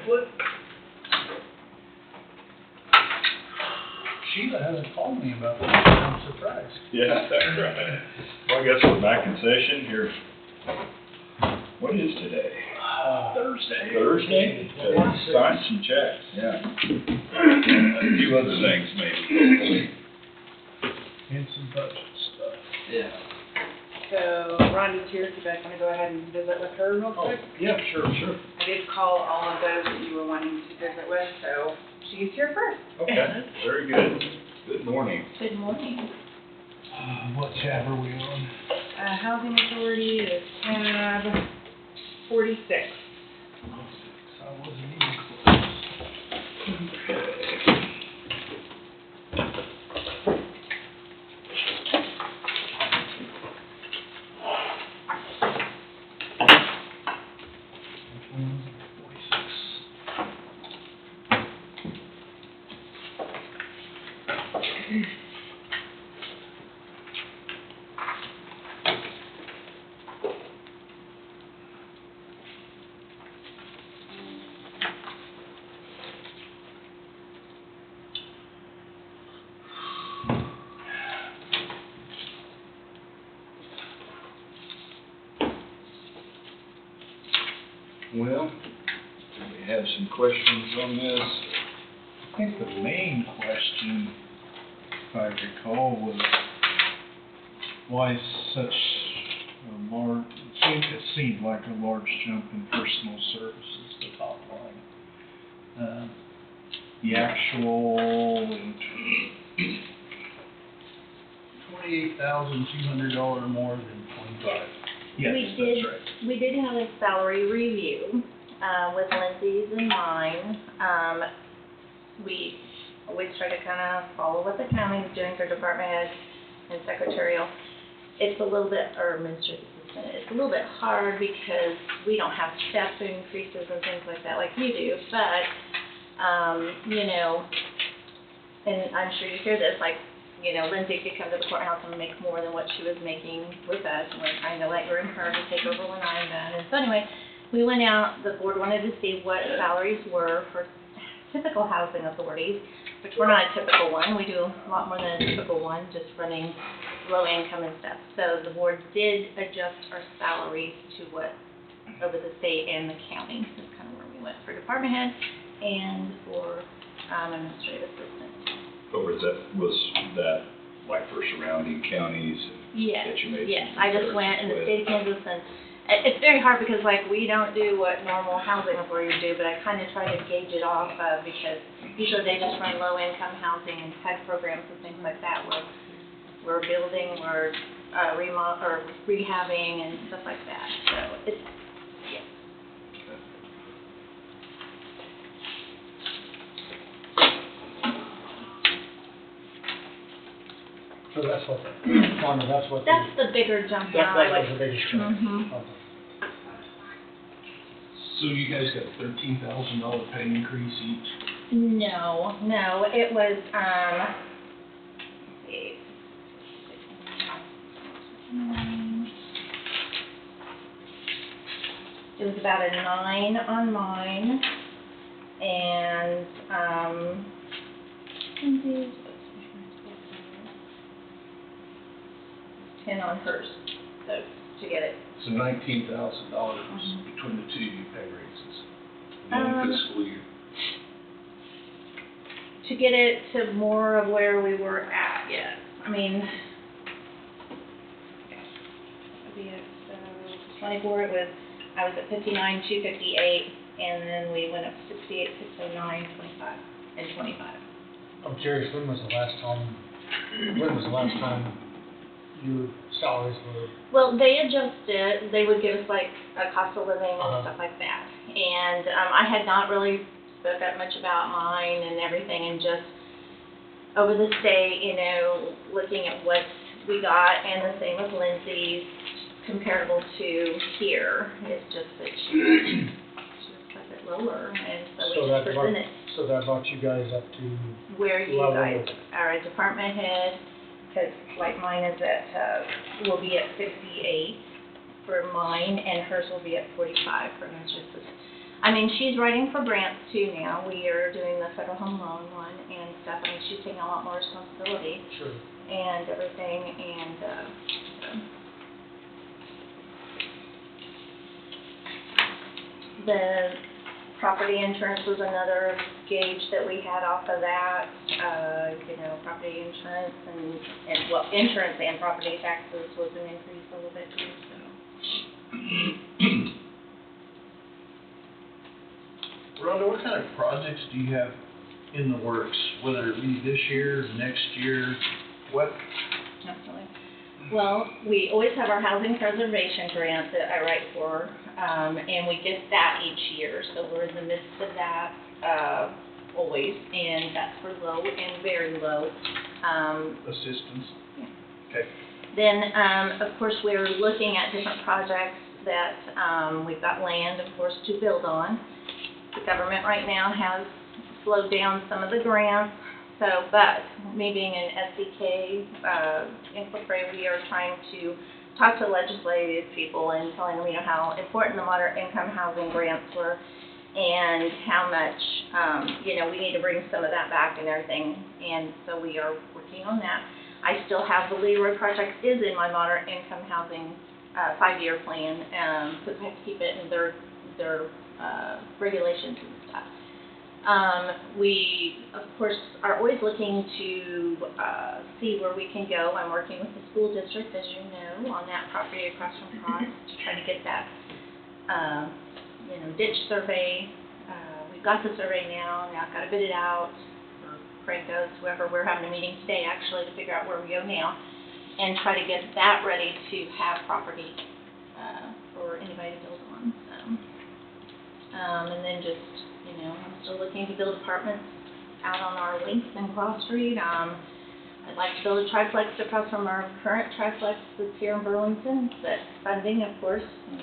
What? Sheila hasn't called me about that, I'm surprised. Yeah, that's right. Well, I guess we're back in session here. What is today? Thursday. Thursday? Sign some checks, yeah. A few other things maybe. And some budget stuff. Yeah. So Rhonda's here, so you guys want to go ahead and visit with her real quick? Yeah, sure. I did call all of those that you were wanting to visit with, so she's here first. Okay, very good. Good morning. Good morning. What tab are we on? Housing Authority is tab 46. I wasn't even close. Which one was it? 46. Well, do we have some questions on this? I think the main question, if I recall, was why such a large, it seemed like a large jump in personal services, the top line. The actual $28,200 more than 25. Yes, that's right. We did have a salary review, with Lindsay's and mine. We always try to kind of follow what the county is doing for department heads and secretarial. It's a little bit, or administrative assistant, it's a little bit hard because we don't have step increases and things like that like you do, but, you know, and I'm sure you hear this, like, you know, Lindsay could come to the courthouse and make more than what she was making with us, and we're trying to let her to take over when I'm done. And so anyway, we went out, the board wanted to see what salaries were for typical housing authorities, which we're not a typical one. We do a lot more than a typical one, just running low income and stuff. So the board did adjust our salaries to what, over the state and the county. That's kind of where we went for department head and for administrative assistant. Or was that like for surrounding counties? Yes, that you made yes. some I just went in the state of Kansas, and it's very hard because like we don't do what normal housing authorities do, but I kind of try to gauge it off of because usually they just run low income housing and PED programs and things like that where we're building, we're rehabbing and stuff like that. So it's, yeah. So that's what, Wanda, that's what. That's the bigger jump That now. was the biggest jump. Mhm. Okay. So you guys got $13,000 pay increase each? No, it was, let's see. It was about a 9 on mine, and, 10 on hers, so to get it. So $19,000 between the two of you pay raises in one fiscal year. To get it to more of where we were at, yes. I mean, it'd be at 24. I was at 59,258, and then we went up 68,609, 25, and 25. I'm curious, when was the last time your salaries were? Well, they adjusted. They would give us like a cost of living and stuff like that. And I had not really spoke up much about mine and everything, and just over the state, you know, looking at what we got, and the same with Lindsay's, comparable to here. It's just that she was a bit lower, and so we just presented. So that brought you guys up to Where you level. guys are a department head, because like mine is at, will be at 58 for mine, and hers will be at 45 for administrative assistant. I mean, she's writing for grants too now. We are doing the federal home loan one and stuff. I mean, she's taking a lot more responsibility Sure. and everything, and, so. The property insurance was another gauge that we had off of that, you know, property insurance and, well, insurance and property taxes was an increase a little bit too, so. Rhonda, what kind of projects do you have in the works, whether it be this year, next year, what? Absolutely. Well, we always have our housing preservation grant that I write for, and we get that each year, so we're in the midst of that, always, and that's for low and very low. Assistance? Yeah. Okay. Then, of course, we're looking at different projects that, we've got land, of course, to build on. The government right now has slowed down some of the grants, so, but me being an SDK incorporated, we are trying to talk to legislative people and telling them, you know, how important the moderate income housing grants were and how much, you know, we need to bring some of that back and everything, and so we are working on that. I still have the Leroy project is in my moderate income housing 5-year plan, because I have to keep it in their regulations and stuff. We, of course, are always looking to see where we can go. I'm working with the school district, as you know, on that property across from Cross to try to get that, you know, ditch survey. We've got the survey now. Now I've got to bid it out, or Craig does, whoever. We're having a meeting today, actually, to figure out where we go now and try to get that ready to have property for anybody to build on. So, and then just, you know, I'm still looking to build apartments out on our links in Cross Street. I'd like to build a triplex across from our current triplex that's here in Burlington. That's funding, of course. And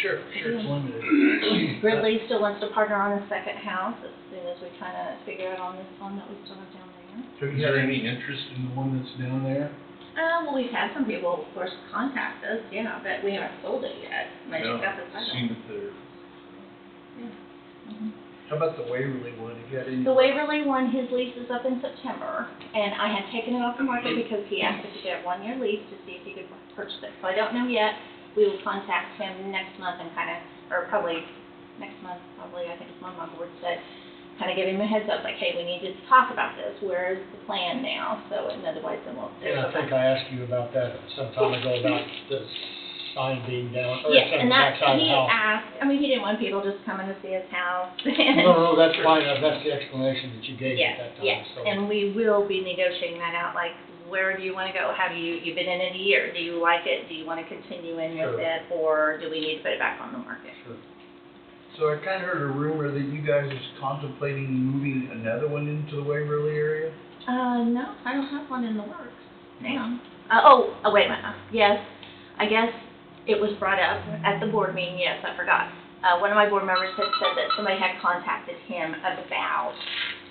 Sure, it's limited. Ridley still wants to partner on a second house as soon as we kind of figure out on this one that we still have down there. Is there any interest in the one that's down there? Well, we've had some people, of course, contact us, yeah, but we haven't sold it yet. I just got the title. Seen it there. Yeah. Mhm. How about the Waverly one? You got any? The Waverly one, his lease is up in September, and I had taken it off the market because he asked us to get a 1-year lease to see if he could purchase it. So I don't know yet. We will contact him next month and kind of, or probably next month, probably, I think it's one of my board said, kind of give him a heads up, like, hey, we need to talk about this. Where is the plan now? So, and otherwise, then we'll. And I think I asked you about that some time ago, about the sign being down, or Yes, on and the that, backside of the he house. asked, I mean, he didn't want people just coming to see his house. No, that's fine, that's the explanation that you gave Yes, at that time, yes, so. and we will be negotiating that out, like, where do you want to go? Have you've been in it a year, do you like it? Do you want to continue in with Sure. it, or do we need to put it back on the market? Sure. So I kind of heard a rumor that you guys is contemplating moving another one into the Waverly area? No, I don't have one in the works now. Wait a minute, yes, I guess it was brought up at the board meeting, yes, I forgot. One of my board members had said that somebody had contacted him about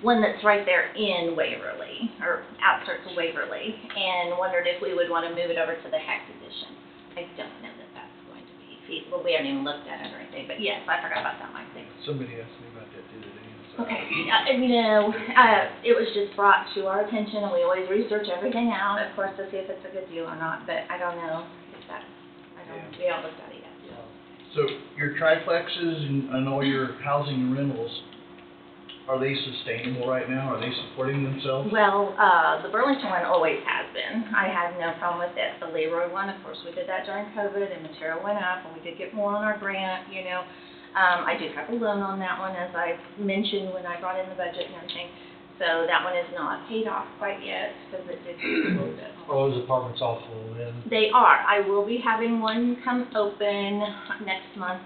one that's right there in Waverly, or outskirts of Waverly, and wondered if we would want to move it over to the Heck Edition. I don't know that that's going to be feasible. We haven't even looked at it or anything, but yes, I forgot about that, Mike, thanks. Somebody asked me about that the other day. So. Okay, it was just brought to our attention, and we always research everything out, of course, to see if it's a good deal or not, but I don't know if that's, we haven't looked at it yet. So your triplexes and all your housing and rentals, are they sustainable right now? Are they supporting themselves? Well, the Burlington one always has been. I had no problem with it. The Leroy one, of course, we did that during COVID, and material went up, and we did get more on our grant, you know. I do have a loan on that one, as I mentioned when I brought in the budget and everything. So that one is not paid off quite yet, because it did a little bit more. Are those apartments all full in? They are. I will be having one come open next month.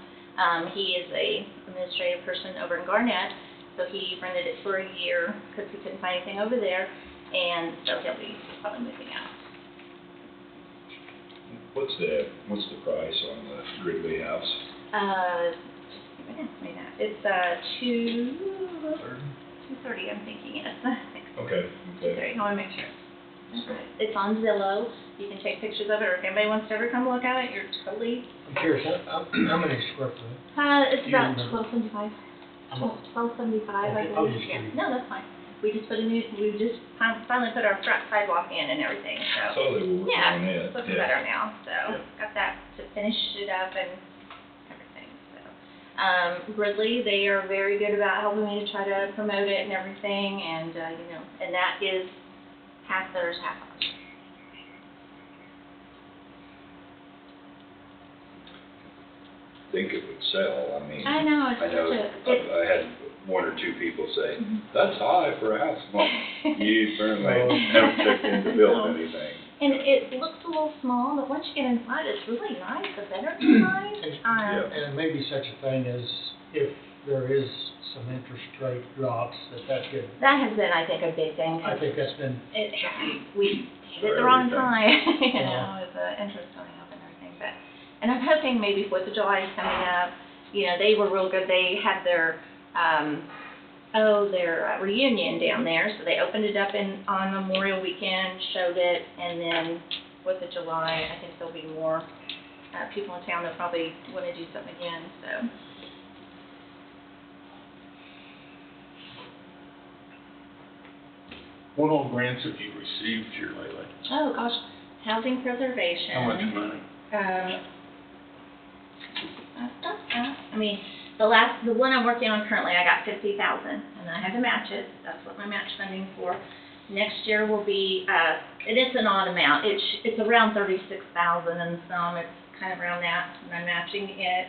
He is a administrative person over in Garnett, so he rented it for a year because he couldn't find anything over there, and so he'll be probably moving out. What's the price on the Ridley house? It's $230, I'm thinking, yes. Okay. $230, I want to make sure. It's on Zillow. You can take pictures of it, or if anybody wants to ever come look at it, you're totally. I'm curious, how many square foot? It's Do you about remember? $12.75. I'm a- $12.75, I Okay, believe. I'm just Yeah. curious. No, that's fine. We just finally put our front sidewalk in and everything, so. So they were working Yeah, on it, it's looking yeah. better now, so Yeah. got that to finish it up and everything, so. Gridley, they are very good about helping me to try to promote it and everything, and, and that is half theirs, half ours. Think it would sell, I mean. I know, it's I know, such a, I had one or two people say, Mhm. that's high for a house. Well, you apparently never checked into building anything. and it looks a little small, but once you get inside, it's really nice, the bedroom's nice. Yeah. And it may be such a thing as if there is some interest rate drops, that could, That has been, I think, a big thing. 'Cause I think that's been, we hit it For the wrong everything. time, Yeah. with the interest going up and everything, but, and I'm hoping maybe 4th of July is coming up, they were real good, they had their, reunion down there, so they opened it up on Memorial Weekend, showed it, and then 4th of July, I think there'll be more, people in town that probably wanna do something again, so. What all grants have you received here lately? Oh, gosh, housing preservation. How much money? I mean, the one I'm working on currently, I got 50,000, and I had to match it. That's what my match funding for. Next year will be, it is an odd amount. It's around 36,000 and some. It's kind of around that, and I'm matching it.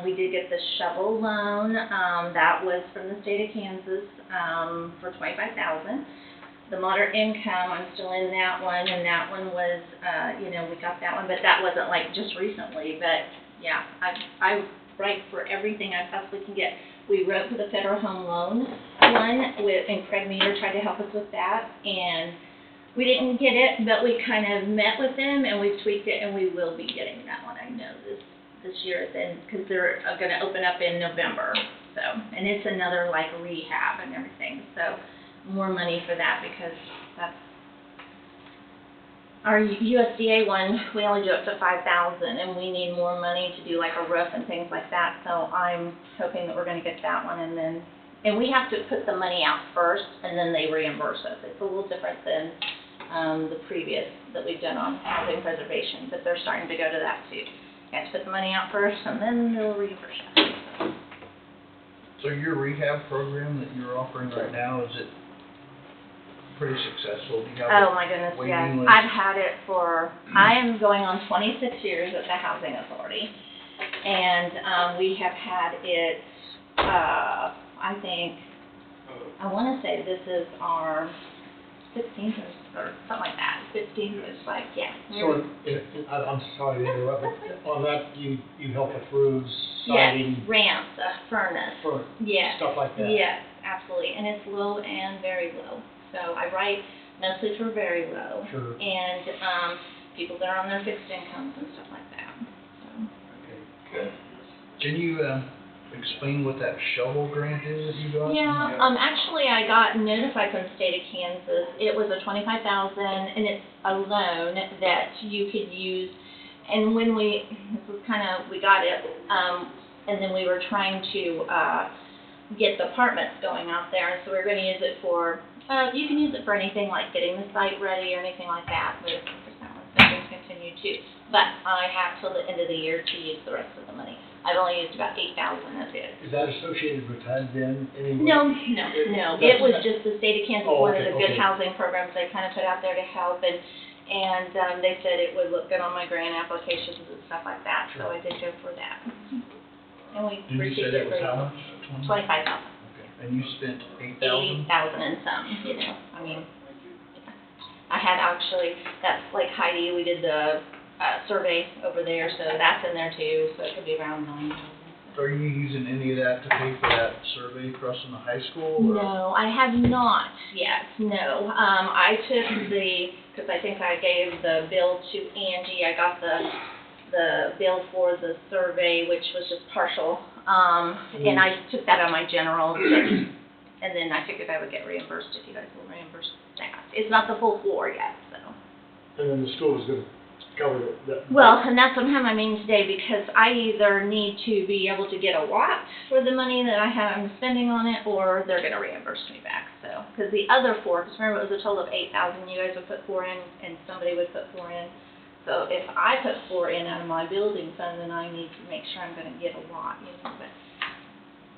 We did get the shovel loan. That was from the state of Kansas, for 25,000. The moderate income, I'm still in that one, and that one was, we got that one, but that wasn't like just recently, but yeah, I write for everything I possibly can get. We wrote for the federal home loan one and Craig Meter tried to help us with that, and we didn't get it, but we kind of met with them and we tweaked it, and we will be getting that one, I know, this year, then, because they're gonna open up in November, so, and it's another like rehab and everything, so more money for that, because that's, our USDA one, we only do up to 5,000, and we need more money to do like a roof and things like that, so I'm hoping that we're gonna get that one, and we have to put the money out first, and then they reimburse us. It's a little different than, the previous that we've done on housing preservation, but they're starting to go to that too. You have to put the money out first, and then they'll reimburse us. So your rehab program that you're offering right now, is it pretty successful? Do you have Oh my goodness, waiting yes. list? I've had it for, I am going on 26 years at the Housing Authority. And, we have had it, I think, I wanna say this is our 15th or something like that. 15th is like, yeah. so, I'm sorry to interrupt, but on that, you help with roofs, Yes, siding, ramps, a furnace, for yes. stuff like that? Yes, absolutely, and it's low and very low. So I write mostly for very low. Sure. And, people that are on their fixed incomes and stuff like that, so. Okay. Good. Can you, explain what that shovel grant is that you got? Yeah, actually, I got notified from the state of Kansas. It was a 25,000, and it's a loan that you could use. And when we got it, and then we were trying to, get the apartments going out there, and so we're gonna use it for, you can use it for anything like getting the site ready or anything like that, but that one's going to continue too. But I have till the end of the year to use the rest of the money. I've only used about 8,000 of it. Is that associated with HUD then, anyway? No. It was just the state of Kansas, Oh, one of okay, the good okay. housing programs they kind of put out there to help, and they said it would look good on my grant applications and stuff like that, so Sure. I did go for that. And we Did you say received that it was for how much? 25,000. Okay, and you spent 8,000? 80,000 and some, I mean, I had actually, that's like Heidi, we did the, survey over there, so that's in there too, so it could be around 9,000. Are you using any of that to pay for that survey across from the high school? Or? No, I have not yet, no. I took because I think I gave the bill to Angie, I got the bill for the survey, which was just partial, and I took that on my general, and then I figured I would get reimbursed if you guys will reimburse that. It's not the full floor yet, so. And then the school is gonna cover the. Well, and that's what I'm having my meeting today, because I either need to be able to get a lot for the money that I'm spending on it, or they're gonna reimburse me back, so. Because the other 4, because remember it was a total of 8,000, you guys would put 4 in, and somebody would put 4 in. So if I put 4 in out of my building fund, then I need to make sure I'm gonna get a lot, you know, but,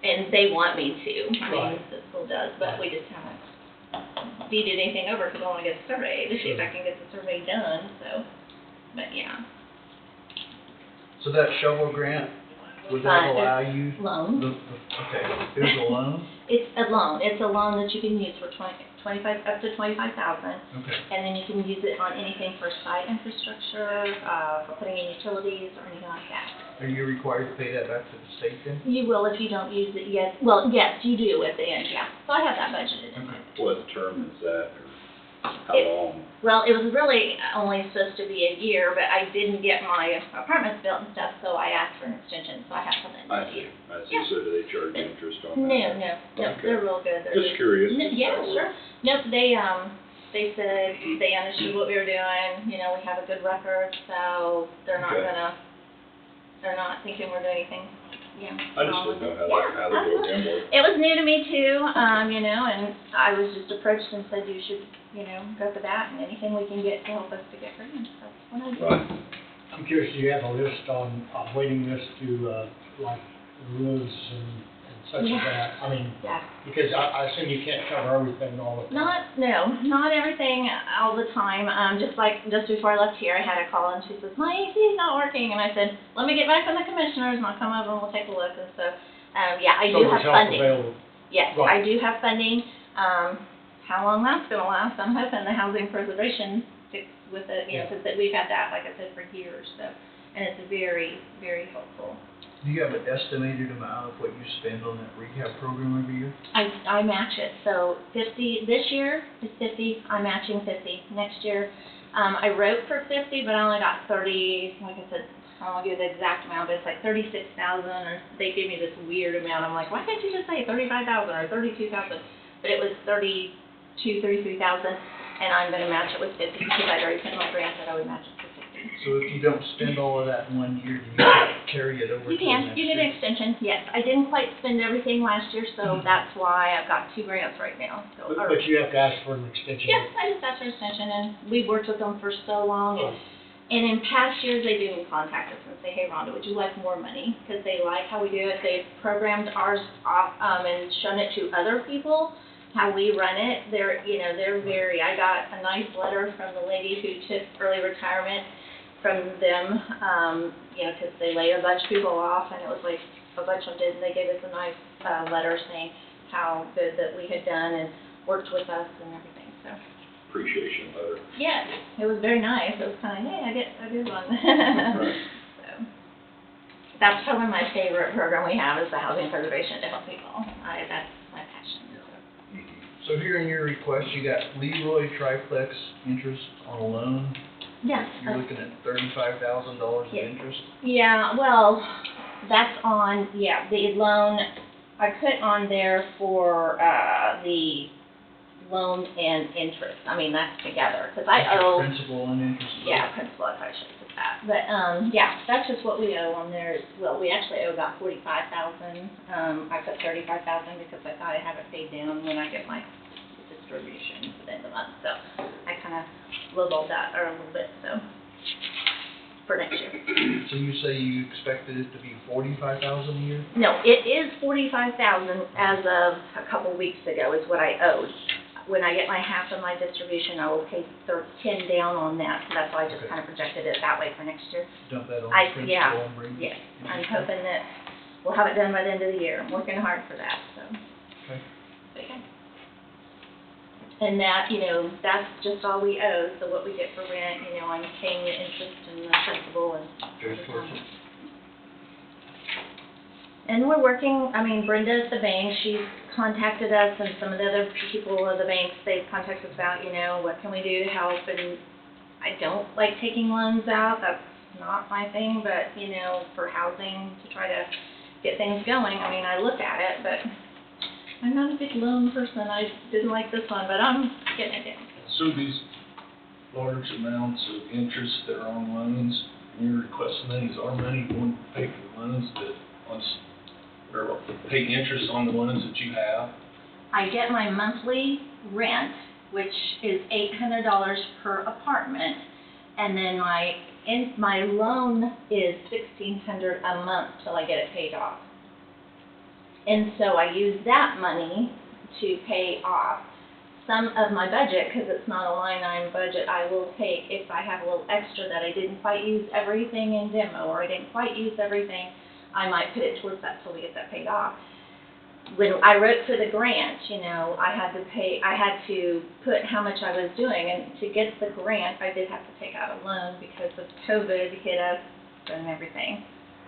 and they want me to, I mean, Right. the school does, but we just haven't deeded anything over, because I wanna get the survey, to see if I can get the survey done, so, but yeah. So that shovel grant, would that It's allow you? loan. Okay, there's a loan? It's a loan that you can use for 25 up to 25,000, Okay. and then you can use it on anything for site infrastructure, for putting in utilities or anything like that. Are you required to pay that back to the state then? You will if you don't use it, yes, well, yes, you do at the end, yeah. So I have that budgeted. Okay. What term is that, or how It- long? Well, it was really only supposed to be a year, but I didn't get my apartments built and stuff, so I asked for an extension, so I have something I this see, year. I see, Yeah. so do they charge interest on No, that? no, Okay. they're real good. They're Just curious. Yeah, That sure. works. Nope, they said they understood what we were doing, you know, we have a good record, so they're not Okay. they're not thinking we're doing anything, yeah. I just didn't know how the program worked. It was new to me too, you know, and I was just approached and said, you should, you know, go for that, and anything we can get to help us to get grants, that's what I did. Right. I'm curious, do you have a list on, a waiting list to, like, roofs and such as Yeah. that? I mean, Yeah. because I assume you can't cover everything all the time. Not everything all the time. Just before I left here, I had a call and she says, my AC is not working. And I said, let me get back from the commissioners and I'll come over and we'll take a look. And so, yeah, I do So have there's help funding. available. Yes, Right. I do have funding. How long that's gonna last, I'm hoping the housing preservation sticks with it, you know, Yeah. because we've had that, like I said, for years, so. And it's very, very helpful. Do you have an estimated amount of what you spend on that rehab program every year? I match it, so 50, this year is 50, I'm matching 50. Next year, I wrote for 50, but I only got 30, like I said, I don't want to give the exact amount, but it's like 36,000, or they gave me this weird amount. I'm like, why can't you just say 35,000 or 32,000? But it was 33,000, and I'm gonna match it with 50, because I'd already put in my grant that I would match it for 50. So if you don't spend all of that in 1 year, do you carry it over to You the can, next you year? get an extension, yes. I didn't quite spend everything last year, so that's why I've got 2 grants right now, so. or- But you have to ask for an extension. Yes, I just asked for an extension, and we've worked with them for so long, and in past years, they do contact us and say, hey, Rhonda, would you like more money? Because they like how we do it, they've programmed ours off, and shown it to other people, how we run it. They're, you know, I got a nice letter from the lady who took early retirement from them, you know, because they laid a bunch of people off, and it was like, a bunch of them did, and they gave us a nice, letter saying how good that we had done and worked with us and everything, so. Appreciation letter. Yes, it was very nice. It was kind of, hey, I get a good one. Right. So, that's probably my favorite program we have, is the housing preservation to help people. That's my passion. So here in your request, you got Leroy triplex interest on a loan. Yes. You're looking at $35,000 of Yeah. interest. Yeah, well, that's on, yeah, the loan, I put on there for, the loan and interest. I mean, that's together, because I That's your owe. principal and interest. Yeah, principal, I probably should have put that, but, yeah, that's just what we owe on there. Well, we actually owe about 45,000, I put 35,000 because I thought I'd have it paid down when I get my distribution at the end of the month, so I kinda lowballed that, or a little bit, so, for next year. So you say you expected it to be $45,000 a year? No, it is 45,000 as of a couple weeks ago is what I owed. When I get my half of my distribution, I will pay 10 down on that, so that's why I just Okay. kinda projected it that way for next year. Dump that on I- principal yeah, and bring Yes, I'm interest hoping that we'll have it done by the end of the year. I'm working hard for that, so. Okay. Okay. And that, you know, that's just all we owe, so what we get for rent, you know, I'm paying the interest and the principal and. Goes towards it. And we're working, I mean, Brenda at the bank, she's contacted us, and some of the other people at the banks, they've contacted us about, you know, what can we do to help, and I don't like taking loans out, that's not my thing, but, you know, for housing, to try to get things going, I mean, I look at it, but I'm not a big loan person, I didn't like this one, but I'm getting it down. So these large amounts of interest that are on loans, and you're requesting that, is our money going to pay for the loans that, or pay interest on the loans that you have? I get my monthly rent, which is $800 per apartment, and then my loan is $1,600 a month till I get it paid off. And so I use that money to pay off some of my budget, because it's not a line item budget. I will take, if I have a little extra that I didn't quite use everything in demo, or I didn't quite use everything, I might put it towards that till we get that paid off. When I wrote for the grant, I had to put how much I was doing, and to get the grant, I did have to take out a loan because of COVID hit us and everything.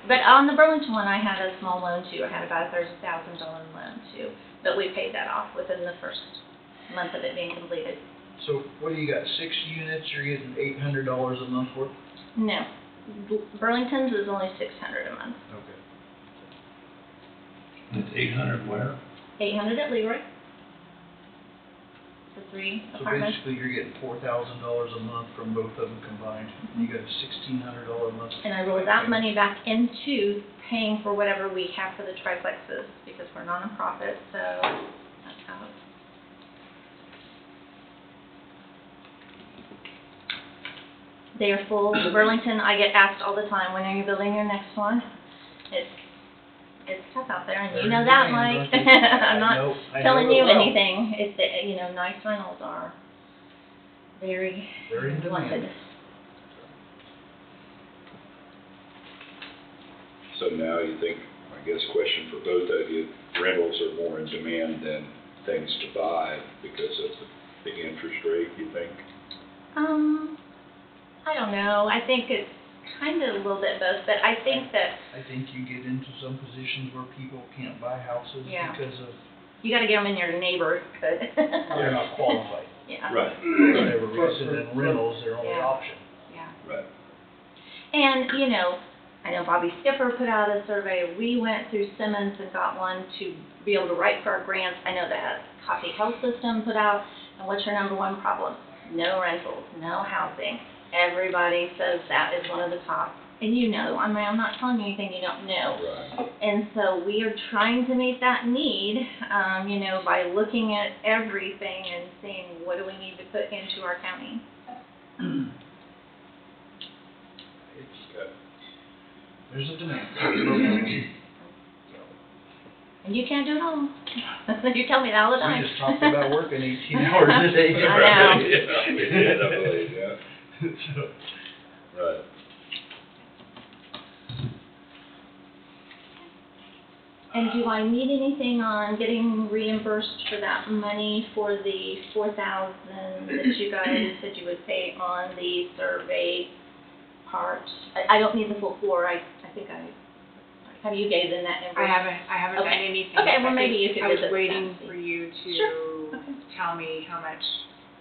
But on the Burlington one, I had a small loan too. I had about a $30,000 loan too, but we paid that off within the first month of it being completed. So what do you got, 6 units, you're getting $800 a month worth? No, Burlington's is only $600 a month. Okay. It's 800 where? 800 at Leroy. The 3 So apartments. basically, you're getting $4,000 a month from both of them combined. You got a $1,600 a month. And I roll that money back into paying for whatever we have for the triplexes, because we're non-profit, so that's how it's. They are full. Burlington, I get asked all the time, when are you building your next one? It's tough out there, and you know that, Mike. I'm not telling you anything. It's, nice rentals are very Very in demand. wanted. So now you think, I guess question for both of you, rentals are more in demand than things to buy because of the interest rate, you think? I don't know. I think it's kind of a little bit both, but I think that I think you get into some positions where people can't buy houses Yeah. because of, you got to get them in your neighborhood. they're not qualified. Yeah. Right, For whatever reason, and rentals, their only Yeah. option. Yeah. right. And, I know Bobby Skipper put out a survey. We went through Simmons and got one to be able to write for our grants. I know that Coffee Health System put out, and what's your number one problem? No rentals, no housing. Everybody says that is one of the top. And I'm not telling you anything you don't know. Right. And so we are trying to meet that need, by looking at everything and seeing what do we need to put into our county. Okay. There's a demand. And you can't do it all. You tell me that all the time. We just talked about working 18 hours a day. I know. Yeah, we did, I believe, yeah. So, Right. And do I need anything on getting reimbursed for that money for the $4,000 that you guys said you would pay on the survey part? I don't need the full $4. I think have you gave them that I invoice? haven't done Okay. anything. Okay, well, I maybe think you could I was visit waiting that. for you to Sure. Okay. tell me how much.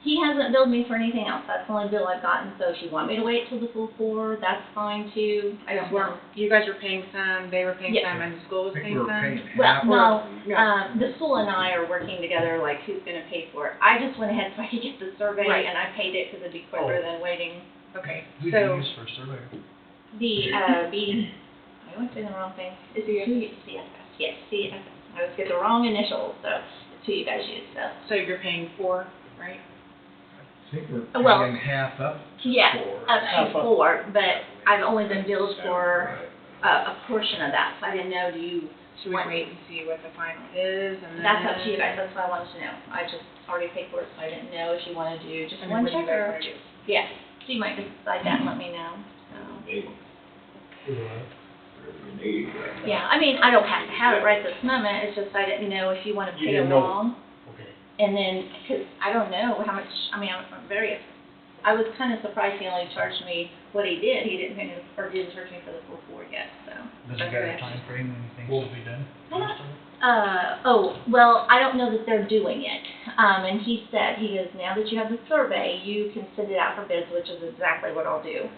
He hasn't billed me for anything else. That's the only bill I've gotten. So if you want me to wait till the full $4, that's fine too. I don't know. You guys were paying some, they were paying Yeah. some, and the school was I think paying we were some? paying Well, half. no, the school and I are working together, like who's gonna pay for it. I just went ahead so I could get the survey, Right. and I paid it because it'd be quicker Oh. than waiting. Okay, Who do you so, use for a surveyor? I always say the wrong thing. It's CFS, yes, CFS. I always get the wrong initials, so it's who you guys use, so. so you're paying 4, right? I think we're Well, paying half up to Yeah, 4. up to 4, but I've only been billed for Right. a portion of that, so I didn't know, do you Should we want? wait and see what the final is, and then? That's up to you guys, that's what I wanted to know. I just already paid for it, so I didn't know if you wanna do just And one then what do check you guys or. wanna do? Yeah, so you might decide that and let me know, so. Need, whatever you need. Yeah, I mean, I don't have to have it right this moment, it's just I didn't know if you wanna You pay didn't know. along. Okay. And then, cause I don't know how much, I was kinda surprised he only charged me what he did. He didn't pay me, or didn't charge me for the full 4 yet, so. Does it got a time frame when you think Well, it'll be done? Well, I don't know that they're doing it. And he said, now that you have the survey, you can send it out for bids, which is exactly what I'll do.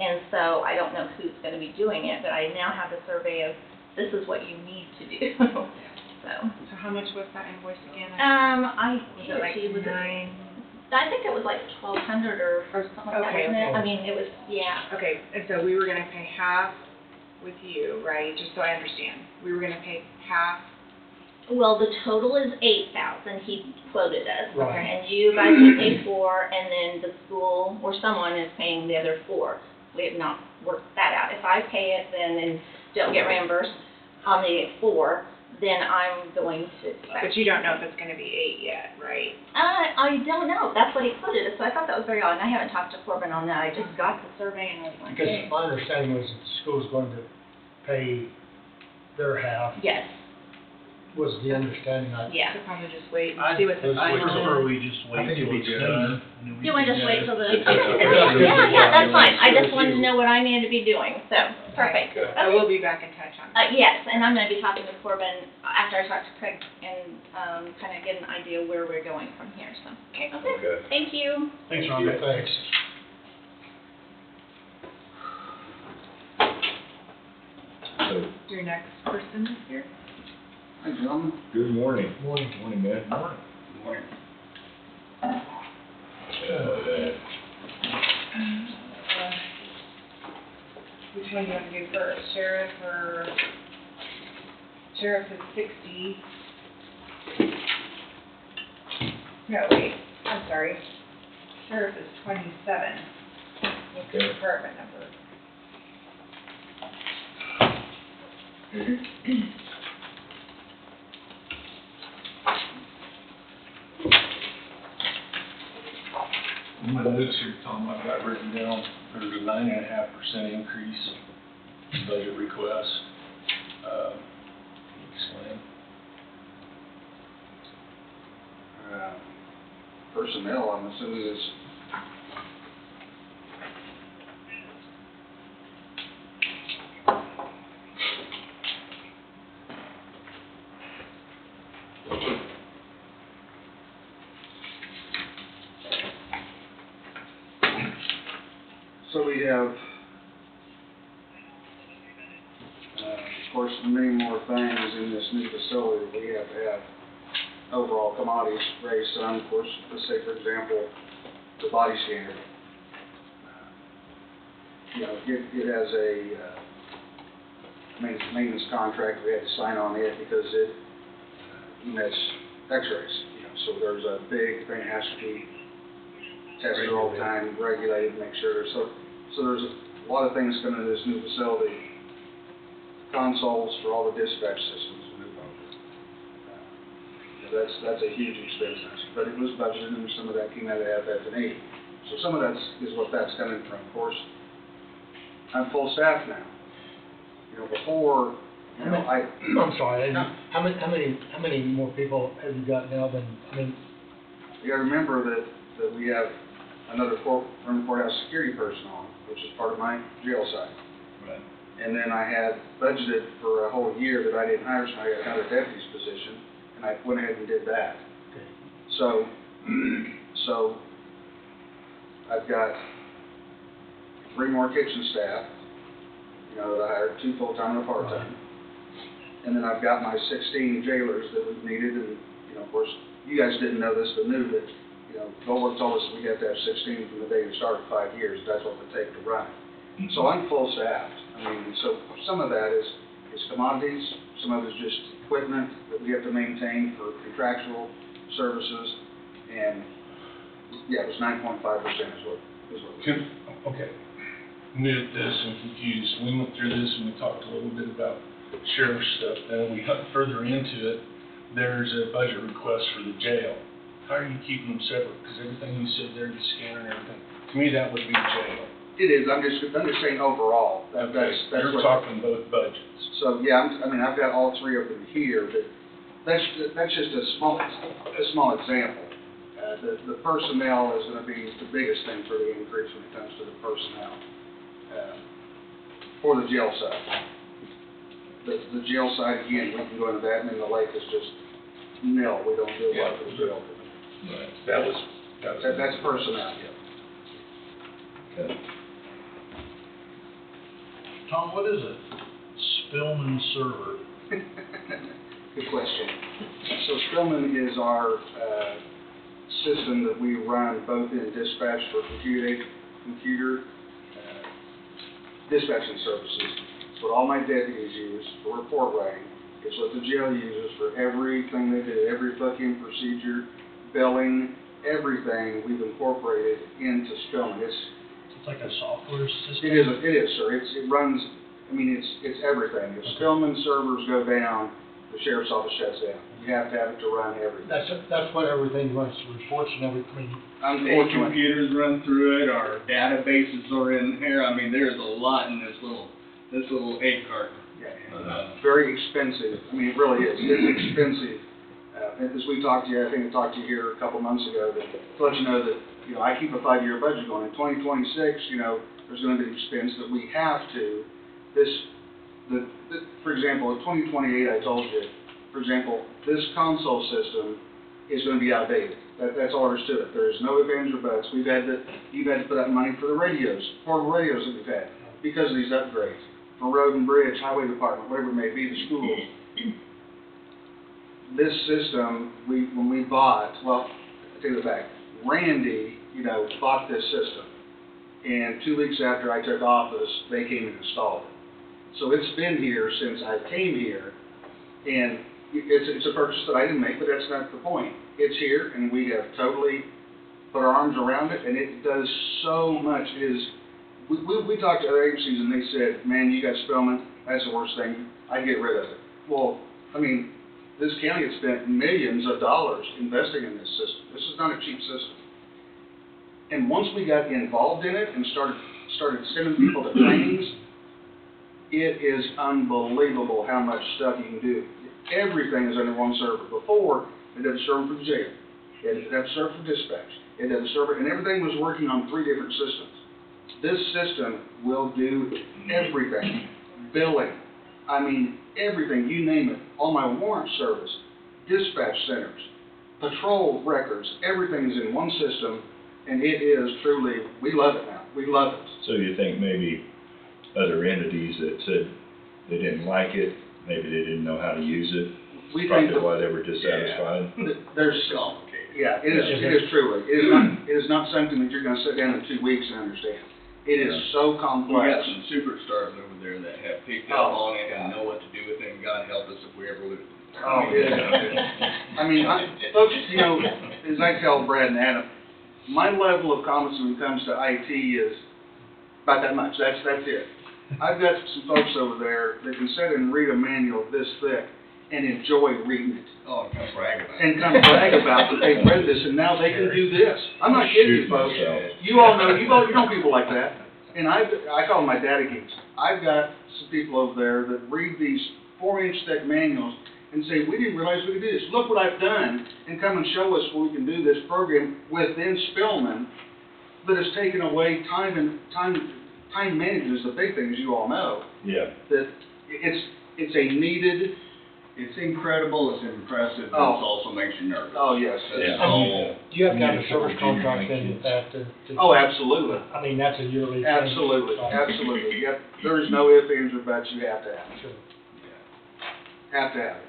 And so I don't know who's gonna be doing it, but I now have the survey of, this is what you need to do, so. So how much was that invoice again? I Was gave it it like to you, was it? 9? I think it was like 1,200 or something like that, Okay. wasn't it? I mean, it was, yeah. Okay, and so we were gonna pay half with you, right, just so I understand, we were gonna pay half, Well, the total is 8,000, he quoted us. Right. And you guys would pay 4, and then the school or someone is paying the other 4. We have not worked that out. If I pay it then and don't get reimbursed on the 4, then I'm going to expect. but you don't know if it's gonna be 8 yet, right? I don't know, that's what he quoted us, so I thought that was very odd, and I haven't talked to Corbin on that, I just got the survey and I was like, Because hey. my understanding was that the school's going to pay their half, Yes, was the understanding. yeah. So probably just wait and I see what the final prefer is. we just I wait think till it'd be it's cleaner. done. and then we You want to can just wait till the, Yeah. yeah, that's fine, I just wanted to know what I needed to be doing, so, perfect. Okay. So we'll be back in touch on that. Yes, and I'm gonna be talking to Corbin after I talk to Craig and, kind of get an idea where we're going from here, so. Okay, Okay. thank you. Thanks, Rhonda. Thanks. So, Your next person is here? Hi, gentlemen. good morning. Morning. Morning, man. Morning. Morning. Which one do you want to do first, sheriff or, sheriff is 60. No, wait, I'm sorry, sheriff is 27. What's the Okay. department number? In my notes here, Tom, I've got written down, there's a 9.5% increase in budget request. Explain. Personnel, I'm assuming is, so we have, of course, many more things in this new facility. We have to have overall commodities raised some, of course, let's say, for example, the body scanner. You know, it has a maintenance contract, we had to sign on it because it emits x-rays. You know, so there's a big thing, it has to be tested all the time, regulated, make sure. So there's a lot of things coming into this new facility. Consoles for all the dispatch systems. That's a huge expense, but it was budgeted, and some of that came out of FF&E. So some of that is what that's coming from. Of course, I'm full staff now. You know, before, you know, I'm sorry, how many more people have you got now than, I mean, you gotta remember that we have another courthouse security person on, which is part of my jail side. Right. And then I had budgeted for a whole year that I didn't hire, so I got another deputy's position, and I went ahead and did that. okay. So I've got 3 more kitchen staff, you know, that I hired, 2 full-time and a part-time. And then I've got my 16 jailers that we've needed, and, you know, of course, you guys didn't know this, but knew that, you know, Goldberg told us we had to have 16 from the day we started, 5 years, that's what it would take to run it. So I'm full staffed. I mean, so some of that is commodities, some of it is just equipment that we have to maintain for contractual services, and, yeah, it was 9.5% is what Okay. New at this and confused. We went through this and we talked a little bit about sheriff stuff. Then we got further into it. There's a budget request for the jail. How are you keeping them separate? Because everything you said there, the scanner and everything, to me that would be jail. It is, I'm just saying overall, that's You're what. talking both budgets. So, yeah, I mean, I've got all 3 of them here, but that's just a small example. The personnel is gonna be the biggest thing for the increase when it comes to the personnel, for the jail side. The jail side, again, we can go into that, and then the lake is just nil, we don't do a lot for the jail. Right. That was. That's personnel. Okay. Tom, what is a Spillman server? Good question. So Spillman is our system that we run both in dispatch for computer dispatching services. It's what all my deputies use for report writing. It's what the jail uses for everything they do, every fucking procedure, billing, everything we've incorporated into Spillman. It's like a software system? It is, sir. It runs, I mean, it's everything. If Spillman servers go down, the sheriff's office shuts down. You have to have it to run everything. That's what everything runs, reports and everything. Unfortunately, computers run through it, our databases are in here, I mean, there's a lot in this little egg carton. very expensive. I mean, it really is. It's expensive. As we talked to you, I think I talked to you here a couple months ago, that to let you know that, you know, I keep a 5-year budget going. In 2026, you know, there's going to be expense that we have to. For example, in 2028, I told you, for example, this console system is going to be outdated. That's all there is to it. There is no ifs, ands, or buts. You've had to put up money for the radios, portable radios that we've had, because of these upgrades. For road and bridge, highway department, whatever it may be, the schools. This system, when we bought, well, I take it back. Randy, you know, bought this system. And 2 weeks after I took office, they came and installed it. So it's been here since I came here, and it's a purchase that I didn't make, but that's not the point. It's here, and we have totally put our arms around it, and it does so much. We talked to other agencies, and they said, man, you got Spillman, that's the worst thing, I'd get rid of it. Well, I mean, this county has spent millions of dollars investing in this system. This is not a cheap system. And once we got involved in it and started sending people to trainings, it is unbelievable how much stuff you can do. Everything is under one server. Before, it had a server for the jail. It had a server for dispatch. It had a server, and everything was working on 3 different systems. This system will do everything. Billing, I mean, everything, you name it. All my warrant service, dispatch centers, patrol records, everything is in one system, and it is truly, we love it now. We love it. So you think maybe other entities that said they didn't like it, maybe they didn't know how to use it, We probably think why they were dissatisfied? there's Complicated. Yeah, it is truly. It is not something that you're gonna sit down in 2 weeks and understand. It is so We complex. got some superstars over there that have picked up on it and know what to do with it, and God help us if we ever lose it. Oh, yeah. I mean, folks, you know, as I tell Brad and Adam, my level of competence when it comes to IT is about that much. That's it. I've got some folks over there that can sit and read a manual this thick and enjoy reading it. Oh, and come brag about it. And come brag about that they've read this and now they can do this. I'm not kidding you, folks. You all know, you know people like that. And I call them my data geeks. I've got some people over there that read these 4-inch thick manuals and say, we didn't realize we could do this. Look what I've done, and come and show us where we can do this program within Spillman that has taken away time management is the big thing, as you all know. Yeah. That it's a needed. It's incredible, it's impressive, but Oh. it also makes you nervous. Oh, yes. Yeah. Do you have to have a service contract then with that to? Oh, absolutely. I mean, that's a yearly thing. Absolutely, absolutely. Yep. There is no ifs, ands, or buts. You have to have it. Sure. Have to have it.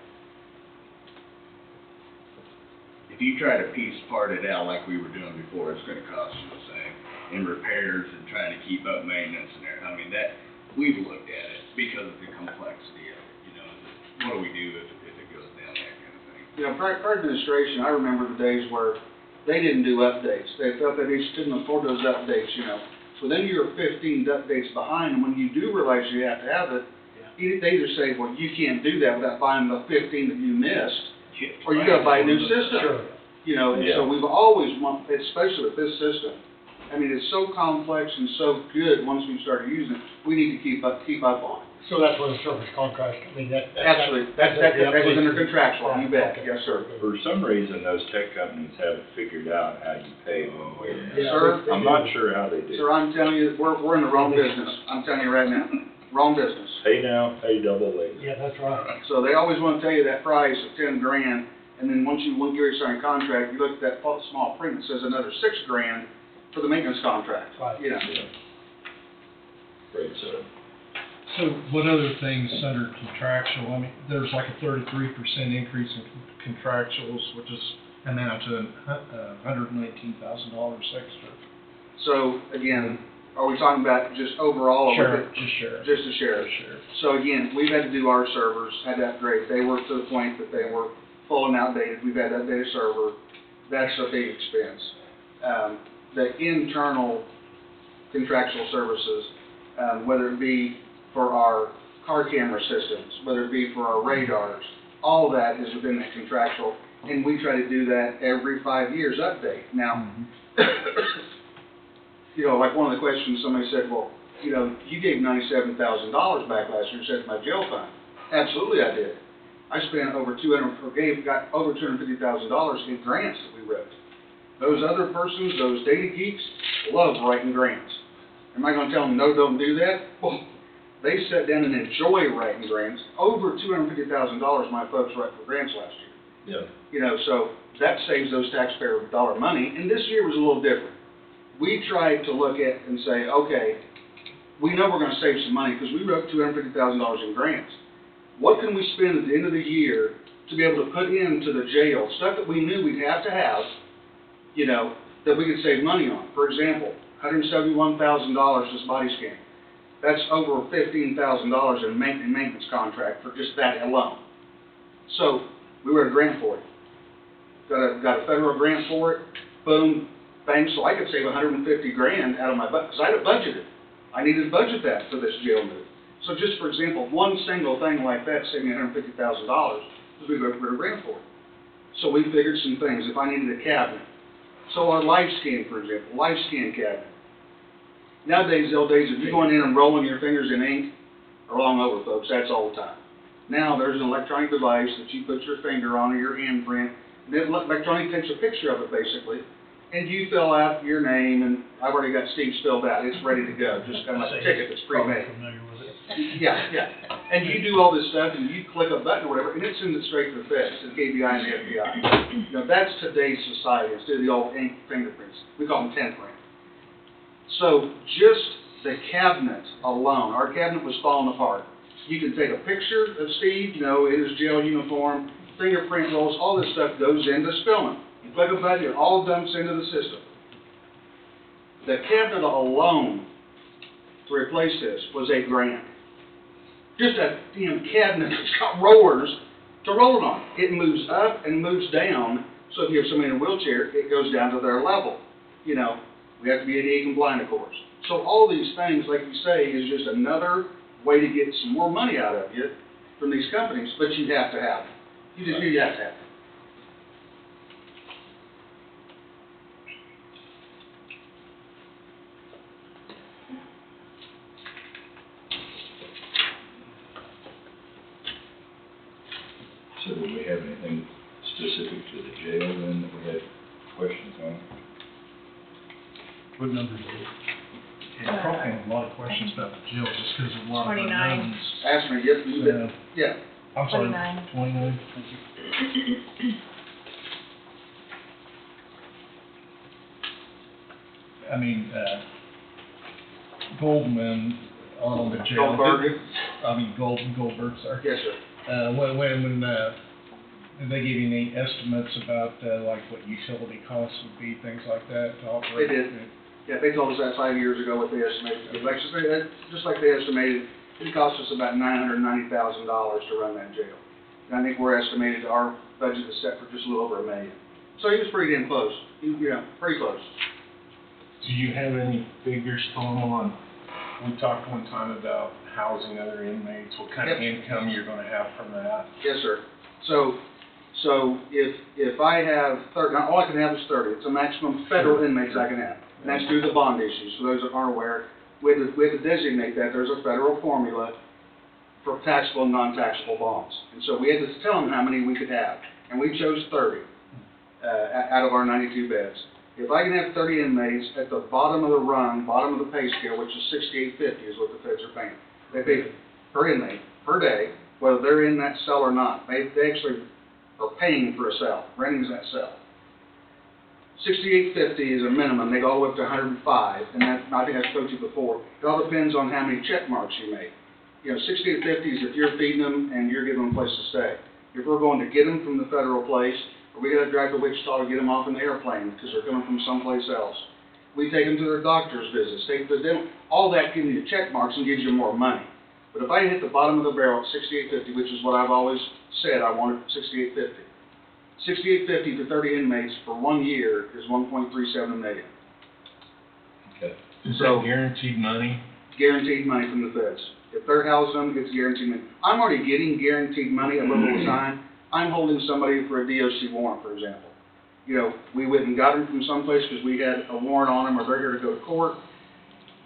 If you try to piece part it out like we were doing before, it's gonna cost you the same in repairs and trying to keep up maintenance and everything. I mean, that, we've looked at it because of the complexity of it, you know, what do we do if it goes down, that kind of thing. You know, prior administration, I remember the days where they didn't do updates. They felt that they just couldn't afford those updates, you know. So then you're 15 updates behind, and when you do realize you have to have it, they either say, well, you can't do that without buying the 15 that you missed, or you gotta buy a new system. Sure. You know, and Yeah. so we've always wanted, especially with this system, I mean, it's so complex and so good once we started using it, we need to keep up on it. So that's what a service contract, I mean, that. Absolutely, that was under contractual, you bet, Okay. yes, sir. For some reason, those tech companies haven't figured out how you pay them. Yeah, Sir, they I'm do. not sure how they do. Sir, I'm telling you, we're in the wrong business, I'm telling you right now, wrong business. Pay now, pay double later. Yeah, that's right. So they always want to tell you that price of 10 grand, and then once you sign a contract, you look at that small print, it says another 6 grand for the maintenance contract, Right. you know. Yeah. Great, so. So what other things under contractual? I mean, there's like a 33% increase in contractuals, which is amount to $119,000 extra. So, again, are we talking about just overall? Or Sheriff, just sheriff. Just the sheriff. Sheriff. So again, we've had to do our servers, had to upgrade. They were to the point that they were full and outdated. We've had to update a server. That's a big expense. The internal contractual services, whether it be for our car camera systems, whether it be for our radars, all that is within that contractual. And we try to do that every 5 years update. Now, you know, like one of the questions, somebody said, well, you know, you gave $97,000 back last year, said my jail fund. Absolutely I did. I spent got over $250,000 in grants that we wrote. Those other persons, those data geeks, love writing grants. Am I going to tell them, no, don't do that? Well, they sat down and enjoy writing grants. Over $250,000 my folks wrote for grants last year. Yeah. You know, so that saves those taxpayer dollar money, and this year was a little different. We tried to look at and say, okay, we know we're going to save some money because we wrote $250,000 in grants. What can we spend at the end of the year to be able to put into the jail, stuff that we knew we'd have to have, you know, that we could save money on? For example, $171,000 this body scan. That's over $15,000 in maintenance contract for just that alone. So we wrote a grant for it. Got a federal grant for it. Boom, bang. So I could save $150 grand out of my budget because I had it budgeted. I needed to budget that for this jail move. So just for example, one single thing like that saved me $150,000 because we wrote a grant for it. So we figured some things. If I needed a cabinet, so our life scan, for example, life scan cabinet. Nowadays, the old days, if you're going in and rolling your fingers in ink, are long over, folks. That's all the time. Now there's an electronic device that you put your finger on or your handprint, and then electronic takes a picture of it basically, and you fill out your name, and I've already got Steve's filled out. It's ready to go, just kind of like a ticket that's pre-made. Familiar with it. Yeah, yeah. And you do all this stuff, and you click a button or whatever, and it sends it straight to the feds, to the KBI and the FBI. Now that's today's society instead of the old ink fingerprints. We call them 10-print. So just the cabinet alone, our cabinet was falling apart. You can take a picture of Steve, you know, in his jail uniform, fingerprint rolls, all this stuff goes into Spillman. You click a button, it all dumps into the system. The cabinet alone to replace this was $8 grand. Just a damn cabinet that's got rollers to roll it on. It moves up and moves down, so if you have somebody in a wheelchair, it goes down to their level. You know, we have to be ADA compliant, of course. So all these things, like you say, is just another way to get some more money out of you from these companies, but you have to have it. You have to have it. So do we have anything specific to the jail then that we had questions on? What number is it? Yeah, probably have a lot of questions about the jail just because of a lot of 29. unknowns. Ask me, yes, you did. Yeah. I'm sorry, 29. 29? Thank you. I mean, Goldman on the jail. Goldberg? Goldberg, sorry. Yes, sir. When did they give you any estimates about, like what utility costs would be, things like that to operate? They did. Yeah, they told us that 5 years ago what they estimated. Like, just like they estimated, it cost us about $990,000 to run that jail. And I think we're estimated, our budget is set for just a little over $1 million. So he was pretty damn close. Pretty close. Do you have any figures, Tom, on, we talked one time about housing other inmates, what kind of income you're gonna have from that? Yes, sir. So if I have 30, now all I can have is 30. It's a maximum federal inmates I can have. And that's due to the bond issues. For those that aren't aware, we had to designate that there's a federal formula for taxable and non-taxable bonds. And so we had to tell them how many we could have. And we chose 30 out of our 92 beds. If I can have 30 inmates at the bottom of the rung, bottom of the pay scale, which is $68.50 is what the feds are paying. They pay per inmate, per day, whether they're in that cell or not. They actually are paying for a cell, renting that cell. $68.50 is a minimum. They go all the way up to $105, and that, I think I spoke to you before. It all depends on how many check marks you make. You know, $68.50 is if you're feeding them and you're giving them a place to stay. If we're going to get them from the federal place, or we gotta drive to Wichita to get them off an airplane, because they're coming from someplace else. We take them to their doctor's visits, take them to dental, all that gives you check marks and gives you more money. But if I hit the bottom of the barrel at $68.50, which is what I've always said, I wanted $68.50. $68.50 to 30 inmates for 1 year is $1.37 million. Okay. Is So- that guaranteed money? Guaranteed money from the feds. If they're housing them, it's guaranteed money. I'm already getting guaranteed money a little at a time. I'm holding somebody for a DOC warrant, for example. You know, we went and got them from someplace because we had a warrant on them, or they're here to go to court.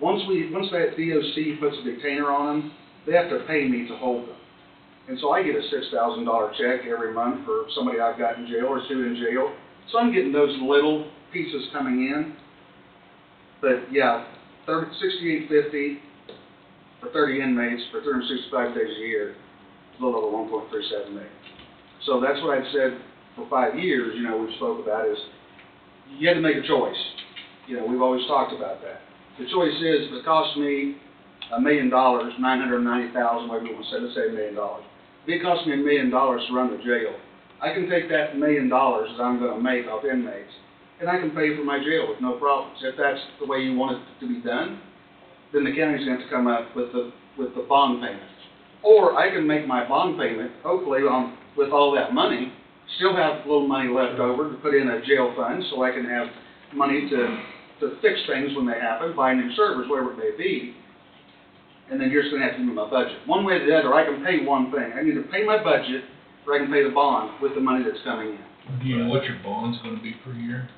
Once that DOC puts a detainer on them, they have to pay me to hold them. And so I get a $6,000 check every month for somebody I've got in jail or two in jail. So I'm getting those little pieces coming in. But yeah, $68.50 for 30 inmates for 365 days a year, a little over 1.37 million. So that's what I've said for 5 years, you know, we spoke about is, you had to make a choice. You know, we've always talked about that. The choice is, if it costs me $1 million, $990,000, whatever you want to say, let's say $1 million. If it costs me $1 million to run the jail, I can take that $1 million that I'm going to make off inmates, and I can pay for my jail with no problems. If that's the way you want it to be done, then the county's going to have to come up with the bond payment. Or I can make my bond payment, hopefully with all that money, still have a little money left over to put in a jail fund so I can have money to fix things when they happen, buy new servers, whatever it may be. And then you're just going to have to do my budget. One way or the other, I can pay one thing. I can either pay my budget or I can pay the bond with the money that's coming in. Do you know what your bond's gonna be per year?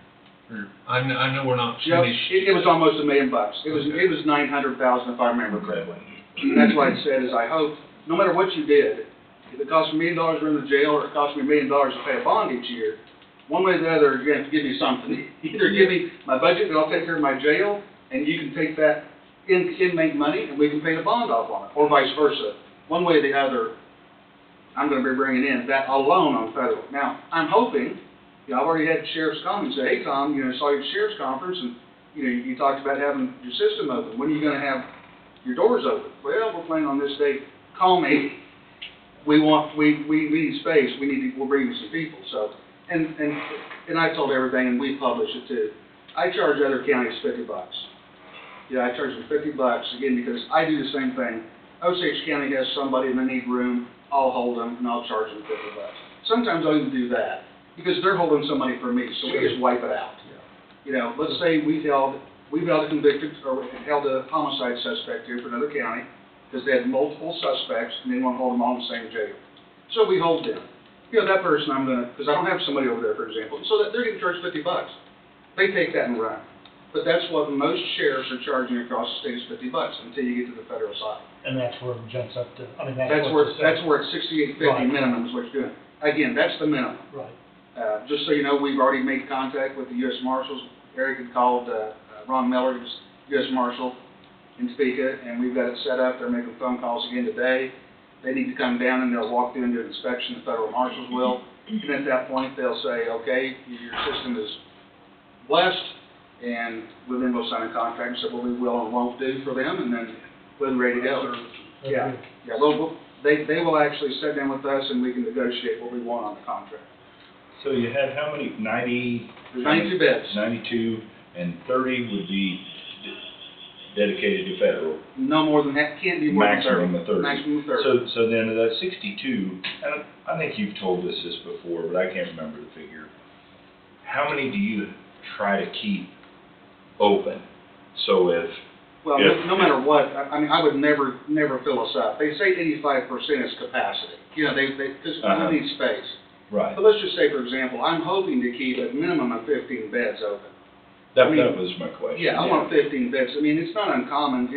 Or, I know we're not Yep, finished. it was almost $1 million. It was 900,000 if I remember correctly. And that's why I said is I hope, no matter what you did, if it costs me $1 million to run the jail or it costs me $1 million to pay a bond each year, one way or the other, you're going to have to give me something. Either give me my budget and I'll take care of my jail, and you can take that inmate money and we can pay the bond off on it, or vice versa. One way or the other, I'm going to be bringing in that alone on federal. Now, I'm hoping, you know, I've already had sheriffs come and say, hey Tom, you know, I saw your sheriff's conference and, you know, you talked about having your system open. When are you going to have your doors open? Well, we're planning on this date. Call me. We need space. We'll bring you some people. So, and I told everything, and we published it too. I charge other counties $50. Yeah, I charge them $50 again because I do the same thing. Osage County has somebody and they need room. I'll hold them and I'll charge them $50. Sometimes I'll even do that because they're holding somebody for me, so we just wipe it out. You know, let's say we've held a convicted or held a homicide suspect here for another county, because they had multiple suspects, and they want to hold them all in the same jail. So we hold them. You know, that person because I don't have somebody over there, for example, so that they're getting charged $50. They take that and run. But that's what most sheriffs are charging across the state is $50 until you get to the federal side. And that's where it jumps up to, I mean, That's where it's $68.50 Right. minimum is what you're doing. Again, that's the minimum. Right. Just so you know, we've already made contact with the U.S. Marshals. Eric had called Ron Miller, who's U.S. Marshal in Topeka, and we've got it set up. They're making phone calls again today. They need to come down and they'll walk through and do an inspection. The federal marshals will. And at that point, they'll say, okay, your system is blessed, and we'll then go sign a contract and say what we will and won't do for them, and then we're ready to go. Yeah, yeah. Well, they will actually sit down with us and we can negotiate what we want on the contract. So you had how many, 90? There's 92 beds. 92, and 30 would be dedicated to federal. No more than that, can't be more than 30. Maximum of 30. Maximum of 30. So then that 62, and I think you've told us this before, but I can't remember the figure. How many do you try to keep open? So if... Well, no matter what, I mean, I would never fill us up. They say 85% is capacity. You know, because we need space. Right. But let's just say, for example, I'm hoping to keep a minimum of 15 beds open. That was my question. Yeah, I want 15 beds. I mean, it's not uncommon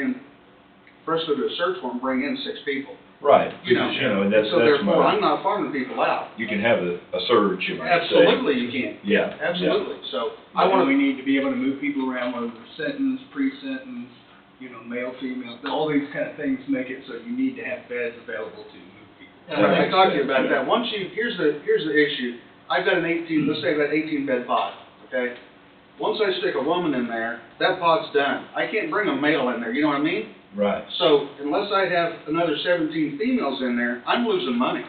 for us to do a search warrant and bring in 6 people. Right. You know, and that's therefore, I'm not farming people out. You can have a surge, you might say. Absolutely, you can. Yeah. Absolutely. Yeah. So We need to be able to move people around, whether they're sentence, pre-sentence, you know, male, female, all these kind of things make it so you need to have beds available to move people. I talked to you about that. Here's the issue. I've got let's say I've got 18 bed pod, okay? Once I stick a woman in there, that pod's done. I can't bring a male in there, you know what I mean? Right. So unless I have another 17 females in there, I'm losing money.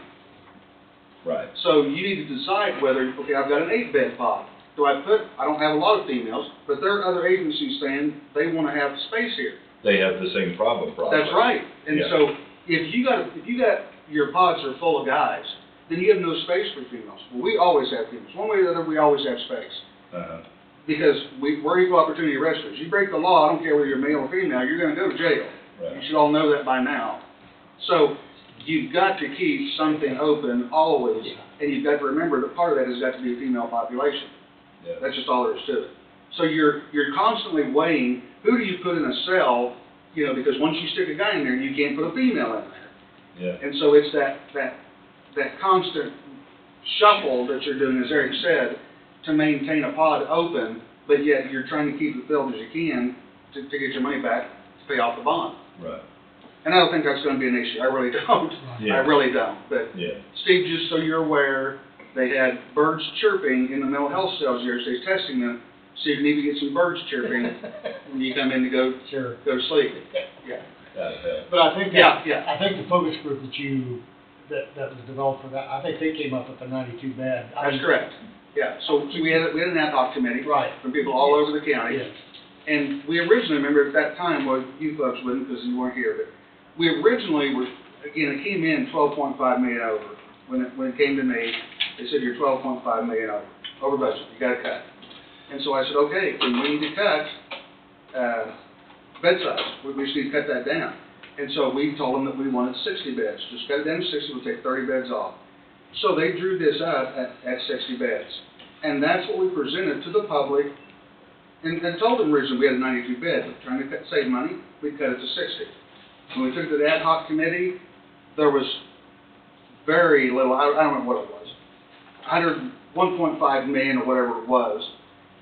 Right. So you need to decide whether, okay, I've got an 8-bed pod. I don't have a lot of females, but there are other agencies saying they want to have space here. They have the same problem probably. That's right. And Yeah. so if you got your pods are full of guys, then you have no space for females. Well, we always have females. One way or the other, we always have space. Uh-huh. Because we're equal opportunity arresters. You break the law, I don't care whether you're male or female, you're going to go to jail. Right. You should all know that by now. So you've got to keep something open always, and you've got to remember that part of that has got to be a female population. Yeah. That's just all there is to it. So you're constantly weighing, who do you put in a cell, because once you stick a guy in there, you can't put a female in there. Yeah. And so it's that constant shuffle that you're doing, as Eric said, to maintain a pod open, but yet you're trying to keep it filled as you can to get your money back to pay off the bond. Right. And I don't think that's going to be an issue. I really don't. Yeah. I really don't. But Yeah. Steve, just so you're aware, they had birds chirping in the mental health cells yesterday, testing them, see if you need to get some birds chirping when you come in to go Sure. to sleep. Yeah. But I think Yeah, yeah. I think the focus group that was developed for that, I think they came up with the 92 bed. That's correct. Yeah, so we had an ad hoc committee. Right. From people all over the county. Yes. And we originally, remember at that time, well, you folks wouldn't because you weren't here, but we originally were, again, it came in 12.5 million over. When it came to me, they said you're 12.5 million over budget, you gotta cut. And so I said, okay, then we need to cut, bed size, we just need to cut that down. And so we told them that we wanted 60 beds, just cut it down to 60, we'll take 30 beds off. So they drew this up at 60 beds. And that's what we presented to the public, and told them originally we had a 92 bed, but trying to save money, we cut it to 60. When we took it to the ad hoc committee, there was very little, I don't remember what it was, 1.5 million or whatever it was,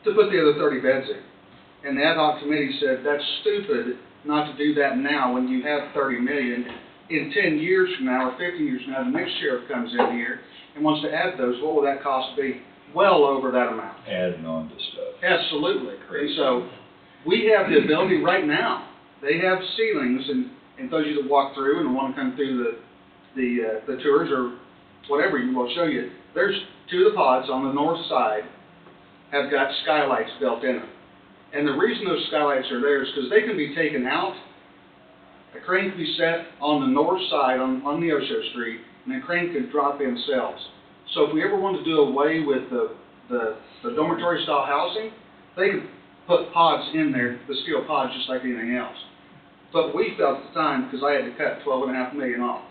to put the other 30 beds in. And the ad hoc committee said, that's stupid not to do that now when you have 30 million. In 10 years from now, or 15 years from now, the next sheriff comes in here and wants to add those, what will that cost be? Well over that amount. Adding on to stuff. Absolutely. And so, we have the ability right now, they have ceilings, and those of you that walk through and want to come through the tours or whatever, we'll show you, there's 2 of the pods on the north side have got skylights built in them. And the reason those skylights are there is because they can be taken out. A crane can be set on the north side on Neosho Street, and a crane could drop in cells. So if we ever want to do away with the dormitory style housing, they could put pods in there, the steel pods, just like anything else. But we felt at the time, because I had to cut $12.5 million off,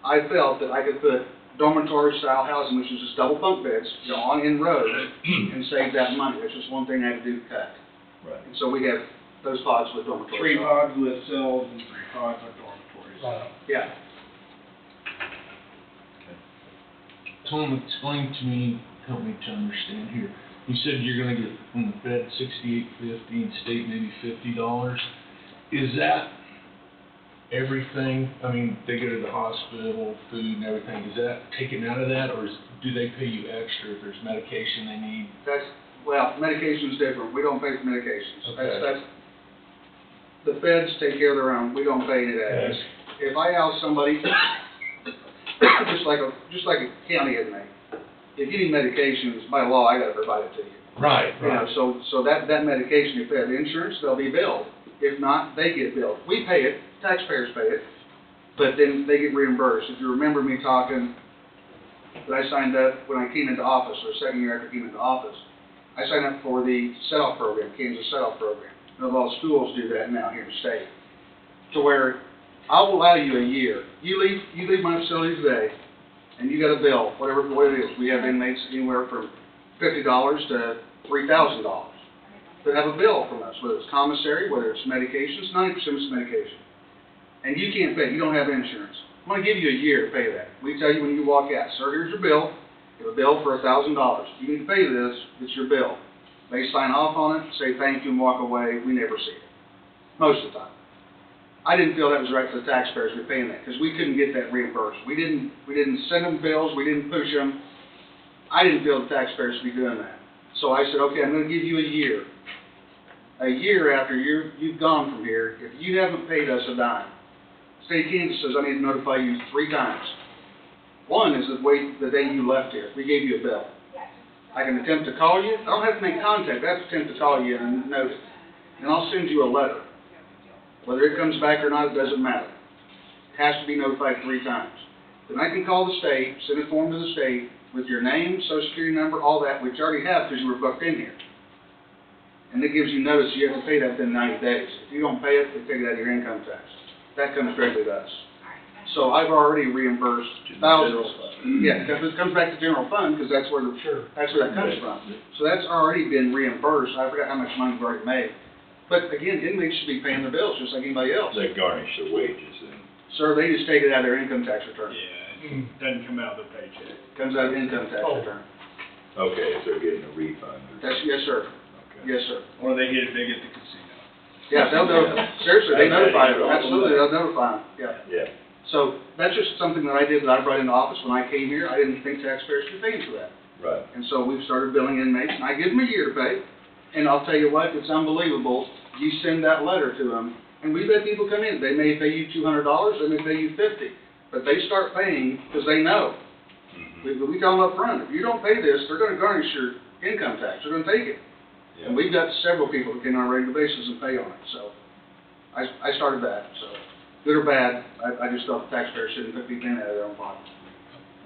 I felt that I could put dormitory style housing, which is just double bunk beds, on in rows, and save that money. That's just one thing I had to do to cut. Right. And so we have those pods with dormitory. 3 pods with cells and 3 pods with dormitories. Yeah. Tom, explain to me, help me to understand here. You said you're gonna get from the Fed $68.50 and state maybe $50. Is that everything? I mean, they go to the hospital, food and everything. Is that taken out of that, or do they pay you extra if there's medication they need? Medication's different. We don't pay for medications. Okay. That's the feds take care of their own. We don't pay any of that. Yes. If I house somebody, just like a county inmate, if you need medications, by law, I gotta provide it to you. Right, You know, so that medication, if they have insurance, they'll be billed. If not, they get billed. We pay it, taxpayers pay it, but then they get reimbursed. If you remember me talking, that I signed up when I came into office, or second year after I came into office, I signed up for the set-off program, Kansas set-off program. And a lot of schools do that now here in the state. To where I'll allow you a year. You leave my facility today, and you got a bill, whatever it is. We have inmates anywhere from $50 to $3,000 that have a bill from us, whether it's commissary, whether it's medications, 90% is medication. And you can't pay, you don't have insurance. I'm gonna give you a year to pay that. We tell you when you walk out, sir, here's your bill. You have a bill for $1,000. You need to pay this, it's your bill. They sign off on it, say thank you and walk away, we never see it. Most of the time. I didn't feel that was right for the taxpayers to be paying that, because we couldn't get that reimbursed. We didn't send them bills, we didn't push them. I didn't feel the taxpayers should be doing that. So I said, okay, I'm gonna give you a year. A year after you've gone from here, if you haven't paid us a dime, state of Kansas says I need to notify you 3 times. One is the day you left here, we gave you a bill. I can attempt to call you, I don't have to make contact, I have to attempt to call you and note it. And I'll send you a letter. Whether it comes back or not, it doesn't matter. It has to be notified 3 times. Then I can call the state, send a form to the state with your name, social security number, all that, which you already have because you were booked in here. And it gives you notice you have to pay that within 90 days. If you don't pay it, they take it out of your income tax. That comes directly to us. So I've already reimbursed thousands. Yeah, because it comes back to general fund because that's where that comes from. So that's already been reimbursed. I forgot how much money we've already made. But again, inmates should be paying their bills just like anybody else. They garnish their wages and. Sir, they just take it out of their income tax return. Yeah, it doesn't come out of the paycheck. Comes out of the income tax return. Okay, if they're getting a refund. Yes, sir. Okay. Yes, sir. Or they get the casino. Yeah, they'll notify, seriously, they notify them, absolutely, they'll notify them, yeah. Yeah. So, that's just something that I did, that I brought into office when I came here, I didn't think taxpayers could pay for that. Right. And so we've started billing inmates, and I give them a year to pay, and I'll tell you what, it's unbelievable, you send that letter to them, and we've had people come in, they may pay you $200, they may pay you $50, but they start paying because they know. We tell them up front, if you don't pay this, they're gonna garnish your income tax, they're gonna take it. Yeah. And we've got several people that came on a regular basis and pay on it, so I started that, so good or bad, I just felt the taxpayers shouldn't put people in out of their own pocket.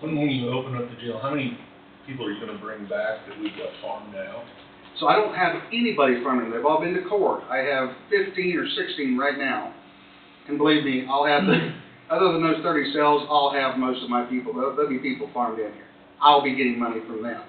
When you open up the jail, how many people are you gonna bring back that we've got farmed out? So I don't have anybody from them, they've all been to court. I have 15 or 16 right now, and believe me, I'll have, other than those 30 cells, I'll have most of my people, there'll be people farmed in here. I'll be getting money from them.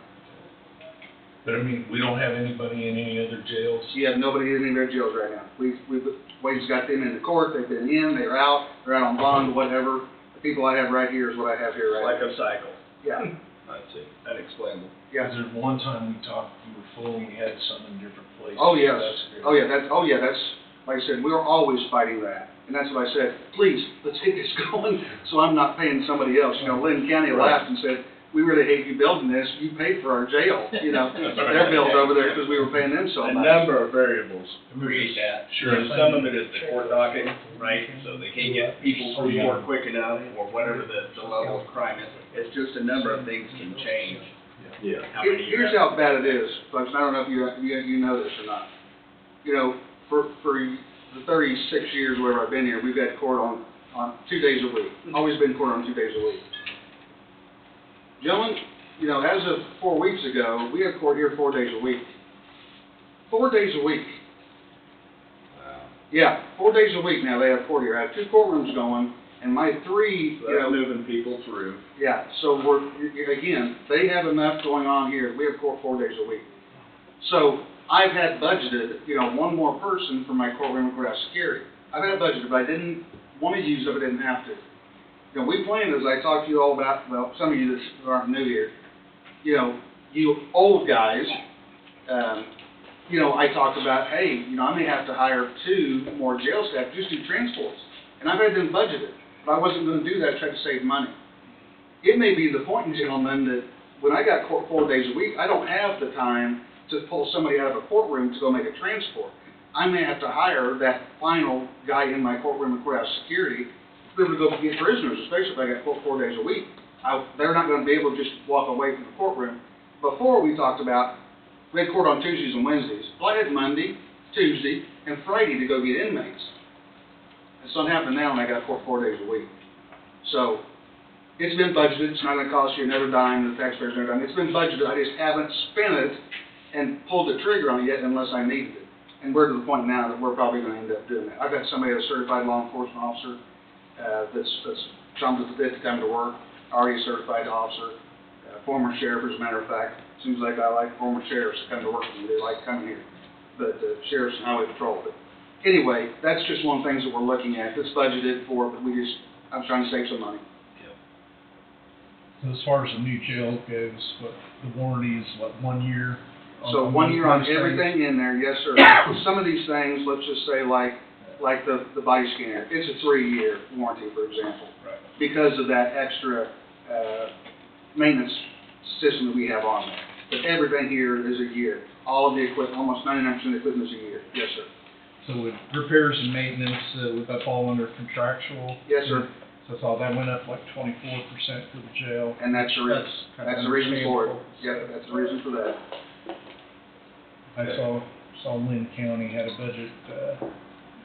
But I mean, we don't have anybody in any other jails? You have nobody in any of their jails right now. Wade's got them in the court, they've been in, they're out on bond, whatever. The people I have right here is what I have here right Like now. a cycle. Yeah, I see. Unexplainable. yeah. Because there's one time we talked, you were full and we had some in different places. Oh, yes. That's good. Oh, yeah, that's, like I said, we're always fighting that. And that's what I said, please, let's get this going, so I'm not paying somebody else. You know, Lynn County laughed and said, we really hate you building this, you paid for our jail, you know. They're built over there because we were paying them so A much. number of variables create that. Sure. Some of it is the court docket, right, so they can't get people through court quick enough, or whatever the level of crime is. It's just a number of things can change. Yeah. How many you Here's have. how bad it is, folks, and I don't know if you know this or not. You know, for the 36 years wherever I've been here, we've had court on 2 days a week. Always been court on 2 days a week. Gentlemen, you know, as of 4 weeks ago, we had court here 4 days a week. 4 days a week. Wow. Yeah, 4 days a week now they have court here. I have 2 courtrooms going, and my 3, So you that's know, moving people through. yeah, so again, they have enough going on here. We have court 4 days a week. So I've had budgeted, you know, 1 more person for my courtroom and courthouse security. I've had budgeted, but I didn't want to use it if I didn't have to. You know, we planned, as I talked to you all about, well, some of you that aren't new here, you know, you old guys, you know, I talked about, hey, you know, I may have to hire 2 more jail staff, just do transports. And I've had them budgeted, but I wasn't going to do that, try to save money. It may be the point, gentlemen, that when I got court 4 days a week, I don't have the time to pull somebody out of a courtroom to go make a transport. I may have to hire that final guy in my courtroom and courthouse security to be able to go get prisoners, especially if I got court 4 days a week. They're not going to be able to just walk away from the courtroom. Before we talked about, we had court on Tuesdays and Wednesdays. Well, I had Monday, Tuesday, and Friday to go get inmates. It's not happening now when I got court 4 days a week. So, it's been budgeted. It's not going to cost you another dime, the taxpayers another dime. It's been budgeted. I just haven't spent it and pulled the trigger on it yet unless I needed it. And we're to the point now that we're probably going to end up doing that. I've got somebody, a certified law enforcement officer, that's chomped at the bit to come to work, already a certified officer, former sheriff, as a matter of fact. Seems like I like former sheriffs to come to work with me. They like coming here. But sheriffs and highway patrol. But anyway, that's just one of the things that we're looking at. That's budgeted for, but I'm trying to save some money. As far as the new jail goes, the warranty is 1 year? So 1 year on everything in there, yes, sir. Some of these things, let's just say like the body scanner, it's a 3-year warranty, for example. Right. Because of that extra maintenance system that we have on there. But everything here is a year. All of the equipment, almost 99% of the equipment is a year. Yes, sir. So with repairs and maintenance, would that fall under contractual? Yes, sir. So That's all, that went up like 24% for the jail. And that's the reason, kinda that's the reason for it. understandable. Yeah, that's the reason for that. I saw Lynn County had a budget,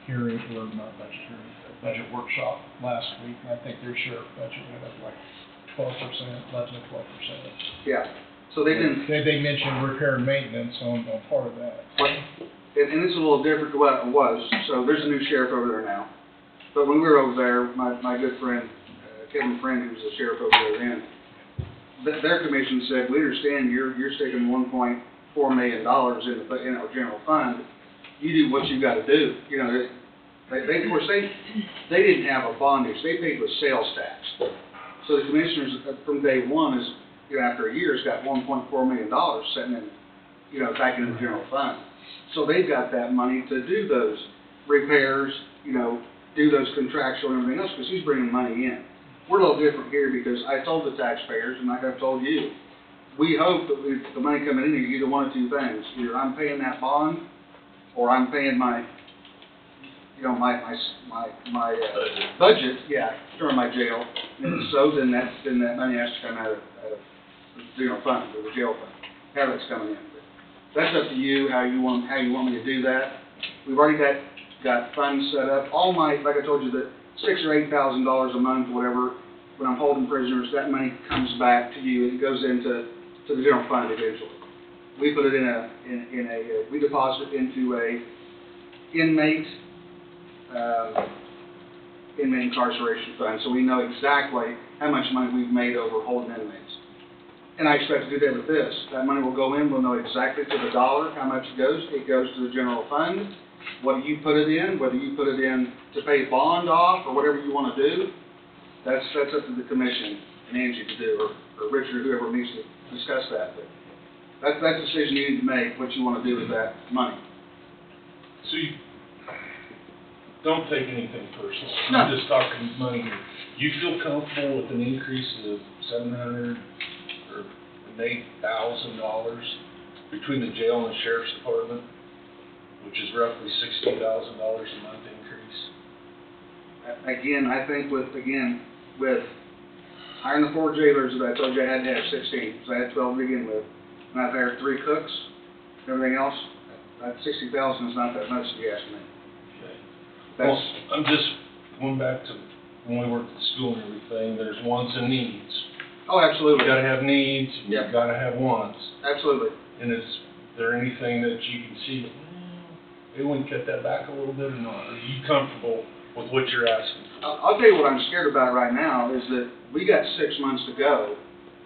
hearing, or not budget hearing, but budget workshop last week, and I think their sheriff budget went up like 12%, 11 to 12%. Yeah, so they didn't, They mentioned repair and maintenance on part of that. and this is a little different to what it was, so there's a new sheriff over there now. But when we were over there, my good friend, Kevin Friend, who was the sheriff over there then, their commission said, we understand you're sticking $1.4 million in our general fund. You do what you gotta do. You know, they of course, they didn't have a bondage, they paid with sales tax. So the commissioners, from day one, is, you know, after a year, has got $1.4 million sitting in, you know, back in the general fund. So they've got that money to do those repairs, you know, do those contractual and everything else, because he's bringing money in. We're a little different here, because I told the taxpayers, and like I've told you, we hope that the money coming in, either one of two things. Either I'm paying that bond, or I'm paying my, you know, my budget, yeah, during my jail. And so then that money has to come out of the general fund, or the jail fund, how that's coming in. But that's up to you, how you want me to do that. We've already got funds set up. All my, like I told you, that $6,000 or $8,000 a month, whatever, when I'm holding prisoners, that money comes back to you, and it goes into the general fund eventually. We put it we deposit it into a inmate incarceration fund, so we know exactly how much money we've made over holding inmates. And I expect to do that with this. That money will go in, we'll know exactly to the dollar how much it goes. It goes to the general fund. What you put it in, whether you put it in to pay bond off or whatever you want to do, that's up to the commission and Angie to do, or Richard, whoever needs to discuss that. But that's a decision you need to make, what you want to do with that money. So you, don't take anything personal. No. I'm just talking money here. You feel comfortable with an increase of $700,000 or $8,000 between the jail and the sheriff's department, which is roughly $60,000 a month increase? Again, I think with hiring the 4 jailers that I told you I had to have 16, so I had 12 to begin with, and I've hired 3 cooks, everything else, that $60,000 is not that much, if you ask me. Okay. That's, Well, I'm just going back to when we worked at school and everything, there's wants and needs. oh, absolutely. You gotta have needs, and you Yep. gotta have wants. Absolutely. And is there anything that you can see, maybe we can cut that back a little bit or not? Are you comfortable with what you're asking for? I'll tell you what I'm scared about right now is that we got 6 months to go,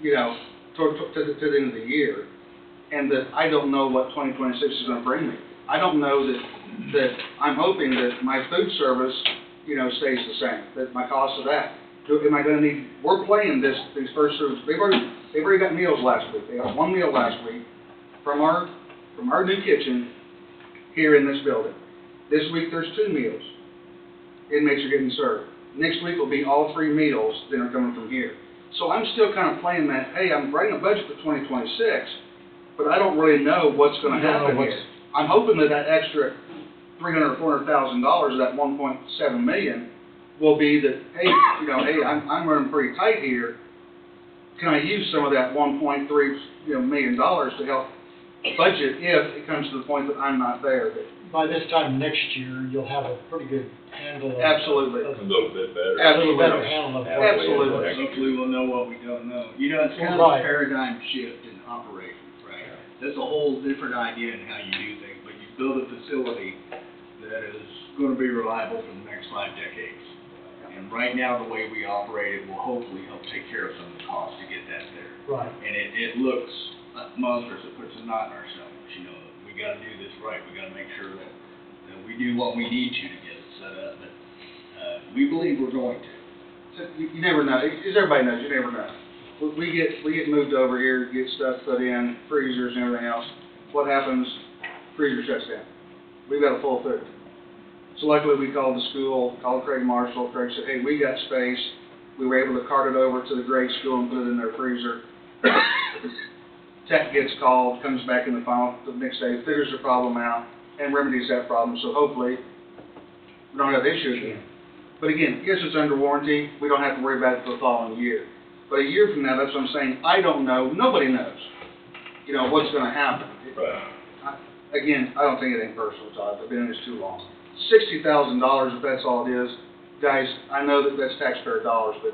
you know, to the end of the year, and that I don't know what 2026 is going to bring me. I don't know that I'm hoping that my food service, you know, stays the same, that my cost of that. Am I going to need? We're playing these first service. They've already got meals last week. They got 1 meal last week from our new kitchen here in this building. This week there's 2 meals. Inmates are getting served. Next week will be all 3 meals that are coming from here. So I'm still kind of playing that, hey, I'm writing a budget for 2026, but I don't really know what's going to happen here. I'm hoping that extra $300,000 or $400,000, that $1.7 million, will be that, hey, you know, hey, I'm running pretty tight here. Can I use some of that $1.3 million to help budget if it comes to the point that I'm not there? But By this time next year, you'll have a pretty good handle of. absolutely. A little bit better. A little better handle of. what- Absolutely. Hopefully we'll know what we don't know. You know, it's kind of Right. a paradigm shift in operations, right? That's a whole different idea in how you do things, but you build a facility that is going to be reliable for the next 5 decades. And right now, the way we operate it will hopefully help take care of some of the costs to get that there. Right. And it looks monstrous. It puts a knot in our stomachs. You know, we got to do this right. We got to make sure that we do what we need to get it set up. But we believe we're going to. So you never know. As everybody knows, you never know. We get moved over here, get stuff put in, freezers and everything else. What happens? Freezer shuts down. We've got a full food. So luckily we called the school, called Craig Marshall. Craig said, hey, we got space. We were able to cart it over to the grade school and put it in their freezer. Tech gets called, comes back in the next day, figures the problem out, and remedies that problem. So hopefully we don't have the issue again. But again, yes, it's under warranty, we don't have to worry about it for the following year. But a year from now, that's what I'm saying, I don't know, nobody knows, you know, what's gonna happen. Right. Again, I don't think it ain't personal, Todd, I've been in this too long. $60,000, if that's all it is, guys, I know that that's taxpayer dollars, but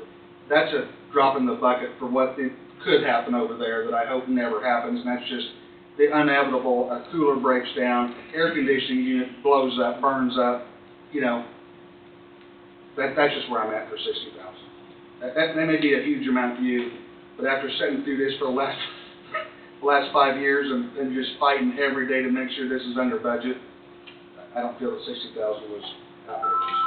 that's a drop in the bucket for what it could happen over there that I hope never happens, and that's just the inevitable, a cooler breaks down, air conditioning unit blows up, burns up, you know, that's just where I'm at for $60,000. That may be a huge amount to you, but after sitting through this for the last 5 years and just fighting every day to make sure this is under budget, I don't feel that $60,000 was outrageous.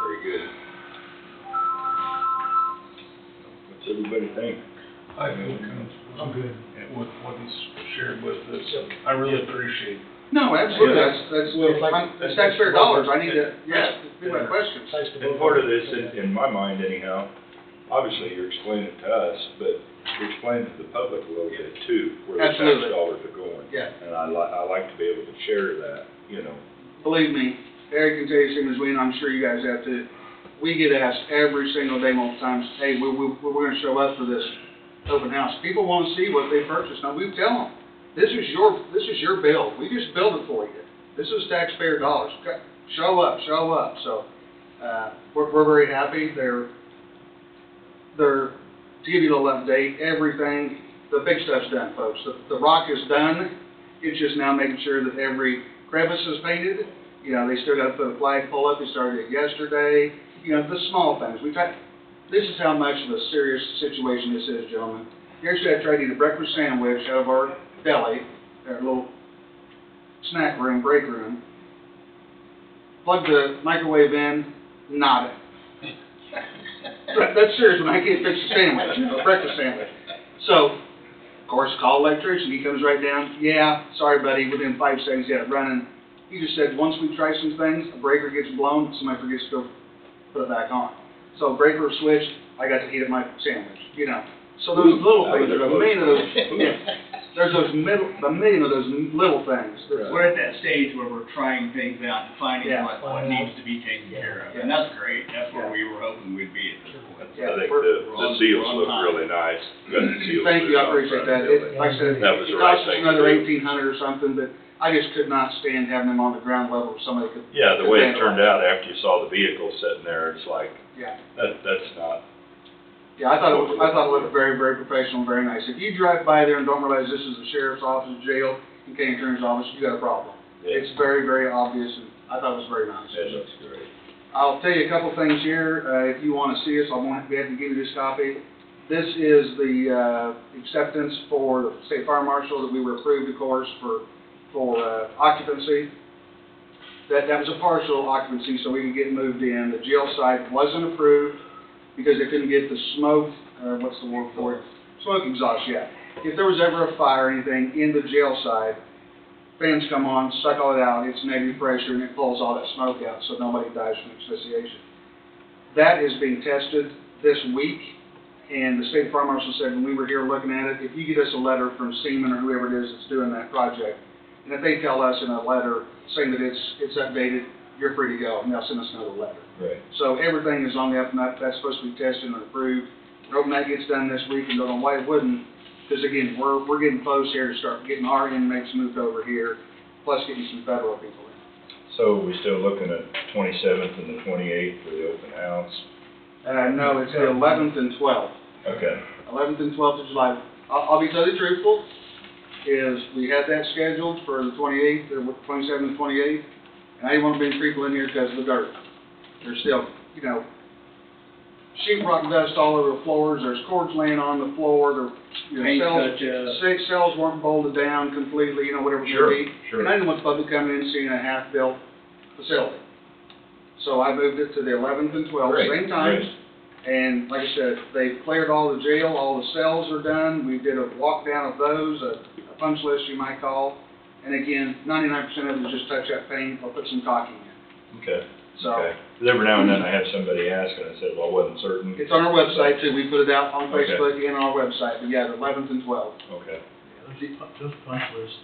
Very good. What's everybody think? I feel comfortable. I'm good with what he's shared with us. I really appreciate it. No, absolutely, Well, that's taxpayer dollars, I need to, be my questions. And part of this, in my mind anyhow, obviously you're explaining it to us, but you're explaining to the public a little bit too, where the tax Absolutely. dollars are going. Yeah. And I like to be able to share that, you know. Believe me, Eric can tell you same as we, and I'm sure you guys have too. We get asked every single day, multiple times, hey, we're gonna show up for this open house. People wanna see what they purchased. Now, we tell them, this is your bill. We just build it for you. This is taxpayer dollars. Okay? Show up. So, we're very happy. They're, to give you a little update, everything, the big stuff's done, folks. The rock is done. It's just now making sure that every crevice is painted. You know, they still gotta put a flagpole up. They started it yesterday. You know, the small things. This is how much of a serious situation this is, gentlemen. Yesterday I tried to eat a breakfast sandwich out of our deli, our little snack room, break room. Plugged the microwave in, nada. That's serious when I can't fix a sandwich, a breakfast sandwich. So, of course, call electrician. He comes right down. Yeah, sorry, buddy. Within 5 seconds, he had it running. He just said once we try some things, a breaker gets blown, somebody forgets to go put it back on. So breaker switched, I got to heat up my sandwich, you know. So those little things, there's a million of those, there's a million of those little things. We're at that stage where we're trying things out and finding Yeah. what needs to be taken care of, and that's great, that's where we were hoping we'd be at this point. Yeah, I think we're the seals look really nice. Got the seals Thank you, I put on appreciate front that. of the Like I said, That was it the right cost us thing to another do. $1,800 or something, but I just could not stand having them on the ground level where somebody could. Yeah, the way it handle turned out after you saw the vehicle sitting there, it's like, Yeah. that's not, Yeah, I thought it looked very, very professional, very nice. If you drive by there and don't realize this is the sheriff's office, jail, and county attorney's office, you got a problem. yeah, It's very, very obvious, and I thought it was very nice. it looks great. I'll tell you a couple things here, if you want to see us, I won't be able to give you this copy. This is the acceptance for the state fire marshal that we were approved, of course, for occupancy. That was a partial occupancy, so we could get moved in. The jail site wasn't approved because they couldn't get the smoke, what's the word for it? Smoke exhaust, yeah. If there was ever a fire or anything in the jail site, fans come on, suck all it out, it's negative pressure, and it pulls all that smoke out so nobody dies from asphyxiation. That is being tested this week, and the state fire marshal said when we were here looking at it, if you get us a letter from Seaman or whoever it is that's doing that project, and if they tell us in a letter saying that it's updated, you're free to go, and they'll send us another letter. Right. So everything is on the up and up, that's supposed to be tested and approved. We're hoping that gets done this week, and don't know why it wouldn't, because again, we're getting close here to start getting our inmates moved over here, plus getting some federal people in. So we're still looking at 27th and the 28th for the open house? No, it's the 11th and 12th. Okay. 11th and 12th of July. I'll be totally truthful, is we had that scheduled for the 28th, or 27th and 28th, and I didn't want to bring people in here because of the dirt. There's still, you know, sheetrock dust all over the floors, there's cords laying on the floor, Paint cells weren't bolted down completely, you know, whatever it Sure, may be. sure. And I didn't want the public coming in and seeing a half-built facility. So I moved it to the 11th and 12th, Great, same time. great. And like I said, they cleared all the jail, all the cells are done. We did a walk down of those, a punch list you might call. And again, 99% of it is just touch-up paint or put some caulking in. Okay. So Okay. 'Cause every now and then I have somebody ask, and I said, well, I wasn't certain. it's on our website too. We put it out on Okay. Facebook and on our website. But yeah, the 11th and 12th. Okay. Those punch lists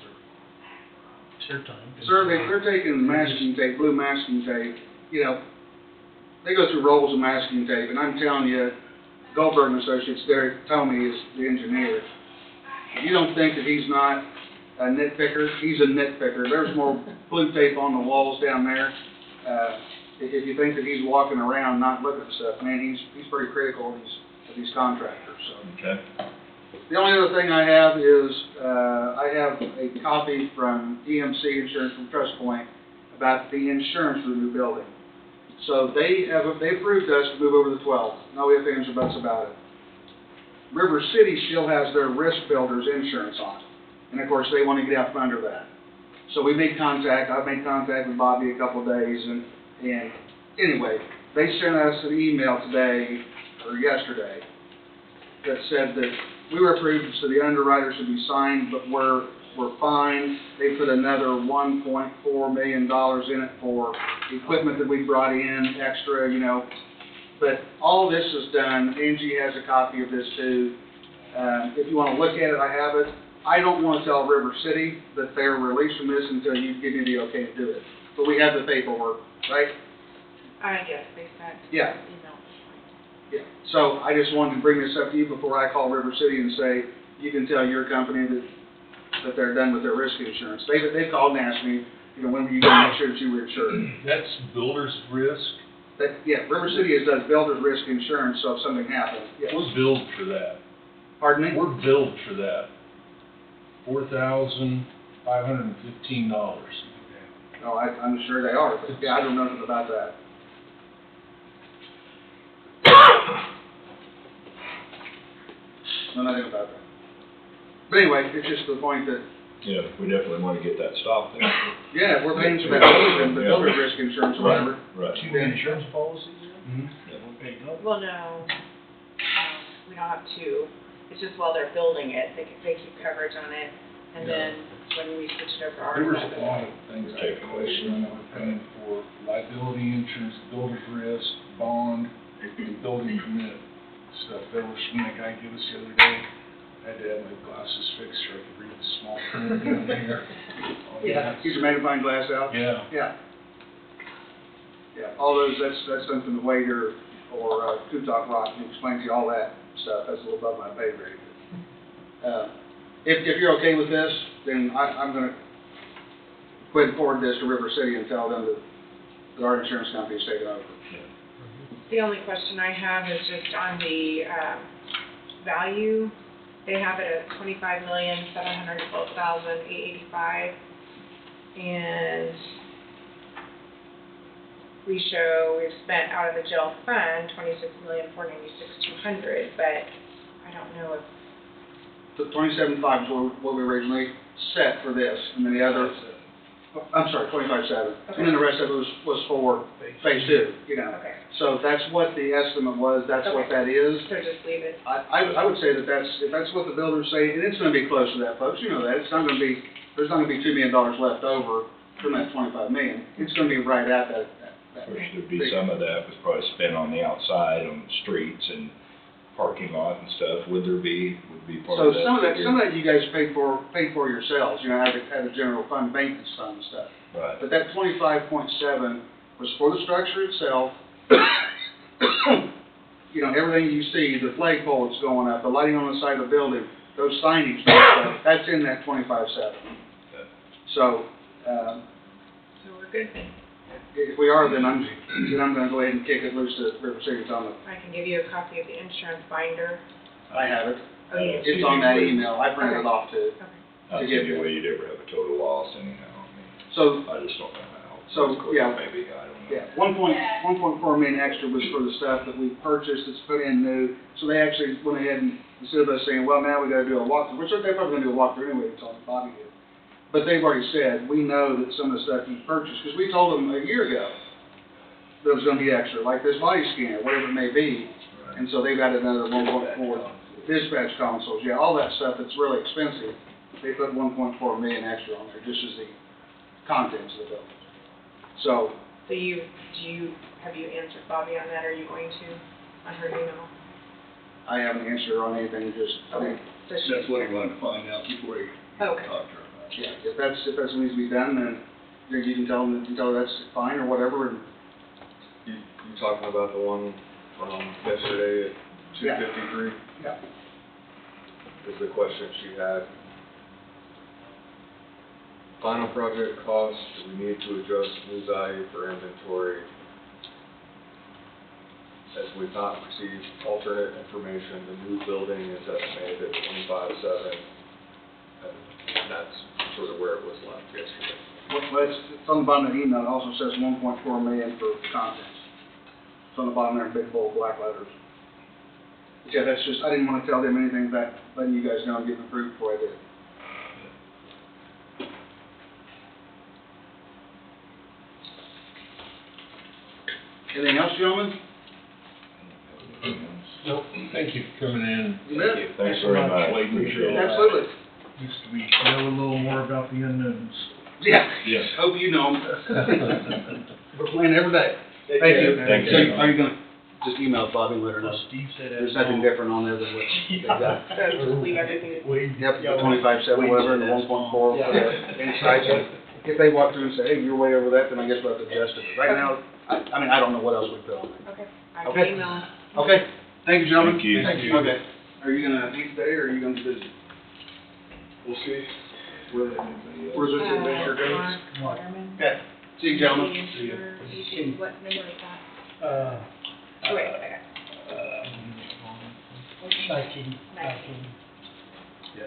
It's their time. Sir, they're taking masking tape, blue masking tape, you know, they go through rolls of masking tape, and I'm telling you, Goldberg and Associates, Derek Tomey is the engineer. If you don't think that he's not a nitpicker, he's a nitpicker. There's more blue tape on the walls down there. If you think that he's walking around not looking at stuff, man, he's pretty critical of these contractors, so. Okay. The only other thing I have is, I have a copy from EMC Insurance from Trust Point about the insurance for the new building. So they approved us to move over the 12th, no ifs, ands, or buts about it. River City still has their risk builders insurance on it, and of course they want to get out from under that. So we made contact, I've made contact with Bobby a couple of days, and anyway, they sent us an email today, or yesterday, that said that we were approved, so the underwriter should be signed, but we're fine. They put another $1.4 million in it for equipment that we brought in, extra, you know. But all this is done. Angie has a copy of this too. If you want to look at it, I have it. I don't want to tell River City that they're released from this until you give me the okay to do it. But we have the paperwork, right? Yes, they sent. Yeah. Email. Yeah, so I just wanted to bring this up to you before I call River City and say, you can tell your company that they're done with their risk insurance. They called and asked me, you know, when were you going to make sure that you were insured? That's builder's risk. Yeah, River City does builder's risk insurance, so if something happens, yes. We're billed for that. Pardon me? We're billed for that. $4,515. No, I'm sure they are, but yeah, I don't know nothing about that. Know nothing about that. But anyway, it's just the point that, Yeah, we definitely want to get that stopped then. yeah, we're paying for that building, the builder's risk insurance or whatever. Right. Two insurance policies Mm-hmm. there? We're paid up. Well, no, we don't have two. It's just while they're building it, they keep coverage on it, and then when we switch it over to There was ours. a lot of things I had a question on. We're paying for liability insurance, builder's risk, bond, building permit stuff. There was one that guy gave us the other day. I had to have my glasses fixed so I could read the small print down here. Yeah, get your magnifying glass out. Yeah. Yeah. Yeah, all those, that's something the waiter or Kutak Rock can explain to you, all that stuff. That's a little above my pay grade. If you're okay with this, then I'm gonna go ahead and forward this to River City and tell them that our insurance company is taking over. The only question I have is just on the, value. They have it at $25,712,885, and we show we've spent out of the jail fund $26,496,200, but I don't know if. The 27.5 is what we originally set for this, and then the other, I'm sorry, 25.7. Okay. And then the rest of it was for phase two, you know. Okay. So that's what the estimate was, that's what that is. So just leave it. I would say if that's what the builders say, and it's gonna be close to that, folks, you know that, there's not gonna be $2 million left over from that 25 million. It's gonna be right at that. Of course, there'd be some of that was probably spent on the outside, on the streets and parking lot and stuff. Would be part So of that? some of that you guys paid for yourselves, you know, out of the general fund maintenance fund and stuff. Right. But that 25.7 was for the structure itself. You know, everything you see, the flagpole that's going up, the lighting on the side of the building, those signage, that's in that 25.7. Okay. So, So we're good then. if we are, then I'm gonna go ahead and kick it loose to River City and tell them, I can give you a copy of the insurance binder. I have it. Okay. It's on that email, I printed it off too. Okay. That's the only way you'd ever have a total loss anyhow. I mean, So, I just don't know how. So, yeah. Maybe, I don't know. yeah, 1.4 million extra was for the stuff that we purchased, that's put in new. So they actually went ahead and, instead of us saying, well, now we gotta do a walkthrough, which they're probably gonna do a walkthrough anyway, it's all Bobby did. But they've already said, we know that some of the stuff you purchased, because we told them a year ago that it was gonna be extra, like this body scanner, whatever it may be. Right. And so they've added another 1.4 dispatch consoles, yeah, all that stuff that's really expensive. They put 1.4 million extra on there, just as the contents of the building. So, So have you answered Bobby on that? Are you going to, on her email? I haven't answered her on anything, just, I think, So she. That's what he wanted to find out before he Okay. talked to her about Yeah, if that's what needs to be done, then you can tell them, that's fine or whatever, and You talking about the one from yesterday at Yeah. 253? Yeah. Is the question she had. Final project cost, do we need to adjust new value for inventory? As we've not received alternate information, the new building is estimated at 25.7, and that's sort of where it was left yesterday. well, it's on the bottom of the email, it also says 1.4 million for contents. It's on the bottom there in big bold black letters. Yeah, that's just, I didn't want to tell them anything that, letting you guys know and getting approved before I did. Anything else, gentlemen? Nope, thank you for coming in. You bet. Thanks very much, appreciate it. Absolutely. Just we know a little more about the unknowns. Yeah. Yes. Hope you know 'em. We're playing every day. Thank you. Thank So you. are you gonna just email Bobby and let her know? Steve said There's nothing different on there than what they got. So just leave everything. Yep, the 25.7, whatever, and the 1.4 for the inside. So if they walk through and say, hey, you're way over that, then I guess we'll have to adjust it. Right now, I mean, I don't know what else we put on there. Okay. I Okay. can email. Okay, thank you, gentlemen. Thank you. Thank you. Okay. Are you gonna eat today, or are you gonna be busy? We'll see where the Where's this adventure goes? Mark. Okay, see you, gentlemen. What number is that? Uh, Oh, wait, I got 19. Yeah,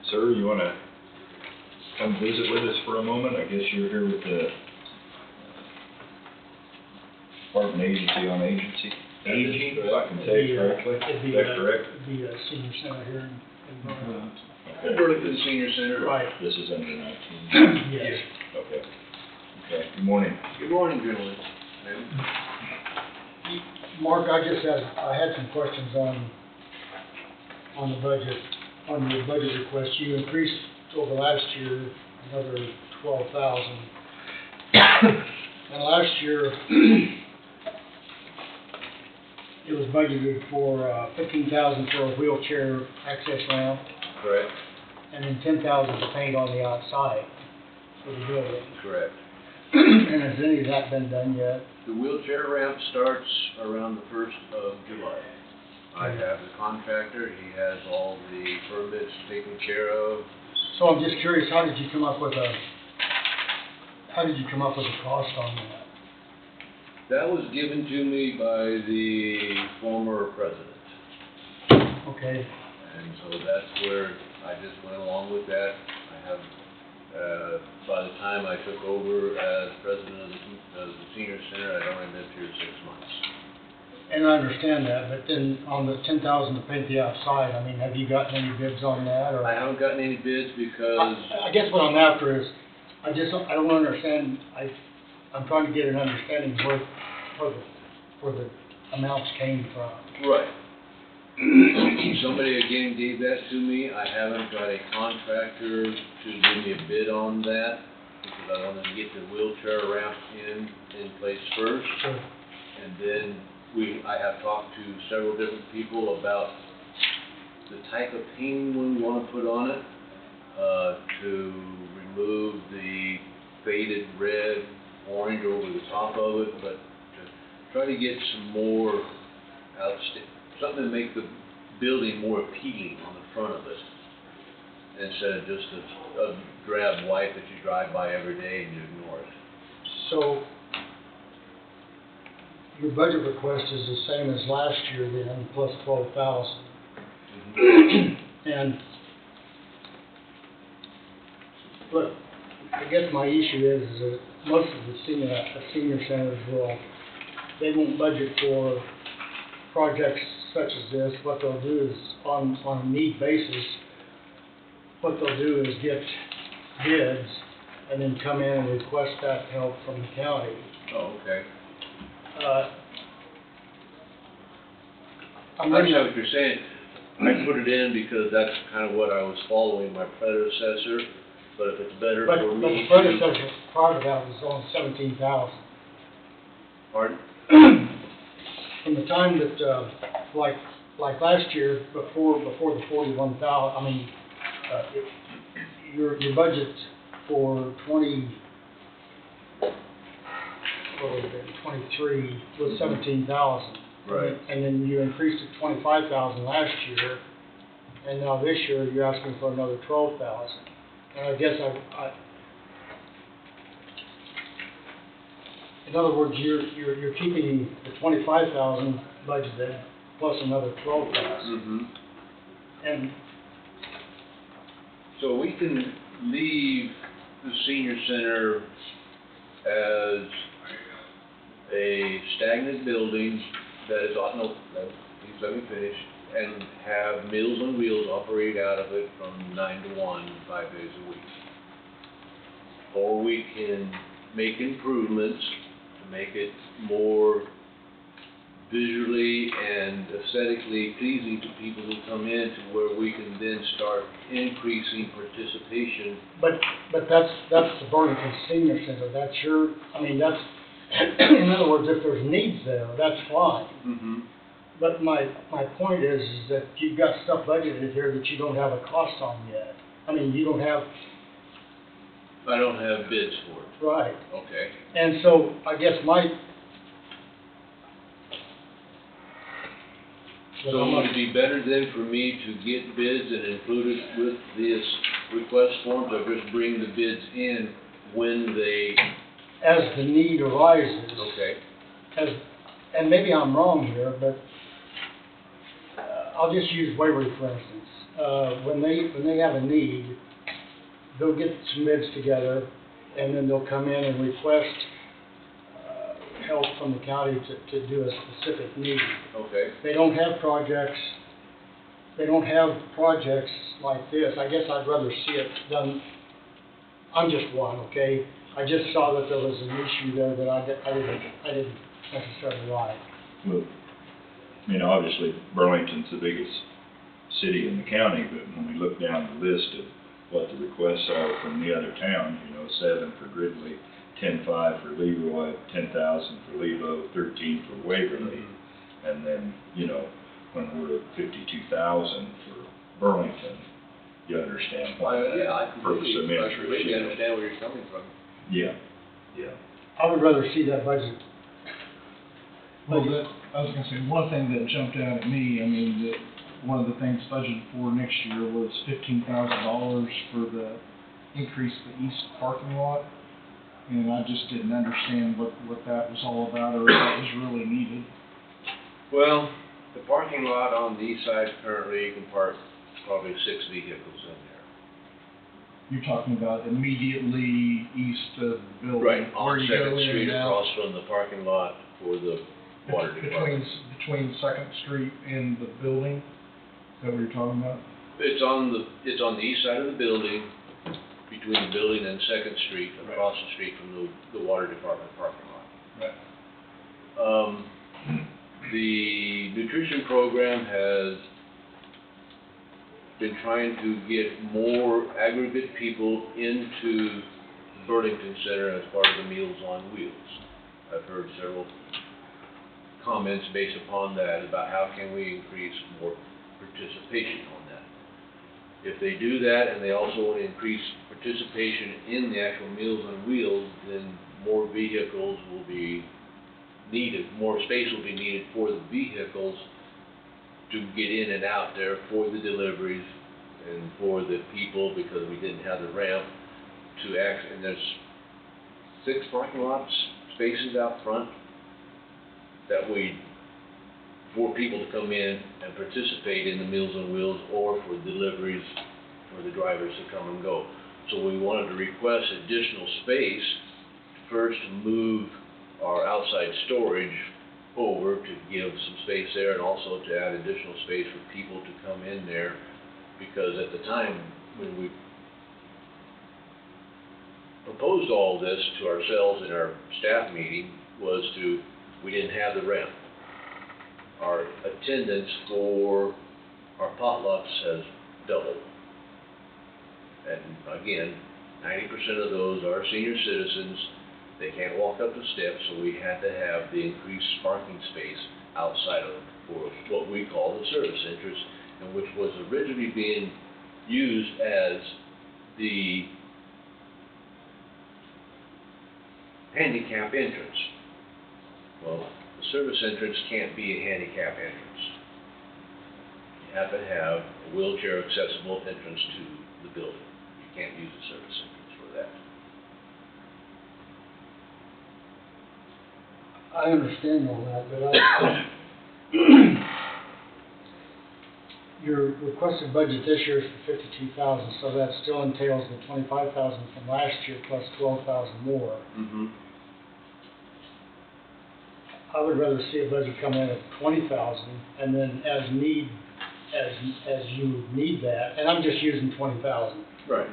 Sir, you want to come visit with us for a moment? I guess you're here with the Department Agency on Agency, Aging, if I can say it correctly. Is that correct? It'd be a senior center here in Vermont. Okay. Burlington Senior Center. Right, This is under 19. yes. Okay. Okay, good morning. Good morning, gentlemen. Mark, I had some questions on the budget, on your budget request. You increased over last year another 12,000. And last year, it was budgeted for 15,000 for a wheelchair access ramp, Correct, and then 10,000 to paint on the outside for the building. correct. And has any of that been done yet? The wheelchair ramp starts around the 1st of July. I have the contractor, he has all the permits taken care of. So I'm just curious, how did you come up with a cost on that? That was given to me by the former president. Okay, And so that's where I just went along with that. I have, by the time I took over as president of the senior center, I'd only lived here 6 months. and I understand that, but then on the 10,000 to paint the outside, I mean, have you gotten any bids on that, or? I haven't gotten any bids because, I guess what I'm after is, I don't understand, I'm trying to get an understanding where the amounts came from. right. Somebody again gave that to me. I haven't got a contractor to give me a bid on that because I wanted to get the wheelchair ramp in place first. Sure. And then I have talked to several different people about the type of painting we want to put on it, to remove the faded red, orange over the top of it, but to try to get some more something to make the building more appealing on the front of it, instead of just a drab white that you drive by every day and you ignore it. So, your budget request is the same as last year then, plus 12,000. And, look, I guess my issue is that most of the senior centers they won't budget for projects such as this. What they'll do is, on a need basis, what they'll do is get bids and then come in and request that help from the county. Oh, okay. I'm I running understand what you're saying. I put it in because that's kind of what I was following my predecessor, but if it's better But for the me to... predecessor part of that was on 17,000. Pardon? from the time that, like last year, before the 41,000, I mean, your budget for 23 was 17,000. Right. And then you increased it 25,000 last year, and now this year you're asking for another 12,000. And I guess in other words, you're keeping the 25,000 budgeted plus another 12,000. Mm-hmm. And So we can leave the senior center as a stagnant building that is, please let me finish, and have Meals on Wheels operate out of it from 9 to 1, 5 days a week. Or we can make improvements to make it more visually and aesthetically pleasing to people who come in, to where we can then start increasing participation. But that's the Burlington Senior Center. That's that's, in other words, if there's needs there, that's fine. Mm-hmm. But my point is that you've got stuff budgeted here that you don't have a cost on yet. I mean, you don't have. I don't have bids for it. Right. Okay. And so I guess So would it be better then for me to get bids and include it with this request forms, or just bring the bids in when they? As the need arises. Okay. And maybe I'm wrong here, but I'll just use Waverly for instance. When they have a need, they'll get some bids together, and then they'll come in and request help from the county to do a specific need. Okay. They don't have projects like this. I guess I'd rather see it done. I'm just one, okay? I just saw that there was an issue there that I didn't necessarily like. Well, I mean, obviously Burlington's the biggest city in the county, but when we look down the list of what the requests are from the other towns, 7 for Gridley, 10,500 for Leroy, 10,000 for Lebo, 13 for Waverly, and then, when we're at 52,000 for Burlington, you understand why that purpose of interest. I completely understand where you're coming from. Yeah. I would rather see that budget. Well, I was gonna say, one thing that jumped out at me, one of the things budgeted for next year was $15,000 for the increase the east parking lot. And I just didn't understand what that was all about, or if that was really needed. Well, the parking lot on the east side currently, you can park probably 6 vehicles in there. You're talking about immediately east of the building. Right, on where you go Second in Street and out. across from the parking lot for the water department. Between Second Street and the building, is that what you're talking about? It's on the east side of the building, between the building and Second Street, across the street from the water department parking lot. Right. The nutrition program has been trying to get more aggregate people into Burlington Center as part of the Meals on Wheels. I've heard several comments based upon that about how can we increase more participation on that. If they do that and they also want to increase participation in the actual Meals on Wheels, then more vehicles will be needed, more space will be needed for the vehicles to get in and out there for the deliveries and for the people, because we didn't have the ramp to access. And there's 6 parking lots, spaces out front that for people to come in and participate in the Meals on Wheels, or for deliveries for the drivers to come and go. So we wanted to request additional space, first to move our outside storage over to give some space there, and also to add additional space for people to come in there, because at the time when we proposed all this to ourselves in our staff meeting we didn't have the ramp. Our attendance for our potlucks has doubled. And again, 90% of those are senior citizens They can't walk up the steps, so we had to have the increased parking space outside of, for what we call the service entrance, and which was originally being used as the handicap entrance. Well, the service entrance can't be a handicap entrance. You have to have a wheelchair accessible entrance to the building. You can't use the service entrance for that. I understand all that, but your requested budget this year is for 52,000, so that still entails the 25,000 from last year plus 12,000 more. Mm-hmm. I would rather see a budget come in at 20,000, and then as you need that, and I'm just using 20,000. Right.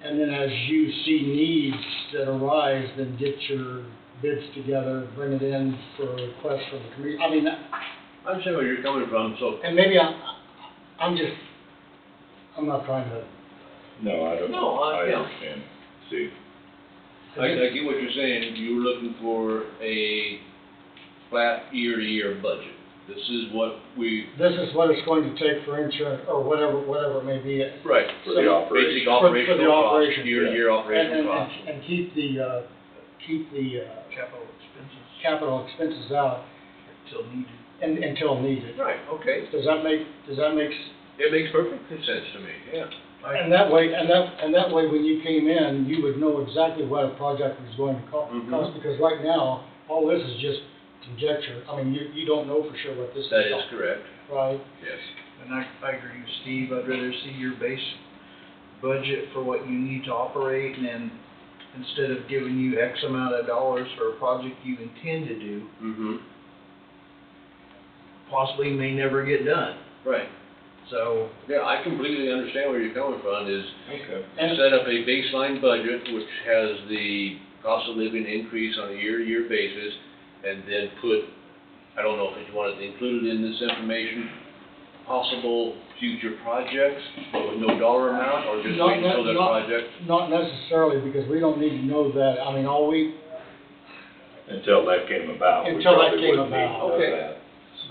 And then as you see needs that arise, then get your bids together, bring it in for a request from the community. I mean, I understand where you're coming from, so. and maybe I'm not trying to. No, I don't, No, I yeah. understand, Steve. I get what you're saying. You were looking for a flat year-to-year budget. This is what This is what it's going to take for insurance, or whatever it may be. Right. For the operation. Basic For the operational costs, operation. year-to-year operational costs. And keep the capital expenses out until needed. Right, okay. Does that make It makes perfect sense to me, yeah. And that way, when you came in, you would know exactly what a project was going to cost, because right now, all this is just conjecture. I mean, you don't know for sure what this is. That is correct, Right? yes. And I agree with Steve, I'd rather see your base budget for what you need to operate, and then instead of giving you X amount of dollars for a project you intend to do, Mm-hmm. possibly may never get done. Right. So, Yeah, I completely understand where you're coming from, is Okay. And- set up a baseline budget which has the cost of living increase on a year-to-year basis, and then put, I don't know if you want it included in this information, possible future projects, but with no dollar amount, or just wait until that project? Not necessarily, because we don't need to know that. I mean, Until that came about. we Until that probably came wouldn't need about. to know Okay. that.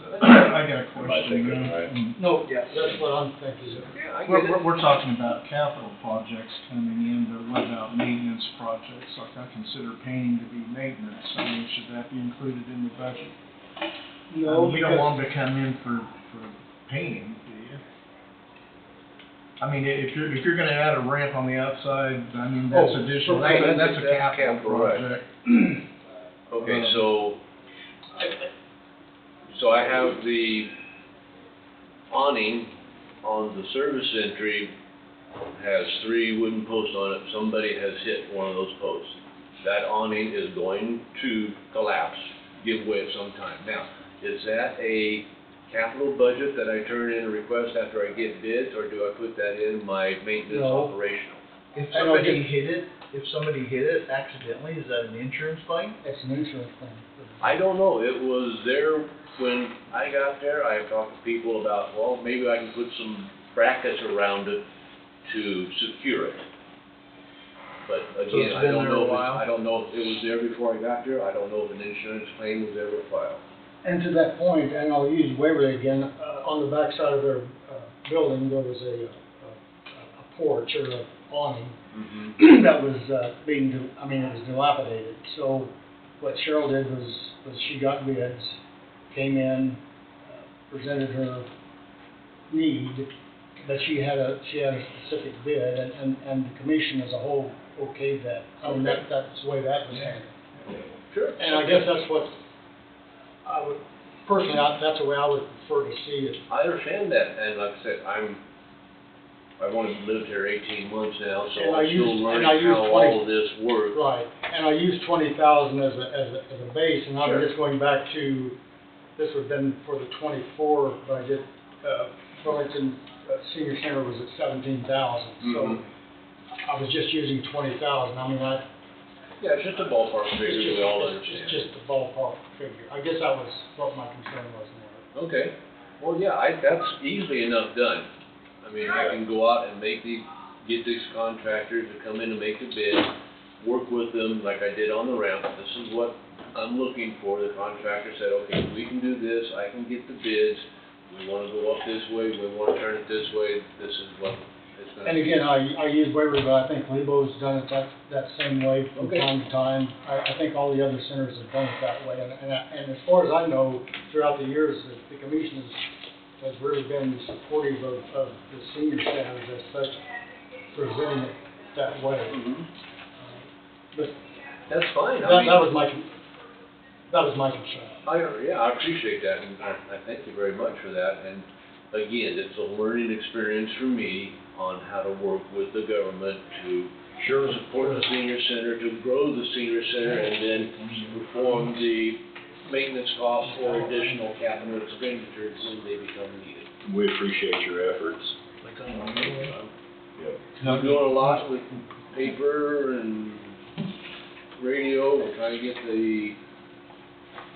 I got a Am I question. thinking right? no, that's what I'm thinking. Yeah, I get We're, it. we're talking about capital projects coming in, but what about maintenance projects? Like I consider painting to be maintenance. I mean, should that be included in the budget? No, You don't want them to come in for painting, do you? I mean, if you're gonna add a ramp on the outside, I mean, that's Oh, additional, for painting, that's a that's capital capital, right. project. Okay, so I have the awning on the service entry, has 3 wooden posts on it. Somebody has hit one of those posts. That awning is going to collapse, give way at some time. Now, is that a capital budget that I turn in a request after I get bids, or do I put that in my maintenance No. operational? if I know somebody just- hit it accidentally, is that an insurance claim? It's an insurance thing. I don't know, it was there when I got there. I talked to people about, well, maybe I can put some brackets around it to secure it. But So it's again, I been don't there a know if while? I don't know if it was there before I got there. I don't know if an insurance claim was ever filed. And to that point, and I'll use Waverly again, on the back side of their building, there was a porch or an awning Mm-hmm. that was it was dilapidated. So what Cheryl did was she got bids, came in, presented her need, but she had a specific bid, and the commission as a whole okayed that. I mean, that's the way that was handled. Sure. And I guess that's what I would, personally, that's the way I would prefer to see it. I understand that, and like I said, I've only lived here 18 months now, so And I'm still learning how 20 all of this works. Right, and I used 20,000 as a base, and I'm Sure. just going back to, this would have been for the 24 budget, Burlington Senior Center was at 17,000, so Mhm. I was just using 20,000, I mean, Yeah, it's just a ballpark figure, we all understand. it's just a ballpark figure. I guess that was what my concern was more. Okay, well, yeah, that's easily enough done. I mean, I can go out and get these contractors to come in and make a bid, work with them like I did on the ramp. This is what I'm looking for. The contractor said, okay, we can do this, I can get the bids, we wanna go up this way, we wanna turn it this way, this is what it's gonna And be. again, I use Waverly, but I think Lebo's done it that same way from Okay. time to time. I think all the other centers have done it that way, and as far as I know, throughout the years, the commission has really been supportive of the senior centers as such, presenting it that way. Mhm. But That's fine. that was my concern. I appreciate that, and I thank you very much for that. And again, it's a learning experience for me on how to work with the government to support the senior center, to grow the senior center, and then perform the maintenance costs or additional capital expenditures when they become needed. We appreciate your efforts. I'm doing a lot with paper and radio. We're trying to get the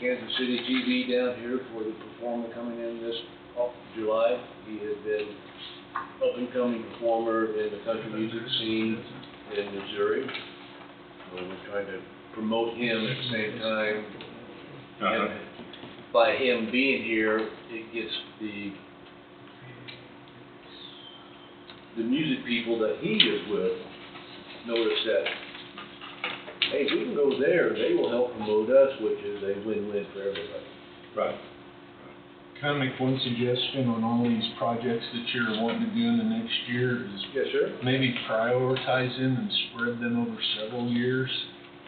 Kansas City TV down here for the performer coming in this July. He has been up-and-coming performer in the country music scene in Missouri. So we're trying to promote him at the same time. And by him being here, it gets the music people that he is with notice that, hey, we can go there, they will help promote us, which is a win-win for everybody. Right. Can I make one suggestion on all these projects that you're wanting to do in the next year is Yes, sir. maybe prioritize them and spread them over several years?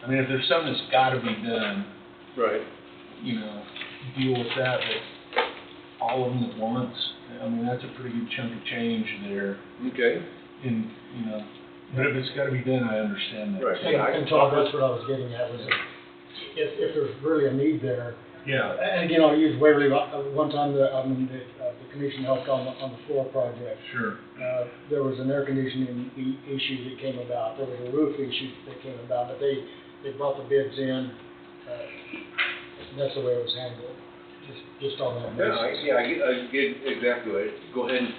I mean, if there's something that's gotta be done, Right. you know, deal with that, but all of them at once, I mean, that's a pretty good chunk of change there Okay. in, you know, but if it's gotta be done, I understand that. Right. too. And Todd, that's what I was getting at, was if there's really a need there. Yeah, And again, I'll use Waverly, one time, the commission helped on the floor project. sure. There was an air conditioning issue that came about, there was a roof issue that came about, but they brought the bids in, and that's the way it was handled, just on that basis. I get exactly right. Go ahead and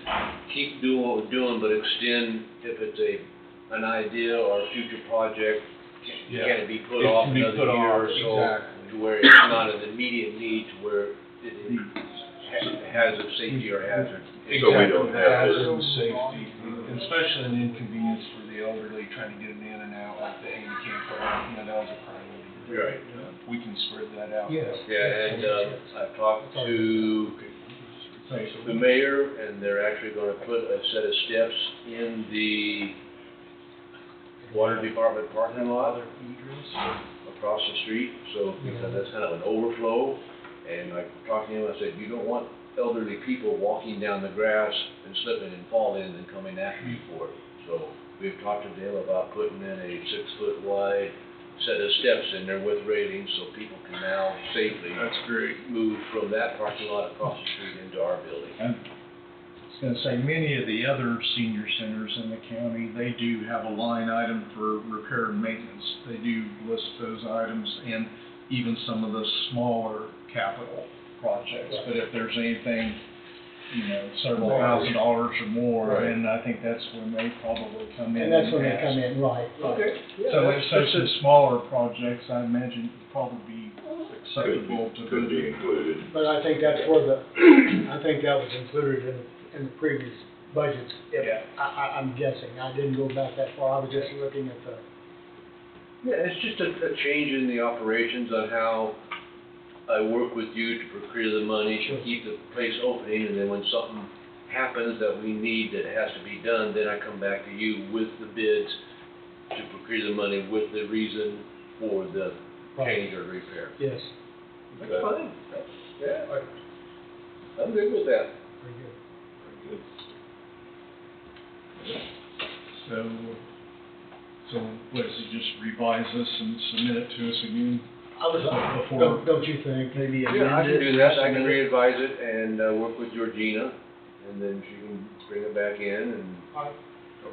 keep doing what we're doing, but extend, if it's an idea or a future project, Yeah. can it be put It off can be another put year off, or so? exactly. To where it's not an immediate need, to where it has a safety or hazard. So we don't have Hazard to- and safety, and especially an inconvenience for the elderly trying to get them in and out, like the handicap car, you know, that was a priority. Right. We can spread that out. Yes. Yeah, and I've talked to the mayor, and they're actually gonna put a set of steps in the water department parking lot across the street, so, because that's kind of an overflow. And I talked to him, I said, you don't want elderly people walking down the grass and slipping and falling and then coming after you for it. So we've talked to Dale about putting in a 6-foot wide set of steps in there with railings, so people can now safely That's great. move from that parking lot across the street into our building. I was gonna say, many of the other senior centers in the county, they do have a line item for repair and maintenance. They do list those items and even some of the smaller capital projects. But if there's anything, you know, several $1,000s or more, Right. then I think that's when they probably come in. And that's when they ask. come in, right. So if such as smaller projects, I imagine it'd probably be acceptable to. Could be included. But I think that's where I think that was included in the previous budgets. Yeah. I'm guessing, I didn't go back that far, I was just looking at the. Yeah, it's just a change in the operations on how I work with you to procure the money, to keep the place opening, and then when something happens that we need that has to be done, then I come back to you with the bids to procure the money with the reason for the change or repair. Yes, That's fine. I'm good with that. very good. Good. So what is it, just revise this and submit it to us again? I was, Before- don't you think, maybe amend it? Yeah, I can do that. I can submit it? re-advise it and work with Georgina, and then she can bring it back in and.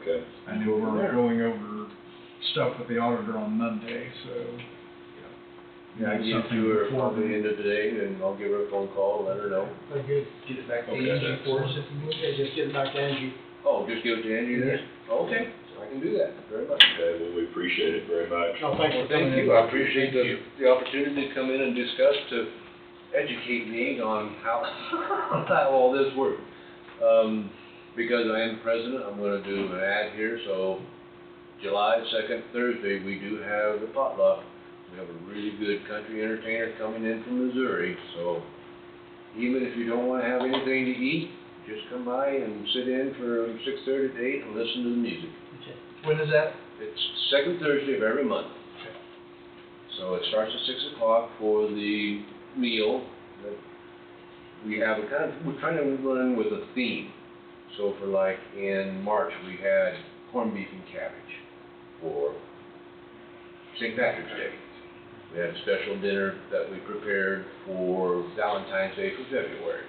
Okay. I know we're going over stuff with the auditor on Monday, so. Yeah, I can get it to her probably the end of today, and I'll give her a phone call, let her know. Very good. Get it back to Okay. Angie for us if you would. Okay, just get it back to Angie. Oh, just give it to Angie then? Okay, I can do that, very much. Okay, well, we appreciate it very much. No, thanks Well, for coming thank in. you, I appreciate the opportunity to come in and discuss, to educate me on how, how all this works. Because I am the president, I'm gonna do an ad here, so July 2nd, Thursday, we do have the potluck. We have a really good country entertainer coming in from Missouri, so even if you don't wanna have anything to eat, just come by and sit in from 6:30 to 8 and listen to the music. When is that? It's second Thursday of every month. So it starts at 6 o'clock for the meal. That we have a kind of, we're trying to run with a theme. So for like in March, we had corned beef and cabbage for St. Patrick's Day. We had a special dinner that we prepared for Valentine's Day for February.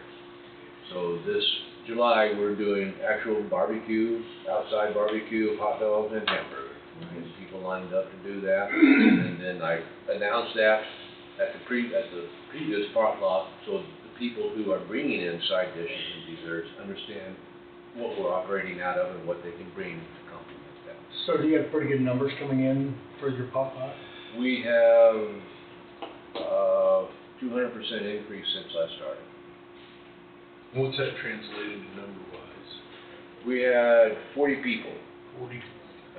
So this July, we're doing actual barbecue, outside barbecue, hot dogs and hamburgers. And people lined up to do that. And then I announced that at the previous potluck, so the people who are bringing in side dishes and desserts understand what we're operating out of and what they can bring to complement that. So do you have pretty good numbers coming in for your potluck? We have 200% increase since I started. What's that translated to number-wise? We had 40 people. 40?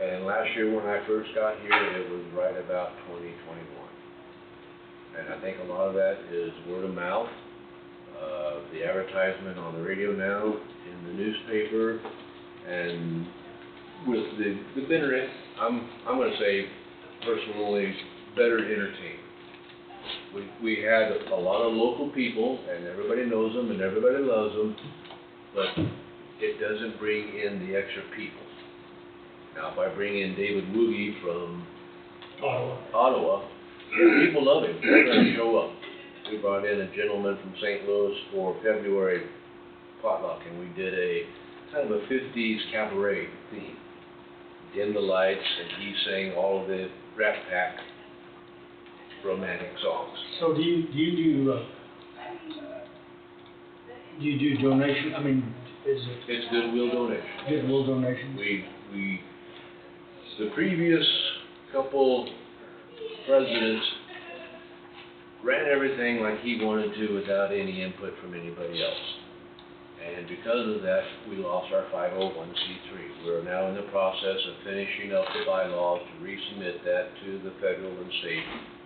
And last year when I first got here, it was right about 20, 21. And I think a lot of that is word of mouth, the advertisement on the radio now, in the newspaper, and with the better, I'm going to say personally, better entertainment. We had a lot of local people, and everybody knows them, and everybody loves them, but it doesn't bring in the extra people. Now, if I bring in David Woogie from Ottawa, people love him, they're going to show up. We brought in a gentleman from St. Louis for February potluck, and we did a kind of a 50s cabaret theme. Dimmed the lights, and he sang all of the Rat Pack romantic songs. So do you do donation, I mean, is it It's goodwill donation. goodwill donations? The previous couple presidents ran everything like he wanted to without any input from anybody else. And because of that, we lost our 501c3. We're now in the process of finishing up the bylaws to resubmit that to the federal and state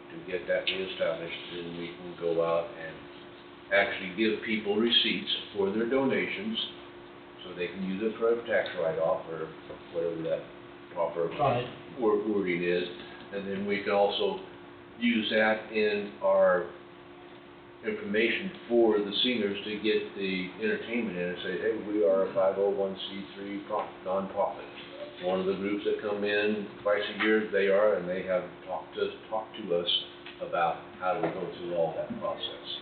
to get that reestablished, and we can go out and actually give people receipts for their donations so they can use it for a tax write-off or whatever that proper wording is. And then we can also use that in our information for the seniors to get the entertainment in and say, hey, we are a 501c3 nonprofit. One of the groups that come in twice a year, they are, and they have talked to us about how do we go through all that process.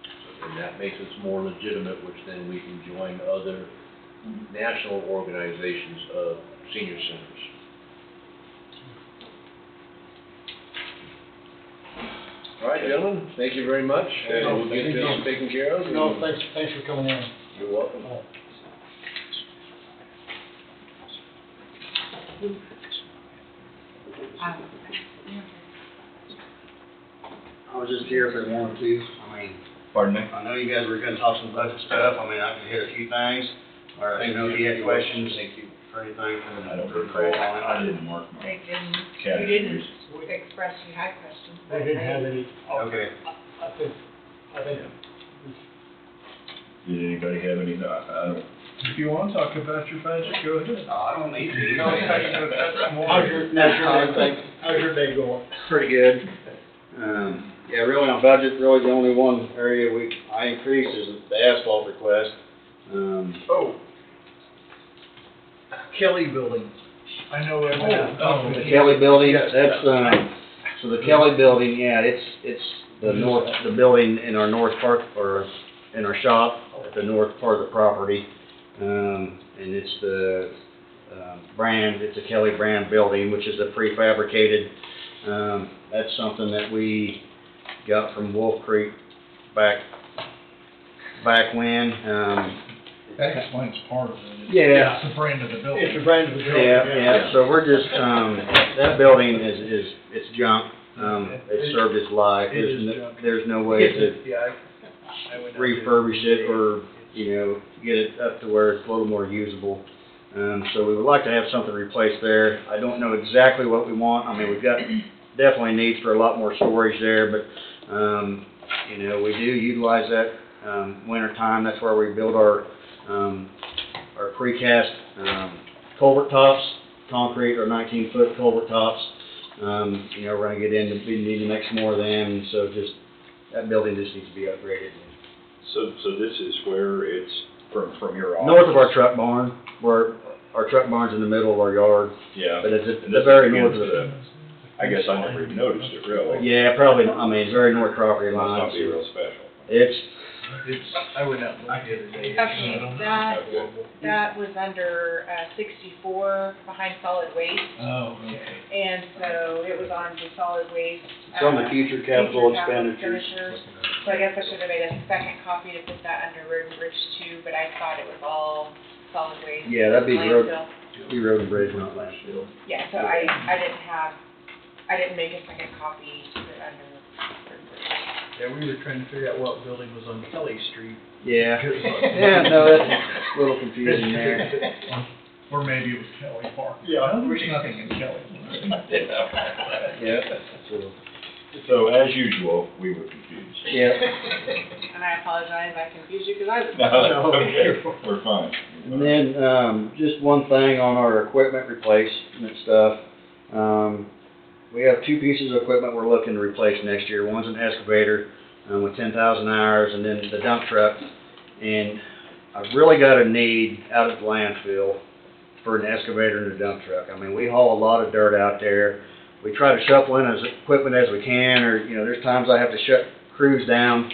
So then that makes us more legitimate, which then we can join other national organizations of senior centers. All right, gentlemen, thank you very much, and we'll get this taken care of. No, thanks for coming in. You're welcome. I was just here if they wanted to. I mean, Pardon me? I know you guys were gonna talk some budget stuff. I mean, I could hit a few things. Or, you know, if you had questions or anything. I don't recall, I didn't mark my They didn't, you categories. didn't express you had questions. They didn't have any. Okay. I think. Did anybody have any, I don't, If you want to talk about your budget, go ahead. I don't need to. How's your day going? Pretty good. Yeah, really on budget, really the only one area I increased is the asphalt request. Kelly Building. I know everyone. The Kelly Building, that's, so the Kelly Building, yeah, it's the building in our north part, or in our shop, at the north part of the property. And it's the, it's a Kelly brand building, which is a prefabricated. That's something that we got from Wolf Creek back when. That explains part of it. Yeah. It's the brand of the building. It's the brand of the building. Yeah, so we're just, that building it's junk. It's served its life. It is junk. There's no way to Yeah, I would not refurbish it or, get it up to where it's a little more usable. So we would like to have something replaced there. I don't know exactly what we want. I mean, we've got definitely needs for a lot more storage there, but, we do utilize that, winter time. That's where we build our precast, culvert tops, concrete or 19-foot culvert tops. We're gonna get in, we need to make some more of them, and so just, that building just needs to be upgraded. So this is where it's from your office? North of our truck barn, where our truck barn's in the middle of our yard, Yeah. but it's at And the this very begins north of to- it. I guess I never even noticed it, really. Yeah, probably, very north property It must line. not be real special. It's, I went out and looked the other day. Okay, Okay. that was under, 64 behind solid waste. Oh, okay. And so it was on the solid waste. it's on the future capital future capital expenditures. So I guess I should have made a second copy to put that under road and bridge too, but I thought it was all solid waste. Yeah, that'd be road, landfill. road and bridge, not landfill. Yeah, so I didn't make a second copy to put under road and bridge. Yeah, we were trying to figure out what building was on Kelly Street. Yeah, yeah, no, that's a little confusing there. Or maybe it was Kelly Park. Yeah. No, there's nothing in Kelly. Yeah, So as usual, we were confused. yeah. And I apologize, I confused you because I was. No, okay, we're fine. And then, just one thing on our equipment replacement stuff. We have two pieces of equipment we're looking to replace next year. One's an excavator, with 10,000 hours, and then the dump truck. And I've really got a need out at the landfill for an excavator and a dump truck. I mean, we haul a lot of dirt out there. We try to shuffle in as equipment as we can, or, there's times I have to shut crews down,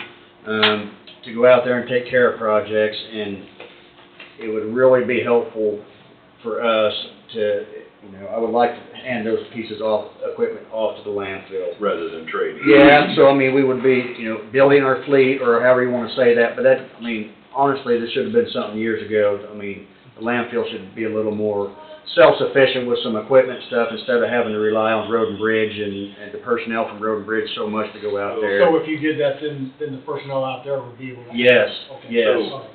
to go out there and take care of projects, and it would really be helpful for us to, I would like to hand those pieces of equipment off to the landfill. Rather than trading. Yeah, so we would be, building our fleet, or however you wanna say that, but that, honestly, this should have been something years ago. The landfill should be a little more self-sufficient with some equipment stuff, instead of having to rely on road and bridge and the personnel from road and bridge so much to go out there. So if you did that, then the personnel out there would be able to. Yes, Okay. yes. All right.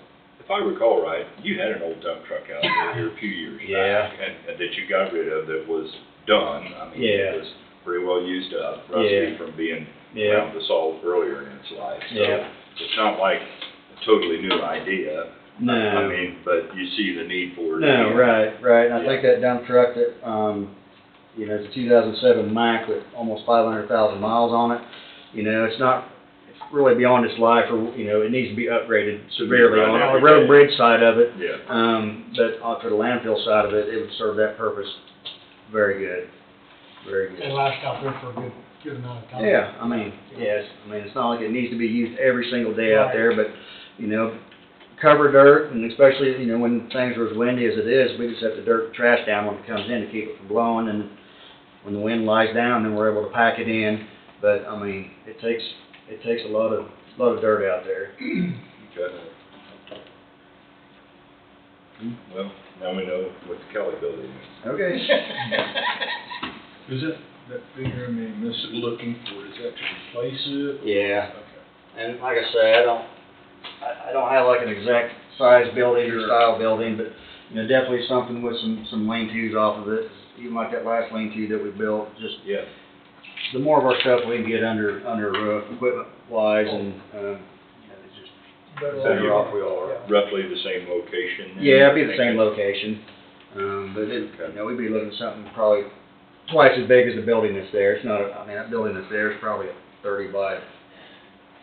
If I recall right, you had an old dump truck out there here a few years Yeah. back, and that you got rid of that was done. Yeah. It was pretty well used up, Yeah. rusty from being Yeah. around the salt earlier in its life. So Yeah. it's not like a totally new idea. No. But you see the need for it. No, again. right, and I think that dump truck that, it's a 2007 Mack with almost 500,000 miles on it, it's really beyond its life, or, it needs to be upgraded severely on the road and bridge side of it. Yeah. But for the landfill side of it, it would serve that purpose very good, very good. And last out there for a good amount of time. Yeah, yes, it's not like it needs to be used every single day out there, but, cover dirt, and especially, when things are as windy as it is, we just have to dirt the trash down when it comes in to keep it from blowing, and when the wind lies down, then we're able to pack it in, but, it takes a lot of dirt out there. Okay. Well, now we know what the Kelly building is. Okay. Is that figure, this is looking for, is that to replace it? Yeah, Okay. and like I say, I don't have like an exact size building or style building, but, definitely something with some lean-tos off of it, even like that last lean-to that we built, just Yeah. the more of our stuff we can get under a roof, equipment-wise, and, it's just better off we are. Roughly the same location? then? Yeah, it'd be the same location, but it, we'd be looking at something probably twice as big as the building that's there. It's not, that building that's there is probably a 30 by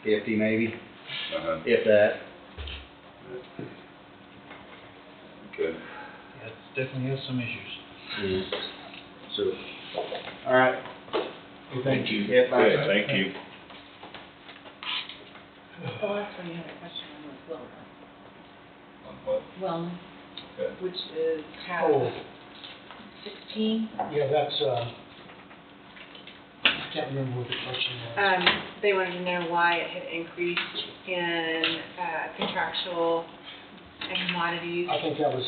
50 maybe, if that. Okay. Yeah, it definitely has some issues. So, all right. Thank you. Yeah, bye. Good, thank you. Oh, actually, you had a question on the wellness. On what? Wellness, Okay. which is tab Oh, 16. yeah, that's, I can't remember what the question was. They wanted to know why it had increased in contractual and commodities. I think that was,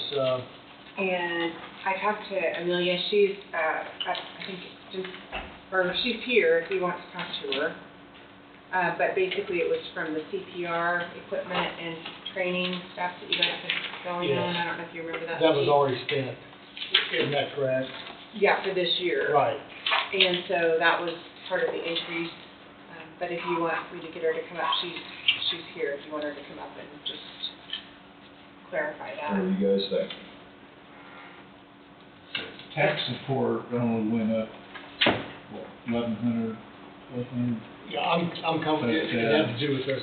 And I talked to Amelia, she's, I think, she's here if you want to talk to her. But basically it was from the CPR equipment and training stuff that you guys had going on. Yes. I don't know if you remember that. that was Steve. already spent. Isn't that correct? Yeah, for this year. Right. And so that was part of the increase. But if you want me to get her to come up, she's here if you want her to come up and just clarify that. What do you guys think? Tax support only went up, what, 1,100, 1,200? Yeah, I'm comfortable, it had to do with this.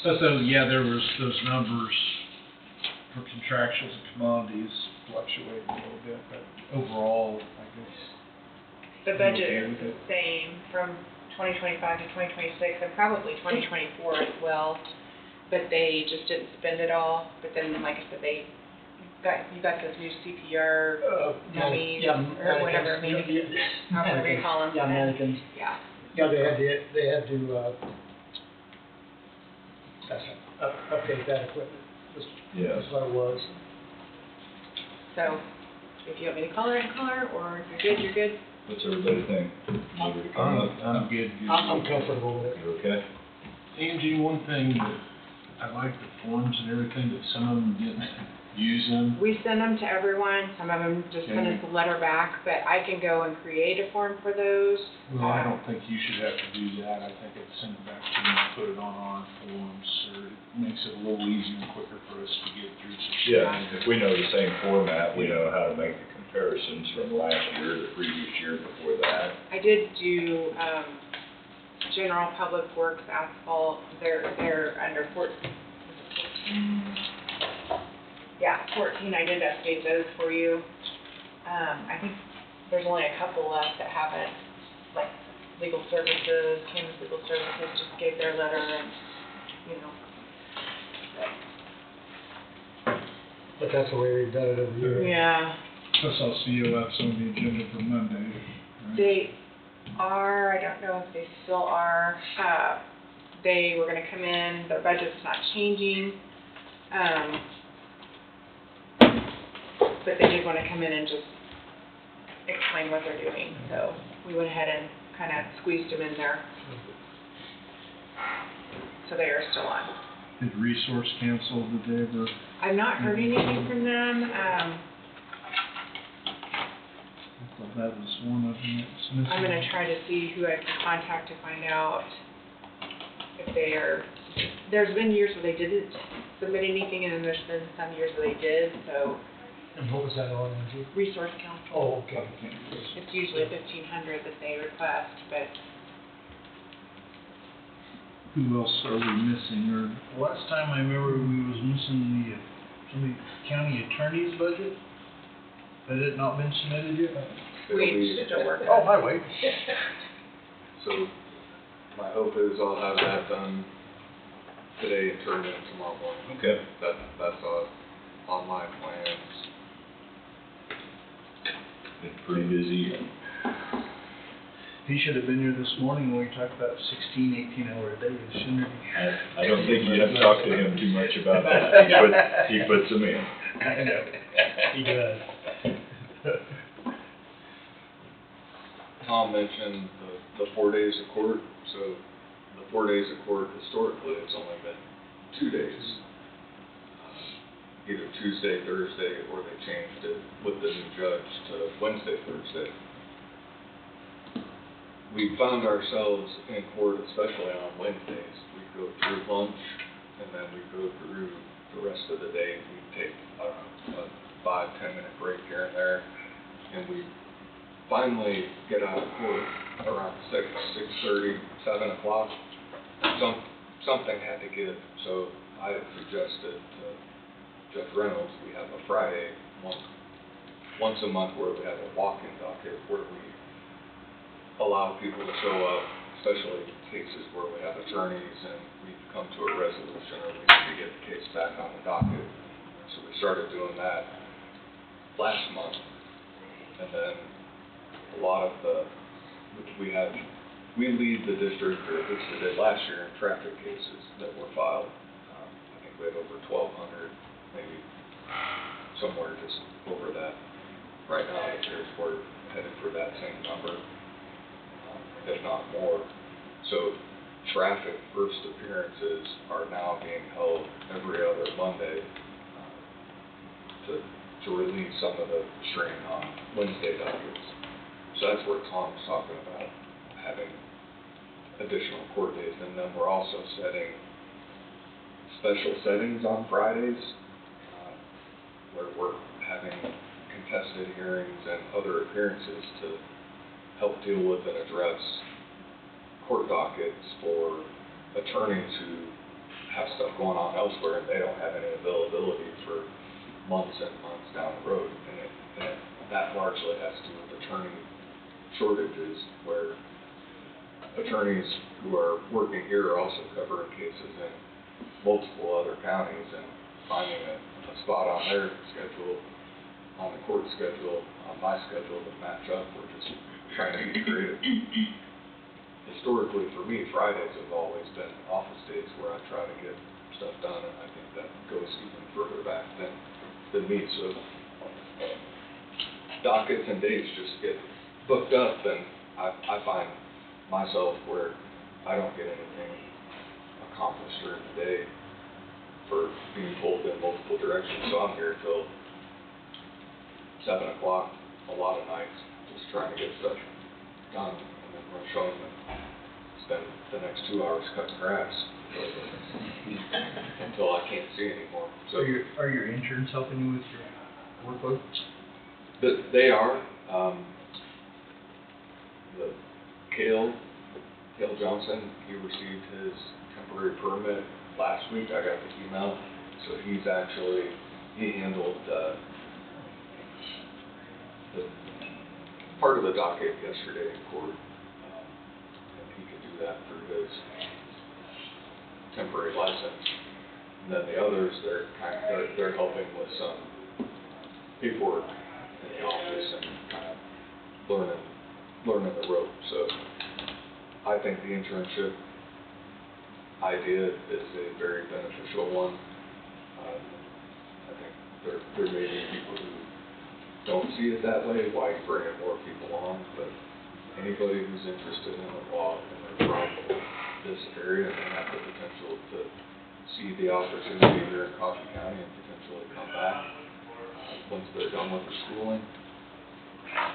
So, yeah, there was those numbers for contractuals and commodities fluctuating a little bit, but overall, I guess. The I'm budget okay is with the it. same from 2025 to 2026 and probably 2024 as well. But they just didn't spend it all. But then, like I said, you got those new CPR dummies or whatever, whatever you call them. Yeah, mannequins. Yeah. Yeah, they had to, update that equipment. Yeah. That's what it was. So if you want me to call her, I can call her, or if you're good, you're good. What's everybody think? Want me to come up? I'm good. I'm comfortable with it. You okay? Angie, one thing that I like the forms and everything, but some of them didn't use them. We send them to everyone. Some of them just send us a letter back, but I can go and create a form for those. Well, I don't think you should have to do that. I think it's send it back to you and put it on our forms, or it makes it a little easier and quicker for us to get through some stuff. Yeah, if we know the same format, we know how to make the comparisons from last year, the previous year before that. I did do, general public works asphalt, they're under 14. Yeah, 14, I did update those for you. I think there's only a couple left that haven't, like legal services, Kansas Legal Services just gave their letter and, you know. But that's the way they've done it every year. Yeah, Plus I'll see you have some on the agenda for Monday, right? they are, I don't know if they still are, they were gonna come in, their budget's not changing. But they did want to come in and just explain what they're doing, so we went ahead and kind of squeezed them in there. So they are still on. Did Resource Council, did they ever? I've not heard anything from them, I thought that was one of them that's missing. I'm gonna try to see who I can contact to find out if they are, there's been years where they didn't submit anything, and then there's been some years where they did, so. And what was that on, Angie? Resource Council. Oh, okay. It's usually 1,500 that they request, but Who else are we missing, or? Last time I remember we was missing the county attorney's budget. Had it not been submitted yet? we still work Oh, on my way. So my hope is I'll have that done today and turned in tomorrow morning. Okay. That's on my plans. Been pretty busy. He should have been here this morning when we talked about 16, 18-hour days, shouldn't he? I don't think you have to talk to him too much about that. He puts them in. I know. He does. Tom mentioned the 4 days of court, so the 4 days of court historically, it's only been 2 days. Either Tuesday, Thursday, or they changed it with the new judge to Wednesday, Thursday. We found ourselves in court, especially on Wednesdays. We'd go through lunch, and then we'd go through the rest of the day. We'd take a 5-10 minute break here and there, and we'd finally get out of court around 6:30, 7 o'clock. Something had to give, so I had suggested to Jeff Reynolds, we have a Friday once a month where we have a walk-in docket where we allow people to show up, especially cases where we have attorneys and we come to a resolution or we need to get the case back on the docket. So we started doing that last month. And then a lot of we lead the district, or at least we did last year, in traffic cases that were filed. I think we have over 1,200 maybe somewhere just over that. Right now, it appears we're headed for that same number, if not more. So traffic first appearances are now being held every other Monday to relieve some of the strain on Wednesday dockets. So that's where Tom's talking about having additional court days. And then we're also setting special settings on Fridays where we're having contested hearings and other appearances to help deal with and address court dockets for attorneys who have stuff going on elsewhere and they don't have any availability for months and months down the road. And that largely has to do with attorney shortages, where attorneys who are working here are also covering cases in multiple other counties, and finding a spot on their schedule, on the court schedule, on my schedule to match up. We're just trying to be creative. Historically, for me, Fridays have always been office days where I try to get stuff done, and I think that goes even further back than me. So dockets and dates just get booked up, and I find myself where I don't get anything accomplished during the day for being pulled in multiple directions. So I'm here till 7 o'clock a lot of nights, just trying to get stuff done, and then rush home and spend the next 2 hours cutting grass until I can't see anymore. So Are your interns helping you with your workload? They are. The Cale Johnson, he received his temporary permit last week. I got the email. So he handled the part of the docket yesterday in court. And he could do that through his temporary license. And then the others, they're helping with some paperwork in the office and kind of learning the ropes. So I think the internship idea is a very beneficial one. I think there may be people who don't see it that way, why you bring more people on, but anybody who's interested in the law and they're from this area and have the potential to see the opportunity here in Coffee County and potentially come back once they're done with their schooling.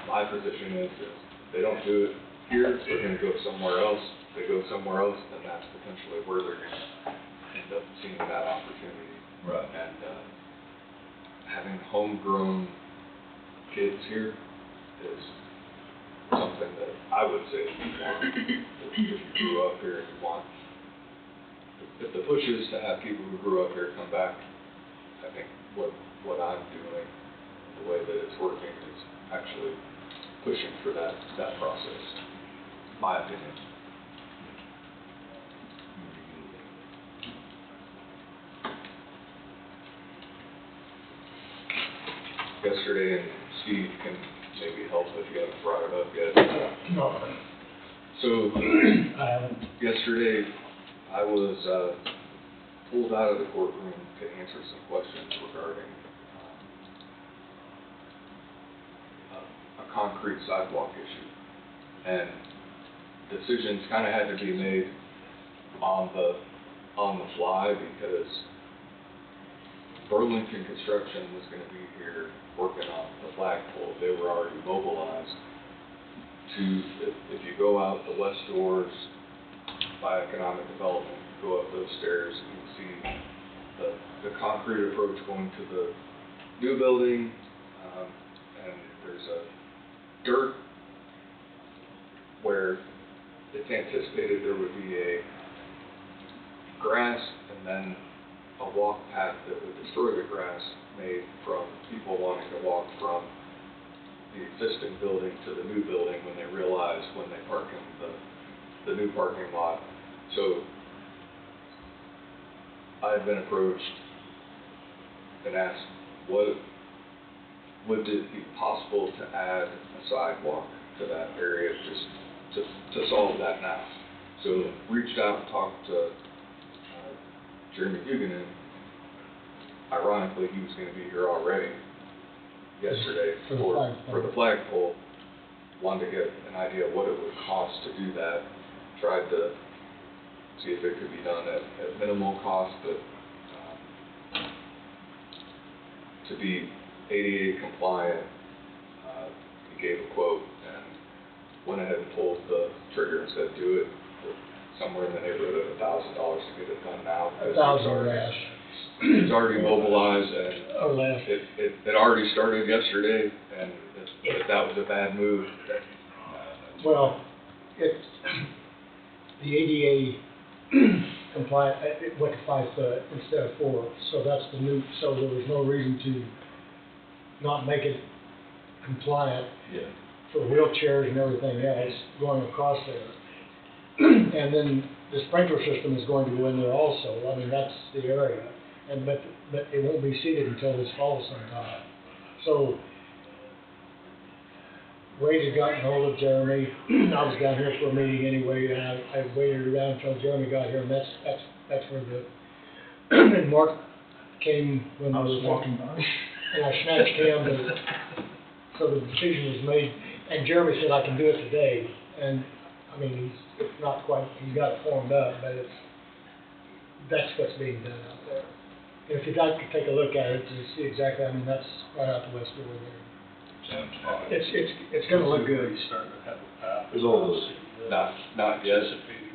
My position is if they don't do it here, they're going to go somewhere else. If they go somewhere else, then that's potentially where they're going to end up seeing that opportunity. Right. And having homegrown kids here is something that I would say you want. If you grew up here and you want, if the push is to have people who grew up here come back, I think what I'm doing, the way that it's working, is actually pushing for that process, my opinion. Yesterday, and Steve can maybe help if you haven't brought it up yet. No. So, I haven't. yesterday, I was pulled out of the courtroom to answer some questions regarding a concrete sidewalk issue. And decisions kind of had to be made on the fly, because Burlington Construction was going to be here working on the flagpole. They were already mobilized if you go out the west doors by economic development, go up those stairs, you can see the concrete approach going to the new building, and there's a dirt where it's anticipated there would be a grass and then a walk path that would destroy the grass, made from people wanting to walk from the existing building to the new building when they realize when they park in the new parking lot. So I had been approached and asked, would it be possible to add a sidewalk to that area just to solve that now? So reached out and talked to Jeremy Huguenin, ironically, he was gonna be here already yesterday For the flagpole. for the flagpole. Wanted to get an idea of what it would cost to do that. Tried to see if it could be done at minimal cost, but to be ADA compliant, he gave a quote and went ahead and pulled the trigger and said, do it for somewhere in the neighborhood of $1,000 to get it done now. because $1,000 or less. It's already mobilized and Or less. it already started yesterday and that was a bad move. Well, it's, the ADA compliant, it went to 5 foot instead of 4, so that's the new, so there was no reason to not make it compliant Yeah. for wheelchairs and everything else going across there. And then the sprinkler system is going to go in there also, I mean, that's the area, and but it won't be seated until this fall sometime. So, Wade had gotten hold of Jeremy, I was down here for a meeting anyway, and I waited around until Jeremy got here, and that's where the, and Mark came when I I was was walking by. and I snatched him, so the decision was made, and Jeremy said I can do it today, and, I mean, it's not quite, he's got it formed up, but that's what's being done out there. If you'd like to take a look at it to see exactly, I mean, that's right out the west door there. Sounds fine. It's gonna look good. Starting to have a path. There's all those. Not yet.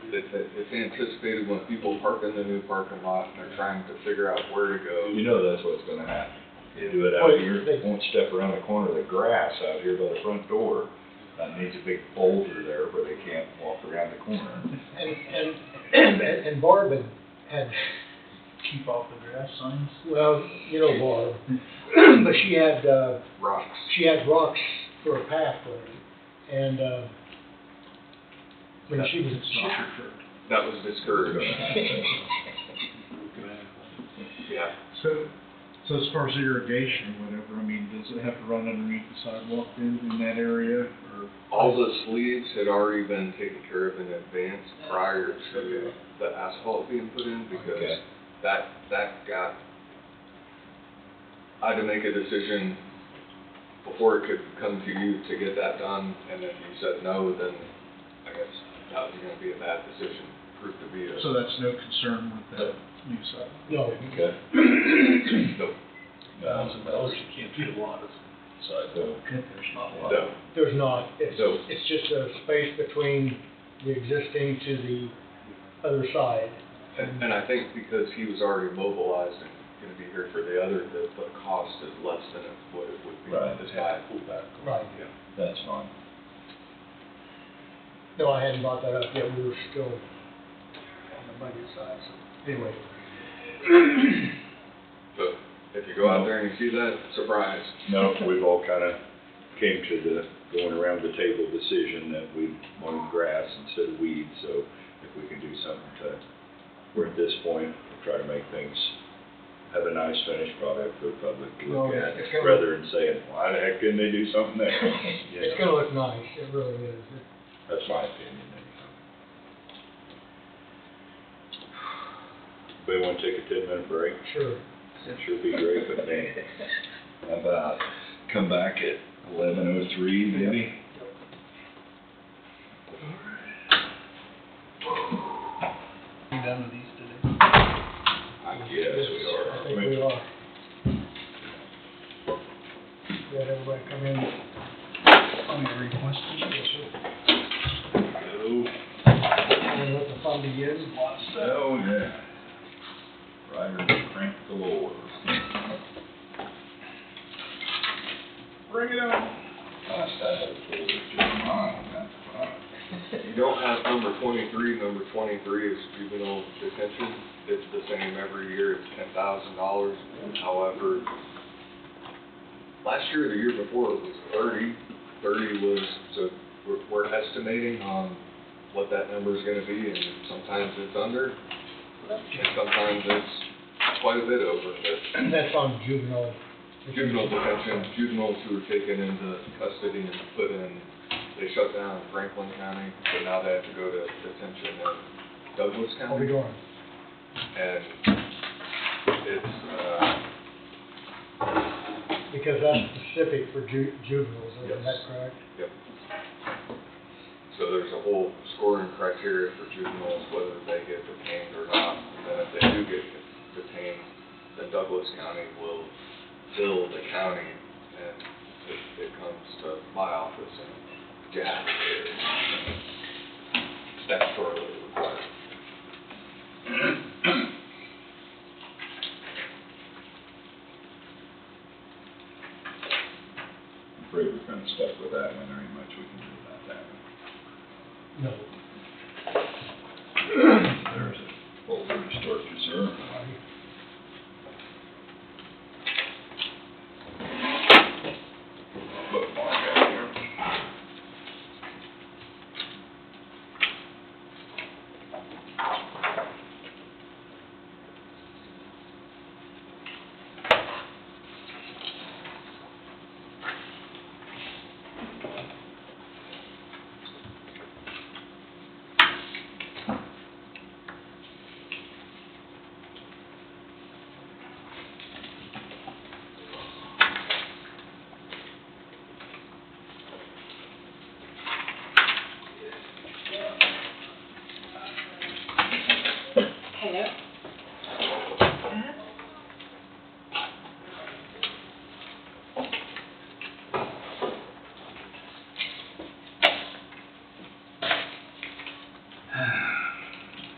It's anticipated when people park in the new parking lot and they're trying to figure out where to go. You know that's what's gonna happen. You do it out here, won't step around the corner of the grass out here by the front door. That needs a big boulder there where they can't walk around the corner. And Barb had, Keep off the grass signs. well, you know Barb, but she had, Rocks. she had rocks for a pathway, and, when she was, That was discouraged. Yeah. So as far as irrigation or whatever, I mean, does it have to run underneath the sidewalk in that area, or? All the sleeves had already been taken care of in advance prior to the asphalt being put in because Okay. that got, I had to make a decision before it could come to you to get that done, and if you said no, then I guess that was gonna be a bad decision, proved to be a. So that's no concern with that new sidewalk? no, Okay. No, $1,000, you can't do a lot of sidewalk. There's not a lot. no. there's not, No. it's just a space between the existing to the other side. And I think because he was already mobilized and gonna be here for the other, the cost is less than what it would be Right. this time. Right. Yeah. That's fine. No, I hadn't brought that up yet, we were still on the budget side, so, anyway. So if you go out there and you see that, surprise. No, we've all kind of came to the going around the table decision that we want grass instead of weeds, so if we can do something to, we're at this point, we'll try to make things, have a nice finished product for the public to look No, at, it's gonna rather than saying, why the heck couldn't they do something there? You It's know, gonna look nice, it really is. That's my opinion. Anybody want to take a 10-minute break? Sure. Sure be great with me. How about come back at 11:03 maybe? You done with these today? I guess we are. I think we are. We had everybody come in. On your request. Go. And let the fun begin. Oh, yeah. Riders crank galore. Bring it on. Gosh, that had a full Jeremiah, that's fine. You don't have number 23, number 23 is juvenile detention. It's the same every year, it's $10,000. However, last year or the year before, it was 30. 30 was, so we're estimating on what that number is gonna be, and sometimes it's under, and sometimes it's quite a bit over, but That's on juvenile. juvenile detention, juveniles who were taken into custody and put in, they shut down in Franklin County, so now they have to go to detention in Douglas How we County. doing? And it's, Because that's specific for juveniles, isn't that correct? Yep. So there's a whole scoring criteria for juveniles, whether they get detained or not. And then if they do get detained, then Douglas County will bill the county, and it comes to my office, and yeah, it's statutorily required. I'm afraid we're kind of stuck with that one. There ain't much we can do about that one. No. There's a folder to start reserve. Bookmark out here. Hello?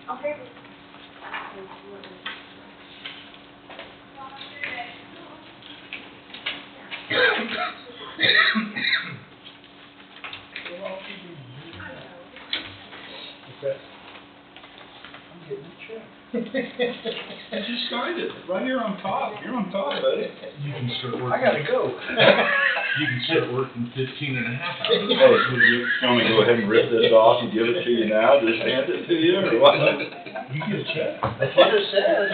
Okay. Okay. I'm getting a check. You just started, right here on top. You're on top, buddy. You can start working. I gotta go. You can start working 15 and a half hours. Hey, would you want me to go ahead and rip this off and give it to you now, just hand it to you, or what? You get a check. That's what it says,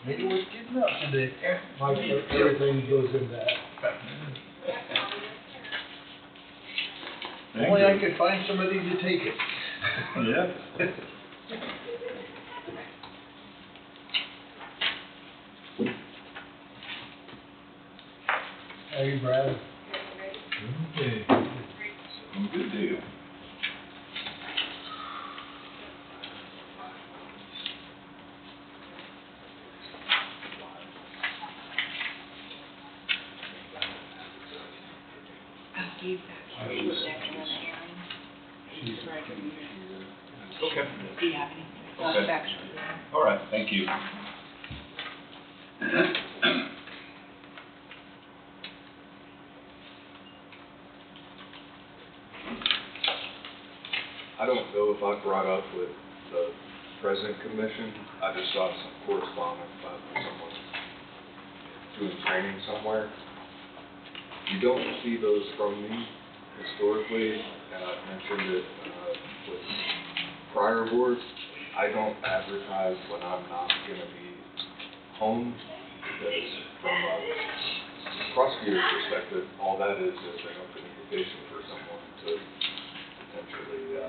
maybe we're getting up today. Mike, everything goes in that. Only I could find somebody to take it. Yep. How you, Brad? Okay. Good deal. I'll give that to you next one, Aaron. He's right over here. Okay. Do you have anything? I'll Okay. back shortly. All right, thank you. I don't know if I brought up with the President Commission, I just saw some correspondence about someone doing training somewhere. You don't see those from me historically, and I've mentioned it with prior boards. I don't advertise when I'm not gonna be home, because from a prosecutor's perspective, all that is an open invitation for someone to potentially,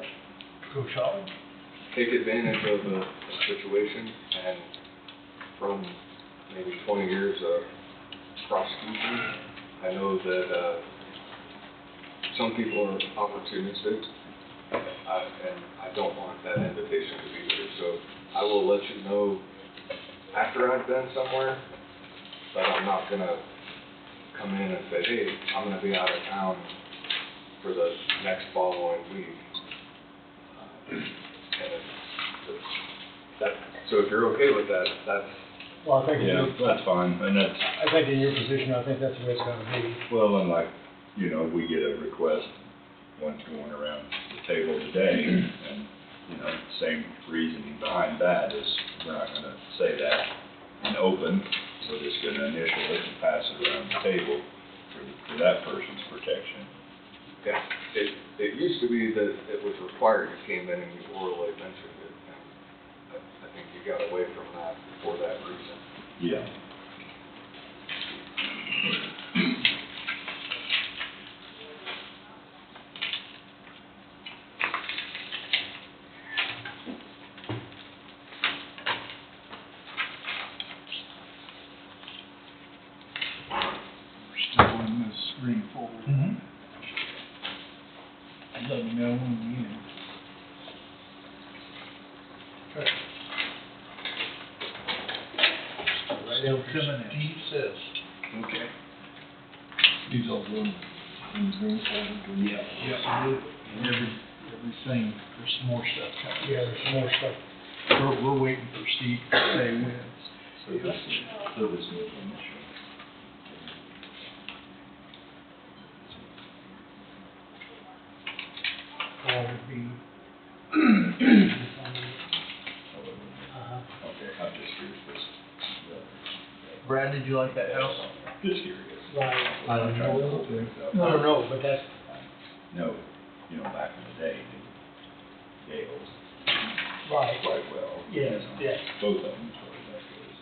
Go shopping? take advantage of a situation, and from maybe 20 years of prosecution, I know that some people are opportunistic, and I don't want that invitation to be there. So I will let you know after I've been somewhere, but I'm not gonna come in and say, hey, I'm gonna be out of town for the next following week. So if you're okay with that, that's, Well, I think, Yeah, that's fine, and that's, I think in your position, I think that's the way it's gonna be. well, and like, you know, we get a request, one's going around the table today, and, you know, same reasoning behind that is, we're not gonna say that in open, we're just gonna initial it and pass it around the table for that person's protection. yeah. It used to be that it was required you came in and you orally mentioned it, and I think you got away from that for that reason. Yeah. Still coming in. Steve says. Okay. These all go in the green folder. Yeah. And everything, there's some more stuff coming. Yeah, there's some more stuff. We're waiting for Steve to say when. So this new commission. Would be. Okay, I'm just curious, this, Brad, did you like that house? just curious. Right. I'm trying to pull things up. No, but that's, No, you know, back in the day, Gales right, quite well. yes, yes. Both of them, as far as that goes.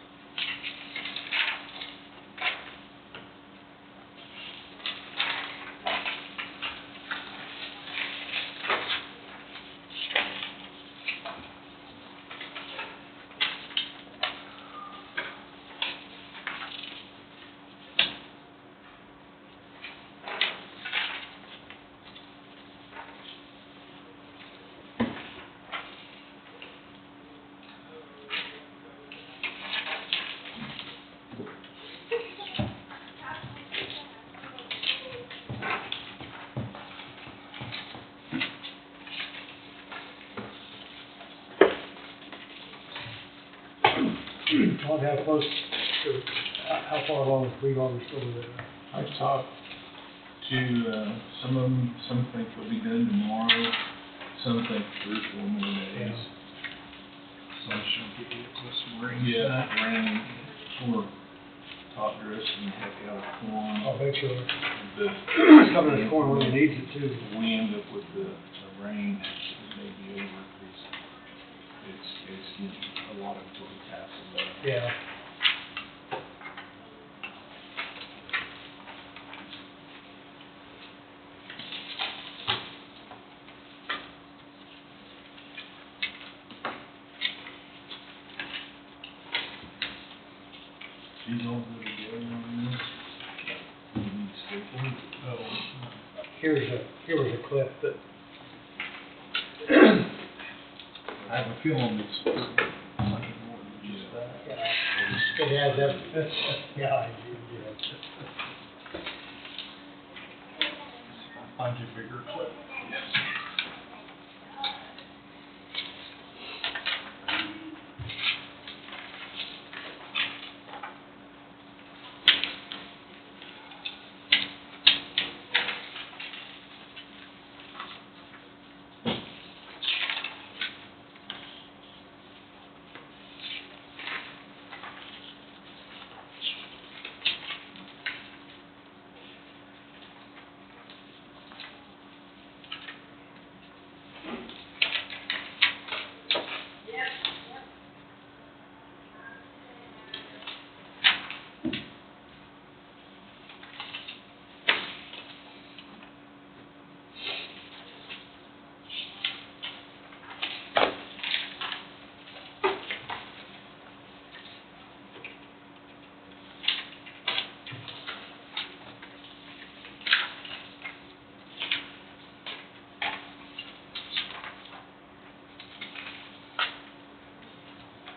Todd, how close to, how far along is we on the story there? I talked to, some of them, some think it'll be done tomorrow, some think 3 or 4 more days. So I should get you some rain. Yeah, rain, or top dress and the heck out of corn. I'll bet you, The it's coming to the corner when it needs it too. we end up with the rain, it may be over, because it's getting a lot of it will pass away. Yeah. She's all good to go on this. You need staples? Oh, Here was a clip that, I have a feeling it's something more than just that. yeah, it has that, yeah, I do, yeah. Find you a bigger clip.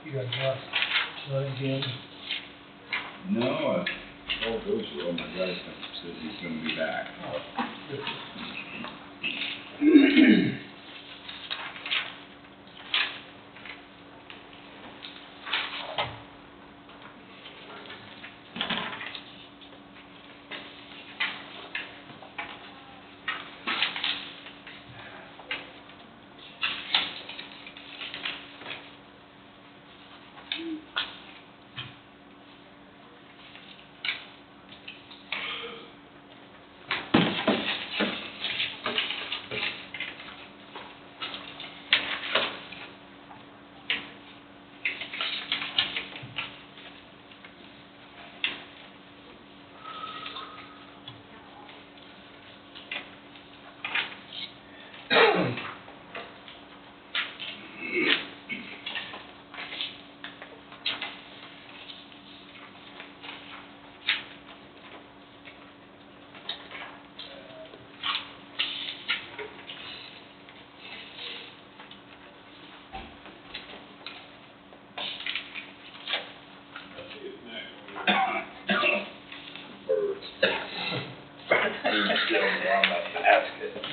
You got enough, again. No, all goes well, my guy says he's gonna be back.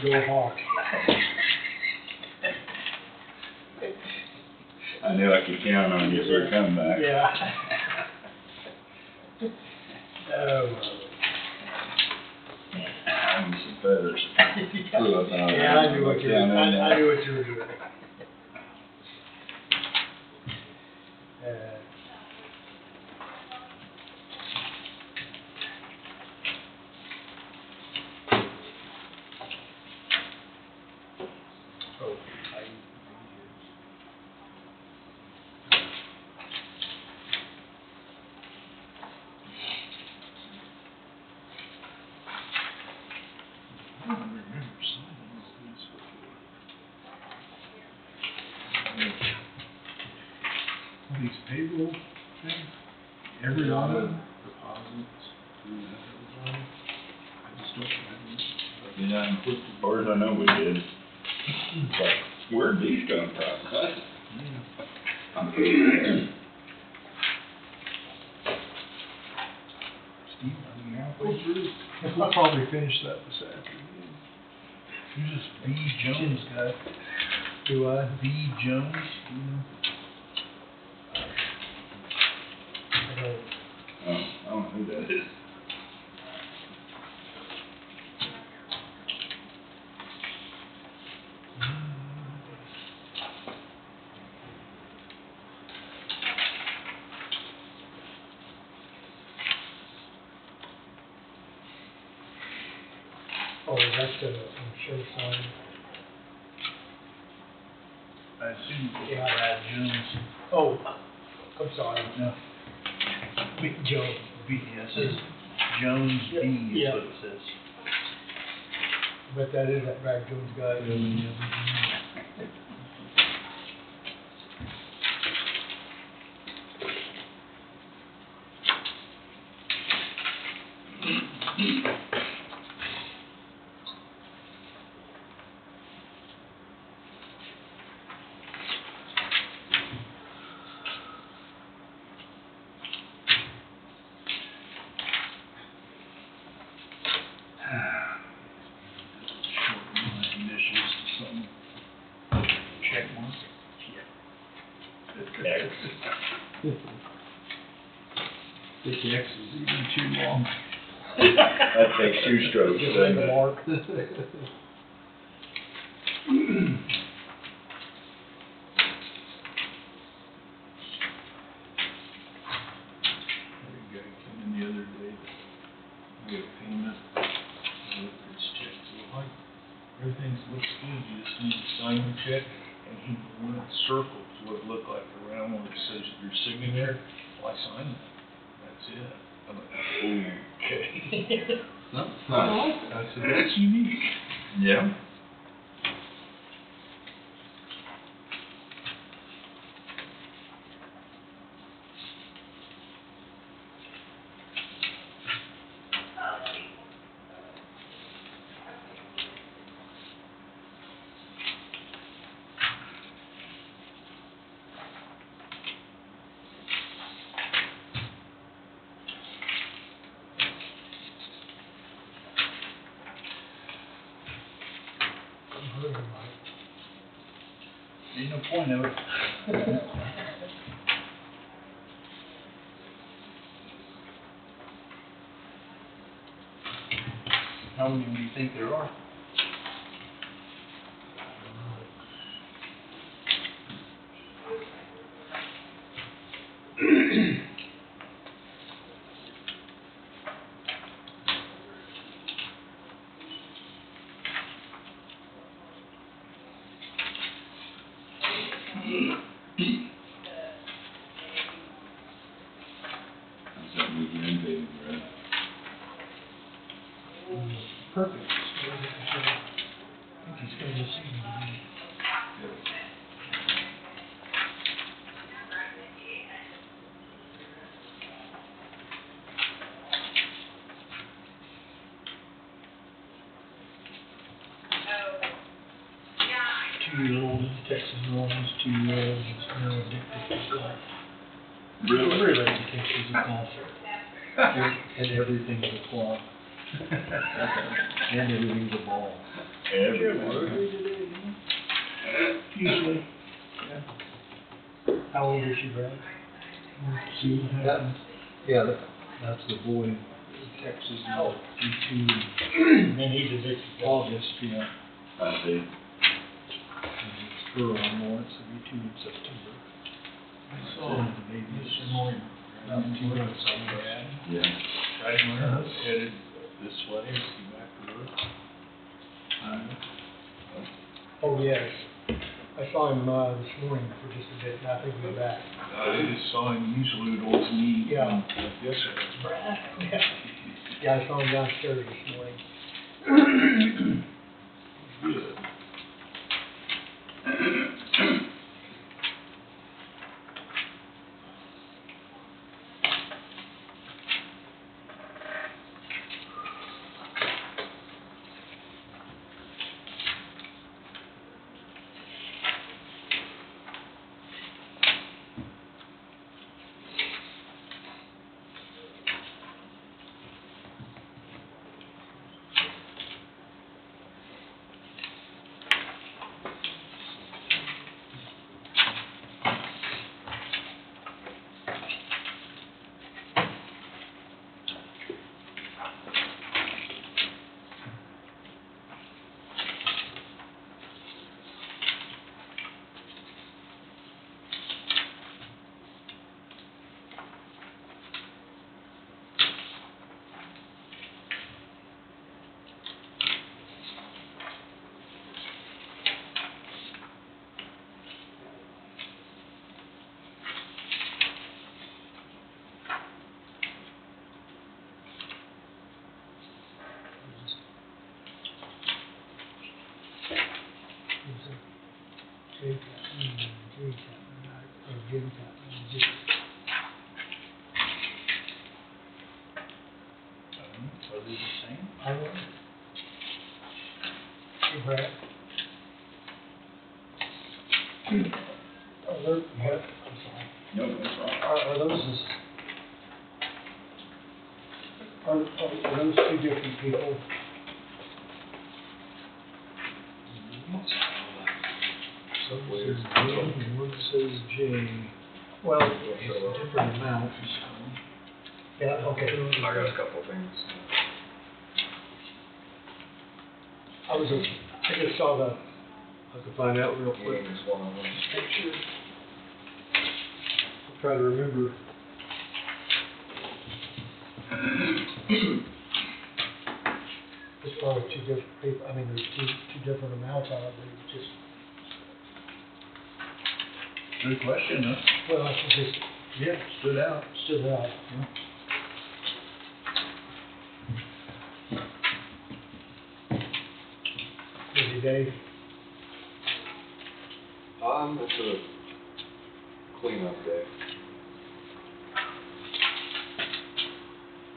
Go Hawks. I knew I could count on you for a comeback. Yeah. Oh. Having some feathers flew up out of Yeah, I knew what you were, down in there. I knew what you were doing. Oh, I don't remember signing all these before. Are these payroll things? Every one of them? Deposits, through that, I just don't remember. Yeah, as far as I know, we did. It's like, where'd these come from, huh? Steve, I mean, halfway through. We'll probably finish that this afternoon. Who's this B. Jones guy? do I? B. Jones? I don't. I don't know who that is. Oh, that's the, I'm sure sign. I assume it's Yeah. Brad Jones. Oh, I'm sorry. No. Big Joe. B, yeah, it says Jones B is Yeah. what it says. But that is that Brad Jones guy. Shorten my initials to something. Check mark. This X is even too long. That takes two strokes, Just doesn't like a it? mark. There you go, came in the other day, made a payment, I looked at his check, so like, everything looks good, you just need to sign the check, and he went circles what it looked like around where it says your signature, well, I signed that, that's it. I'm like, okay. I said, that's unique. Yeah. Ain't no point of it. How many do you think there are? How's that new grandbaby, Brad? Perfect. I think he's gonna just see me. Two-year-old Texas Longs, 2-year-old is now addicted to golf. Really addicted, she's a golfer. And everything's a club. And everything's a ball. Everywhere. Usually. How old is she, Brad? That, yeah, that's the boy in Texas, now, And then he's a bit. August, yeah. I see. Her on more, so be 2 in September. I saw the baby this morning. About 2 months, Yeah. Right, headed this way, see back to work. Oh, yes. I saw him, this morning for just a bit, and I think he'll be back. I just saw him, usually would always meet. Yeah. Yes, sir, it's Brad. Yeah, I saw him downstairs this morning. Good. Are they the same? I will. Hey, Brad. Are there, what? I'm sorry. No, that's right. Are those, are those two different people? One says J, and one says J. Well, it's different amounts. Yeah, okay. I got a couple things. I just saw the, I can find out real quick. Meeting is one of them. I'll try to remember. as far as two different people, I mean, there's two different amounts on it, but it's just, Good question, huh? well, I think just Yeah, stood out. stood out. Busy day. It's a cleanup day.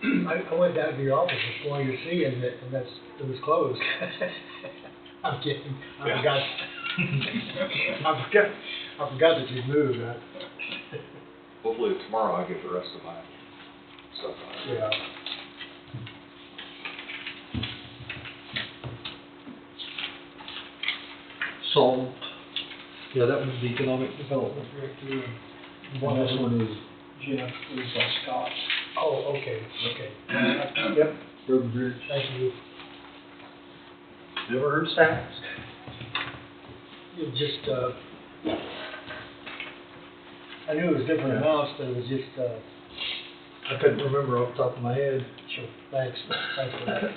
I went down to your office this morning to see it, and it was closed. I'm kidding, I forgot. I forgot that you moved, Hopefully tomorrow I get the rest of my stuff out. yeah. Salt. Yeah, that was the economic development director, and this one is Jeff, is by Scott. Oh, okay. Yep, Road and Bridge. Thank you. Never heard stats. It just, I knew it was different amounts, but it was just, I couldn't remember off the top of my head. sure, thanks for that.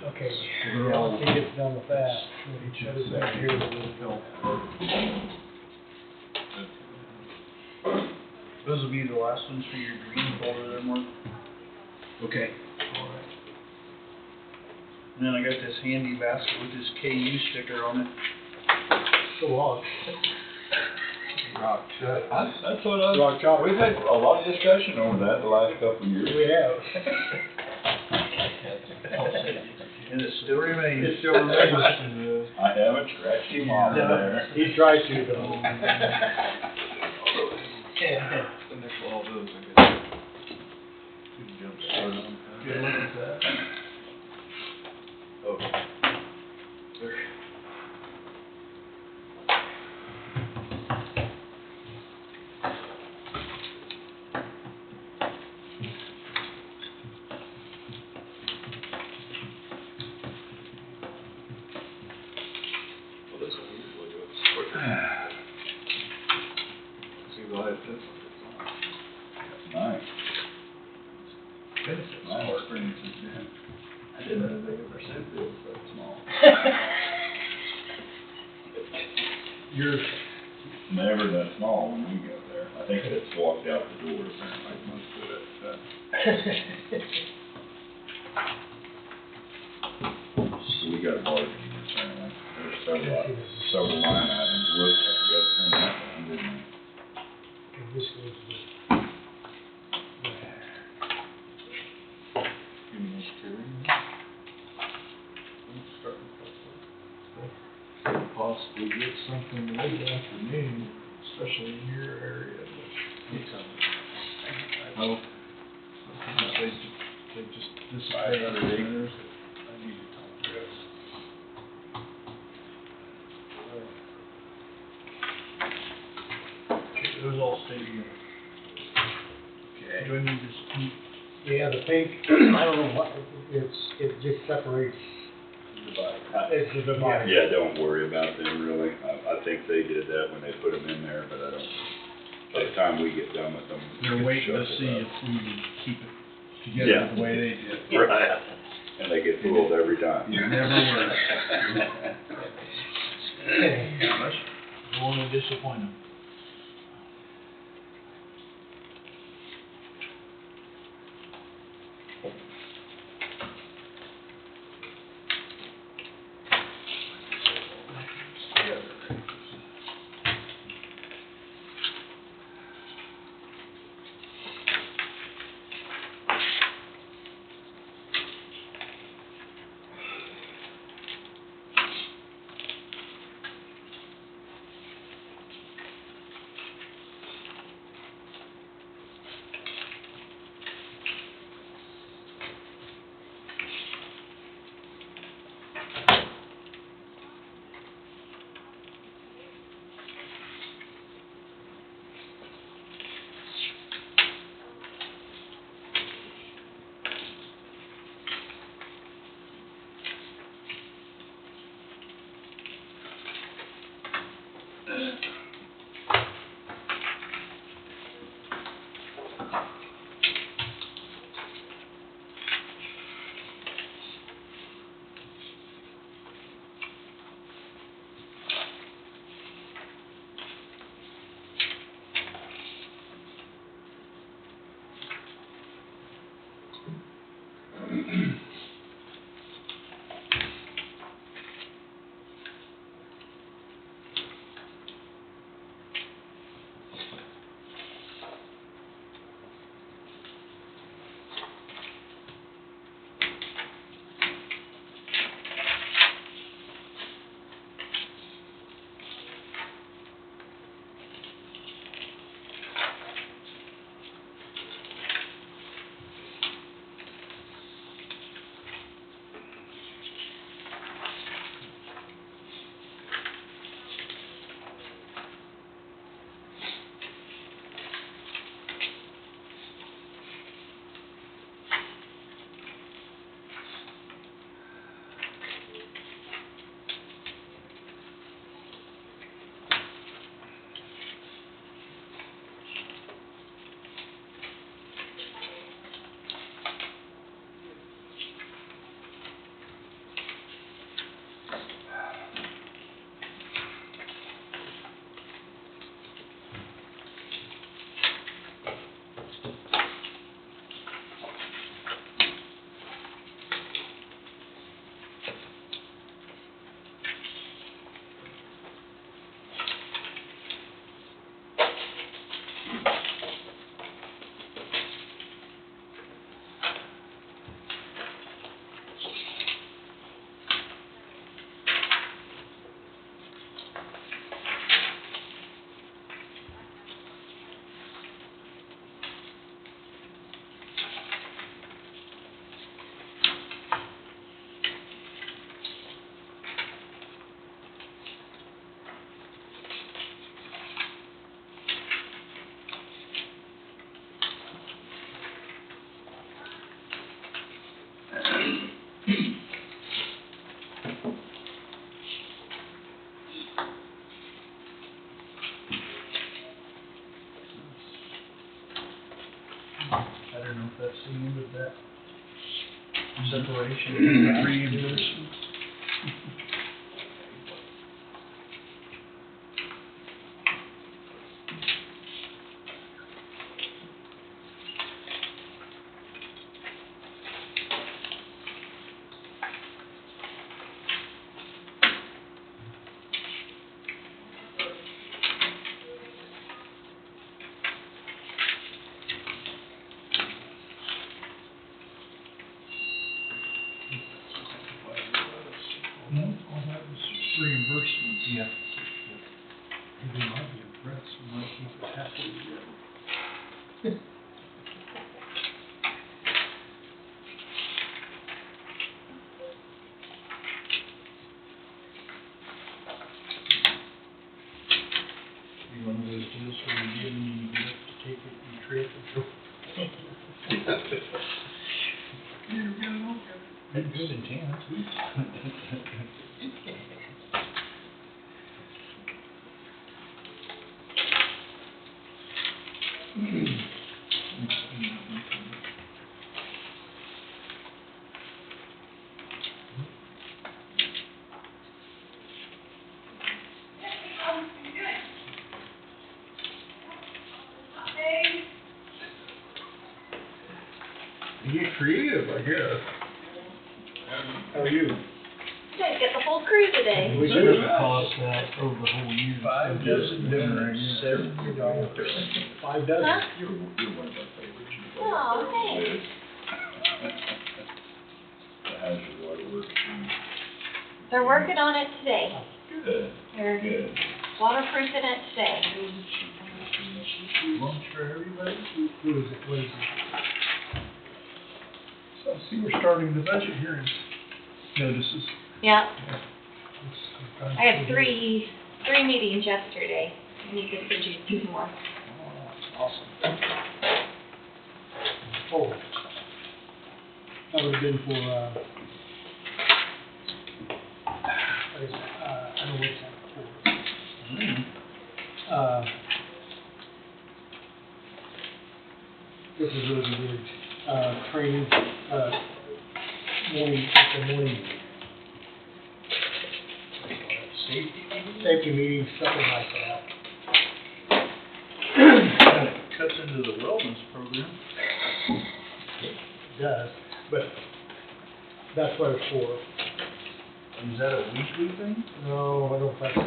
Okay, yeah, I'll see it's done with that. Maybe it's back here a little bit. Those will be the last ones for your green folder there, Mark. Okay. And then I got this handy basket with this KU sticker on it. So long. rock shut. That's what I Rock chalk. we've had a lot of discussion over that the last couple of years. We have. And it still remains. It still remains. I haven't scratched him off there. He tried to though. Finish all those, I guess. Good jump start on that. Good look at that. Oh. There. Well, this one usually goes quicker. See why it does what it's on. Nice. Benefits Nice part. experiences, yeah. I didn't know they ever said it was that small. You're, Never that small when we go there. I think it's walked out the door apparently, most of it, So we got a bargain apparently. There's several line items. Whoops, I forgot to turn that on, didn't I? this goes Give me those two. Let's start with that. Possibly get something late afternoon, especially in your area. Oh. They just dissipate. I need to talk to us. Those all stay together. Okay. Do I need this? yeah, the pink, I don't know what, it just separates, it's a divide. Yeah, don't worry about them really. I think they did that when they put them in there, but I don't, by the time we get done with them. They're waiting to shuffle see up. if we can keep it Yeah. together the way they did. Right. And they get fooled every time. It never works. Don't want to disappoint them. Separation. Reimbursement. No, all that was reimbursement. Yeah. They might be impressed, we might keep it halfway together. Be one of those deals where you give and you get up to take it, you trip and go. Had good intent. You get creative, I guess. How are you? You guys get the whole crew today. We do cost that over the whole year. 5 dozen dinner, $70. 5 dozen. Huh? You're one of our favorites. Oh, thanks. How's your waterworks? They're working on it today. Good, They're good. waterproofing it today. Lunch for everybody? Who is it? What is it? So I see we're starting the budget hearings. Notices. Yeah, It's- I had three meetings yesterday. I need to send you 2 more. Awesome. Oh. That would have been for, what is it? I don't know what's that for. This is really good, training, morning. Safety meetings, something like that. Kind of cuts into the wellness program. It does, but that's what it's for. Is that a weekly thing? No, I don't think so.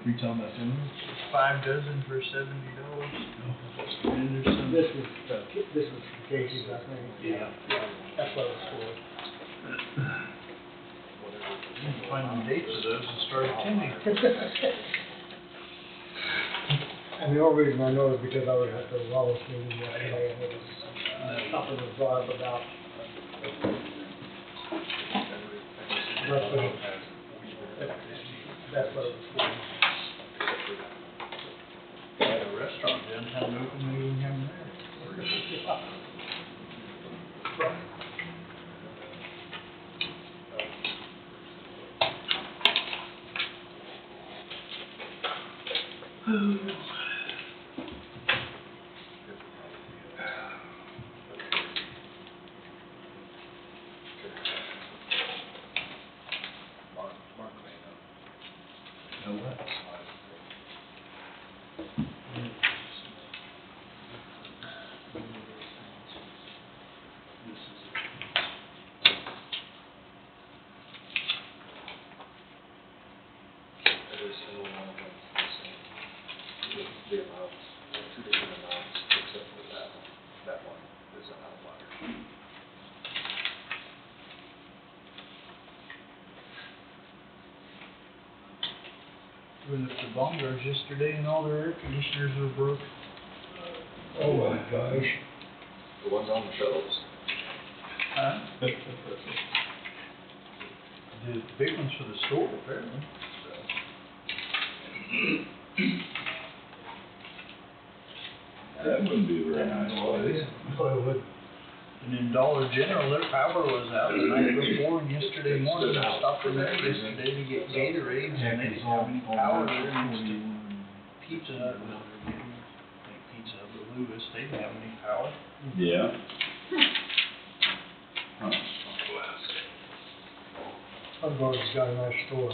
We talking about doing 5 dozen for $70. And there's some. This is for cases, I think. Yeah. That's what it's for. You can find the dates of those and start attending. And the only reason I know is because I was at the Wallace meeting yesterday, and it was, something was brought up about, that's what it was for. They had a restaurant downtown open, maybe we can have them there. The amounts, 2 different amounts, except for that one is an outlier. We were at the Baumgars yesterday and all their air conditioners were broke. Oh my gosh. The ones on the shelves. Huh? The big ones for the store, apparently. That wouldn't be very nice, would it? Oh, it would. And in Dollar General, their power was out the night before and yesterday morning. I stopped in there yesterday to get Gatorades and they didn't have any power there. And it's the Pizza Hut, well, they're getting, I think Pizza Hut, but Lewis, they didn't have any power. Yeah. Huh. Hungar's got a nice store.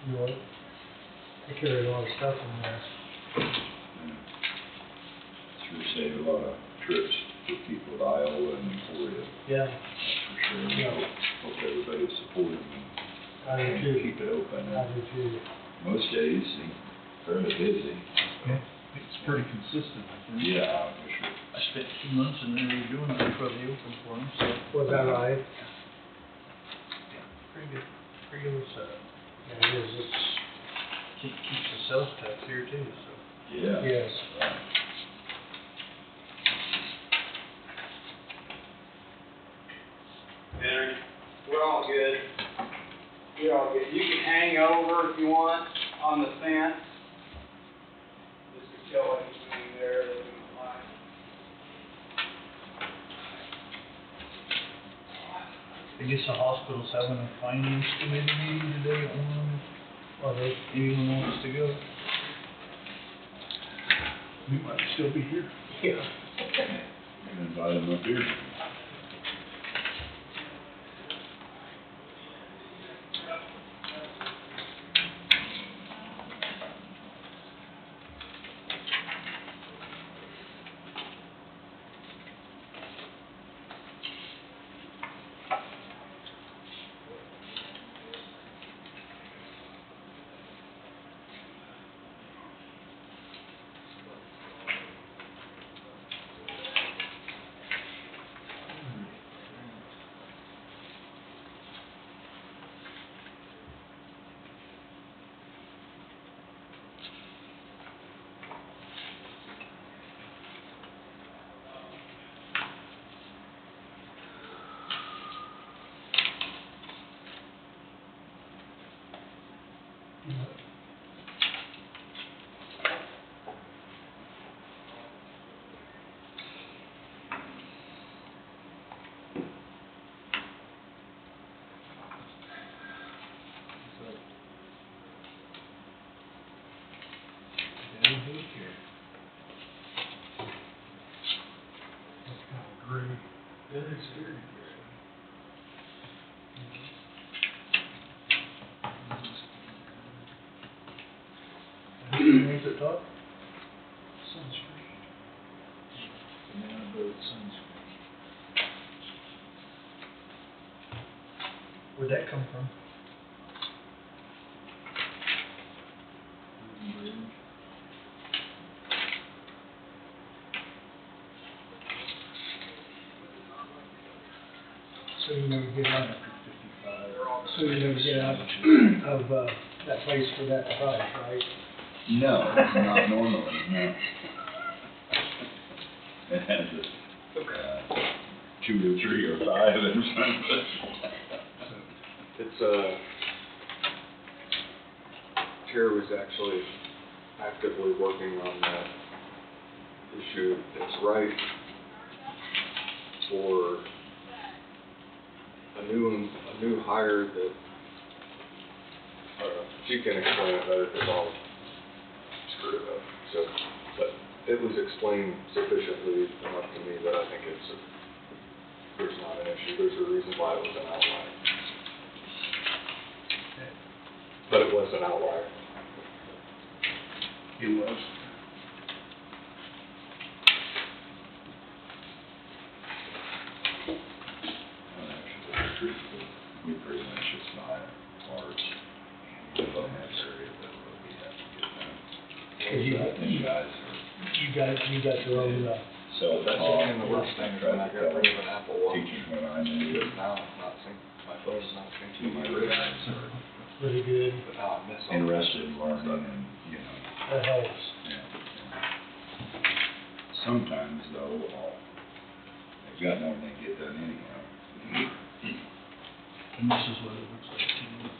You know, they carry a lot of stuff in there. Sure save a lot of trips for people to Iowa and Emporia, Yeah, that's for sure. Yeah. Hope everybody supports them I do and too. keep it open. I do too. Most days, they're fairly busy. It's pretty consistent, I think. Yeah, for sure. I spent 2 months in there redoing it before they opened for them, so. Was that right? Pretty good, pretty good setup. Yeah, it is. It's, Keeps the sales tax here too, so. Yeah. yes. Dinner, we're all good. We're all good. You can hang over if you want on the fence. Mr. Kelly's being there, that we don't like. I guess the hospital's having a finance committee meeting today on, anyone wants to go. We might still be here. Yeah. Invite them up here. That's kind of gray. That is very good. Names at top? Sunscreen. Yeah, but it's sunscreen. Where'd that come from? So you never get out, After 55. so you never get out of, that place for that price, right? No, not normally, no. It has a, 2 or 3 or 5 in front of it. It's, Chair was actually actively working on that issue. It's right for a new hire that, she can explain it better because I'll screw it up. So, but it was explained sufficiently enough to me that I think there's not an issue. There's a reason why it was an outlier. But it was an outlier. It was. Truthfully, we pretty much just buy parts and live in that area that we have to get done. Cause you guys got your own, self-taught. And the worst thing is when I got rid of an Apple Watch. Teaching what I knew. Because now it's not synced, my phone's not synced to my My wrist. guys are pretty good. But now I miss all. interested in learning and, you know, That helps. yeah. Sometimes though, they've got more than they get done anyhow. And this is what it looks like to me.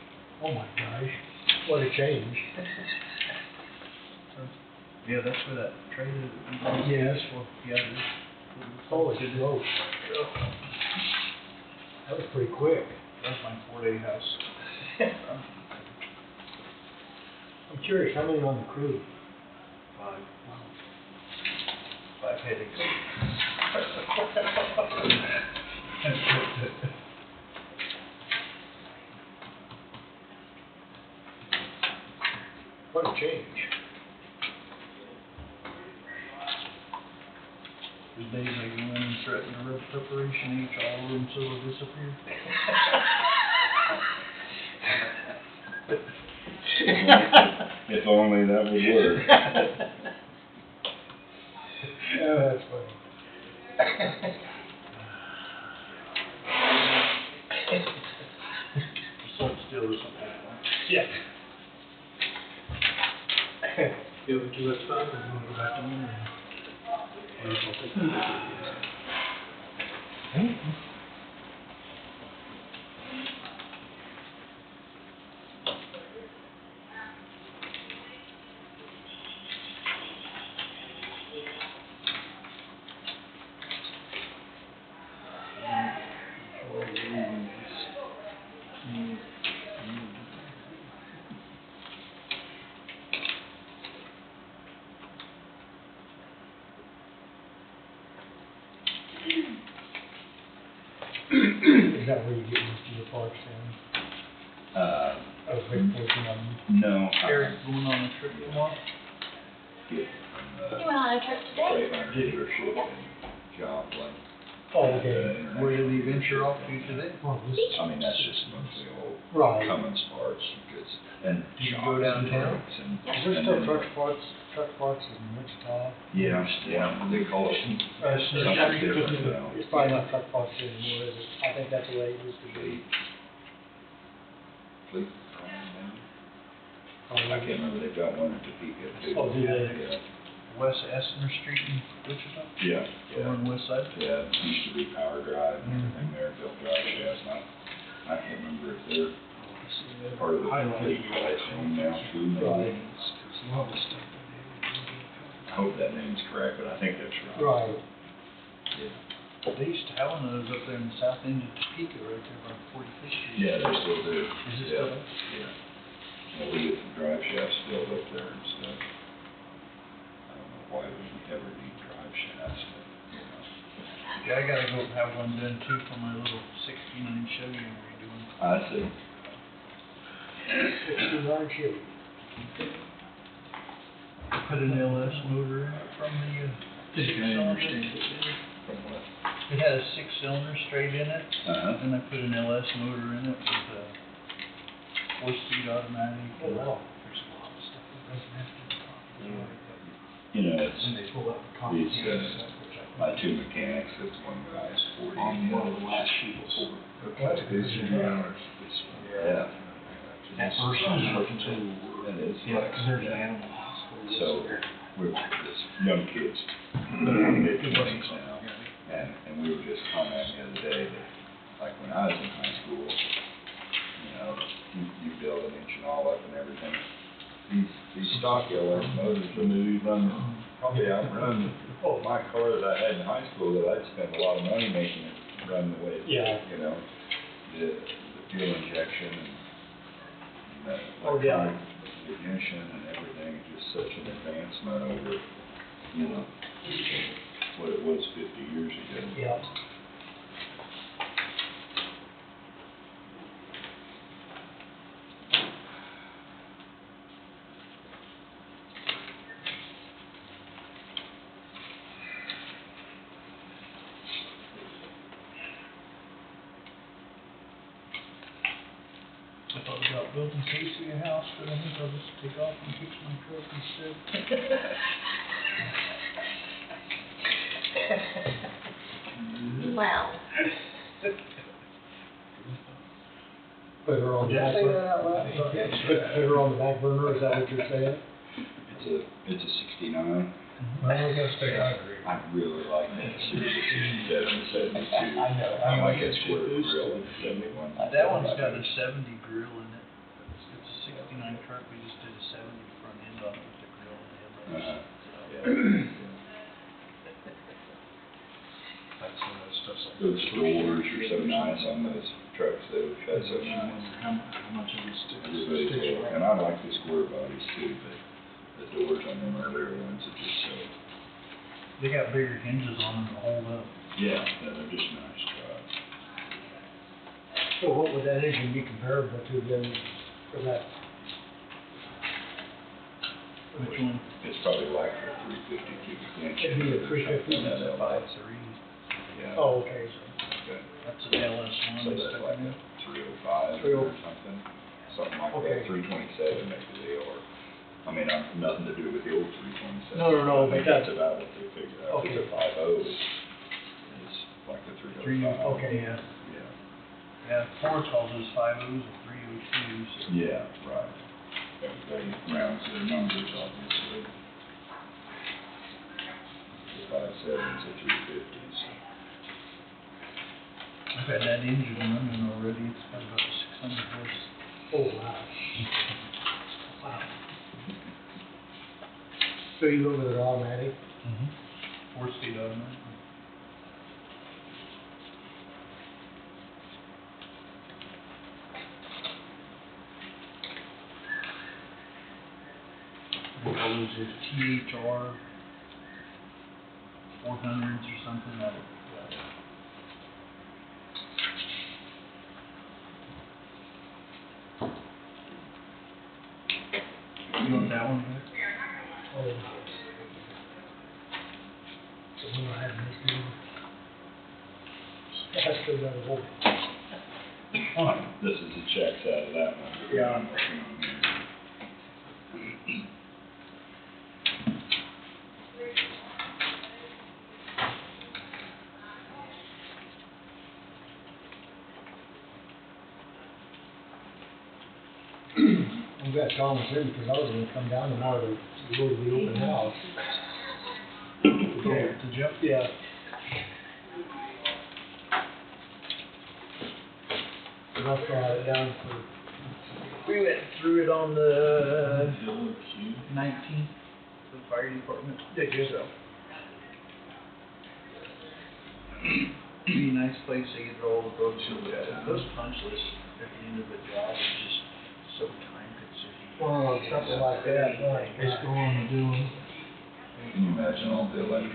Oh my gosh, what a change. Yeah, that's where that trailer. Yes. Yeah, it is. Holy smokes, that was pretty quick. That's my 4-day house. I'm curious, how many on the crew? 5. Wow. Five headaches. What a change. These days I go in and threaten to rip preparation each, all of them so they'll disappear. If only that would work. Yeah, that's funny. So it still isn't that Yeah. You have too much fun, and you want to go back to dinner. Is that where you get most of your parts from? A big portion of them? No. Eric going on a trip tomorrow? Get from He went on a trip today. Freightliner dealership in Joplin. Oh, okay. Where did he venture off to today? Oh, this- I mean, that's just mostly old Right. Cummins parts, because, and. Did you go downtown? brakes and- Is there and still then- truck parts in Wichita? Yeah, yeah, they call it something different now. It's probably not truck parts anymore, is it? I think that's the way it used to be. Fleet, I can't remember, they've got one in Topeka too. Oh, do they? Yeah. West Essner Street in Wichita? Yeah, Over on the west side? yeah, it used to be Power Drive and everything there, built drive shafts, and I can't remember if they're part of the fleet thing now too, maybe. I hope that name's correct, but I think that's right. Right. Yeah. They used to have one of those up there in the south end of Topeka, right there by 45th Street. Yeah, they still do. Is it still there? Yeah. Well, we get some drive shafts built up there and stuff. I don't know why we ever need drive shafts, but, you know. Yeah, I gotta go have one done too for my little 69 Chevy I'm redoing. I see. 69 Chevy. Put an LS motor in it from the, six-cylinder. From what? It had a six-cylinder straight in it, Uh-huh. and I put an LS motor in it with a 4-speed automatic. Oh, wow. You know, it's, And they pull up the these, complicated my two mechanics, that's one guy's 40. On one of the last sheets. That's good. Yeah. That first one was looking too. That is. Yeah, because there's an animal hospital. So, we're, this young kids, mid-twenties now, and we were just commenting the other day that, like, when I was in high school, you know, you build an engine all up and everything. These stock LS motors, when you run, probably outrun my car that I had in high school, that I'd spend a lot of money making it run the way it Yeah. did, you know? The fuel injection and the Oh, yeah. electronic ignition and everything, just such an advancement over, you know, what it was 50 years ago. Yeah. I thought about building Casey a house, but I think I'll just take off and fix my truck instead. Well, Put her on the Did I back say burner. that out loud? Put her on the back burner, is that what you're saying? It's a 69. Well, we gotta stay hungry. I really like that series, 67, 72. I know. I like that square grill in 71. That one's got a 70 grill in it. It's a 69 truck, we just did a 70 front end on it with the grill and the headlights. Yeah. Those doors are so nice on those trucks, those, that's so nice. How much of it sticks? Everybody's, and I like the square bodies too, but the doors on them earlier ones are just so, They got bigger hinges on them to hold up. Yeah, they're just nice trucks. So what would that engine be comparable to then for that? Which one? It's probably like the 350 cubic inch. It'd be a 350. That That's a LS. 5.3. Yeah. Oh, okay. Okay. That's an LS1. So that's like a 305 or something, something like Okay. that, 327 maybe they are. I mean, nothing to do with the old 327. No, I think but that's about what they figured out, Okay. the 50 is like the 305. Okay. Yeah. Yeah. Yeah, Ford calls those 50s or 302s. Yeah, right. Everybody rounds their numbers, obviously. The 57s are 350s. I've had that engine running already, it's got about 600 horse. Oh, wow. Wow. So you go with an automatic? Mm-hmm. 4-speed automatic. They call those THR 400s or something like that. You want that one, Vic? Oh. The one I had in this deal. I still got a hold. This is the checks out of that one. Yeah. I'm working on here. I'm glad Thomas in because I was gonna come down tomorrow to go to the open house. Okay, to Jeff? Yeah. And I'll throw it down for, We went through it on the 19th, the fire department. did you? So. Be a nice place to get all the folks who, those punch lists at the end of the job are just so time consuming. Well, something like that, right. Just go on and do them. Can you imagine all the like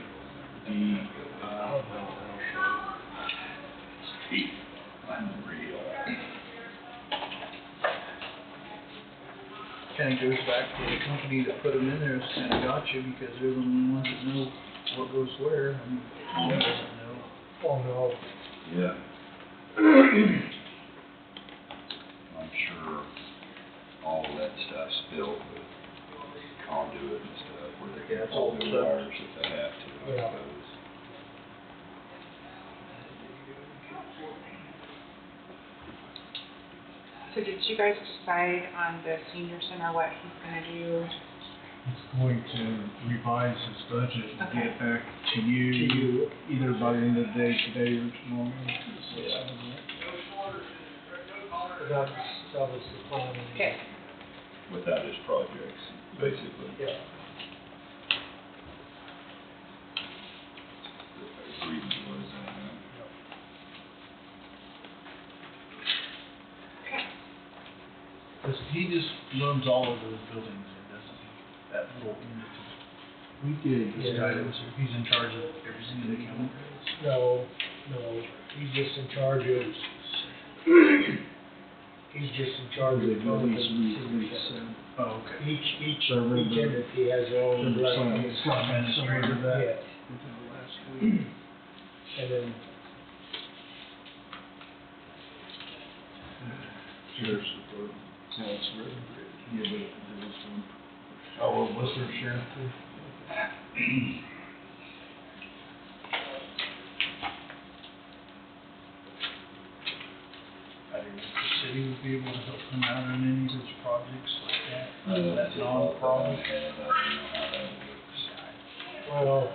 unreal. Kind of goes back to the company that put them in there, it's kind of got you because they're the only ones that know what goes where. I mean, Tom doesn't know. Oh, no. Yeah. I'm sure all of that stuff's built with conduit and stuff where they Yeah, can it's pull all the stuff. wires if they have to, I Yeah. suppose. So did you guys decide on the senior center, what he's gonna do? He's going to revise his budget and get it back to To you you. either by the end of the day today or tomorrow. That was the plan. Okay. Without his projects, basically. Yeah. Agreement was, He just runs all of those buildings there, doesn't he? That little entity. We did. This guy that was, he's in charge of everything in the county. No, he's just in charge of, he's just in charge of. Oh, okay. Each So remember- entity has their own. Administrator. Yeah, Last week. and then, Sheriff's Department. Yeah, it's really great. Yeah, but there was one. Oh, well, was there a sheriff too? I didn't know if the city would be able to help him out on any of those projects like that. That non-profit. well,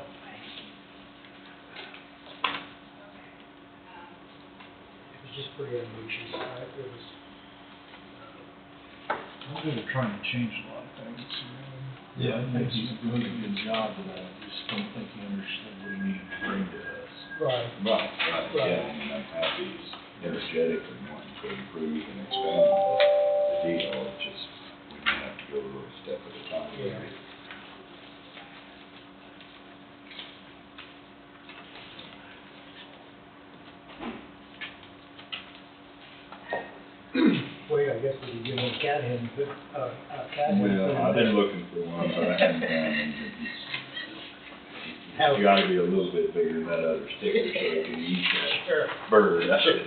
it was just pretty ambitious, right? It was, I'm really trying to change a lot of things. Yeah, I think he's doing a good job, but I just don't think he understood what he needed to bring to us. right, Right, yeah, I mean, I'm happy he's energetic and wanting to improve and expand the deal, it's just, we may have to go a little step at a time. Yeah. I guess we could get on cat head and put, cat head. Well, I've been looking for one, but I haven't found one. How- It's gotta be a little bit bigger than that other sticker so it can eat Sure. that bird. That's it.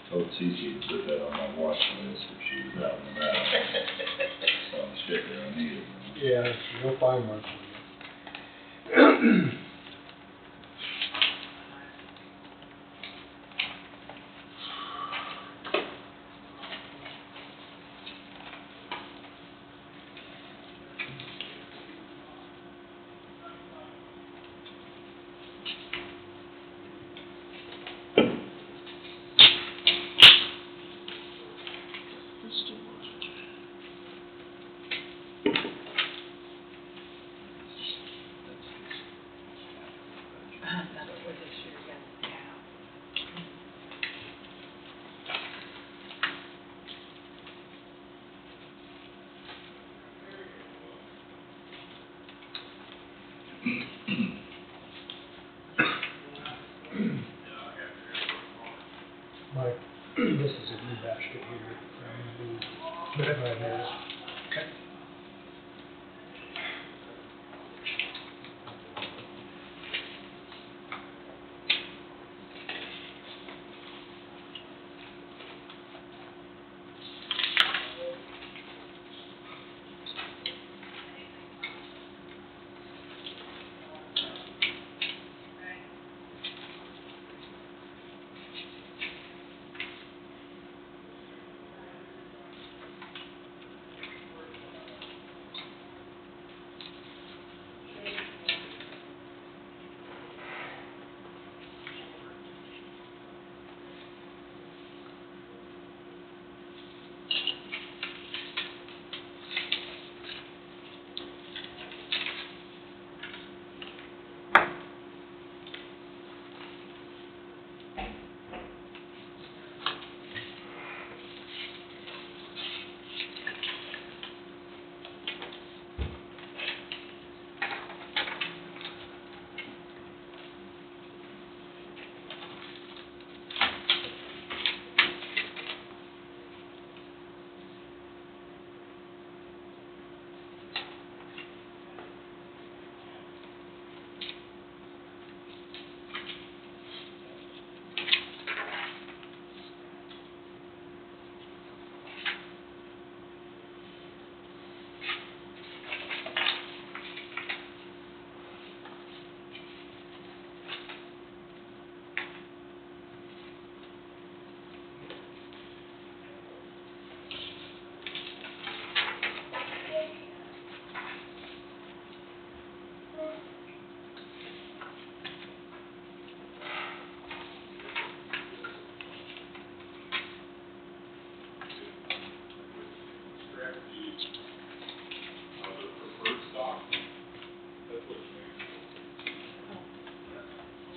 Told Cece to put that on my watch list if she was out and about. Saw the sticker, I needed one. Yeah, you'll find one. That's for this year, yeah. Mike, this is a new basket here. Right here. Okay.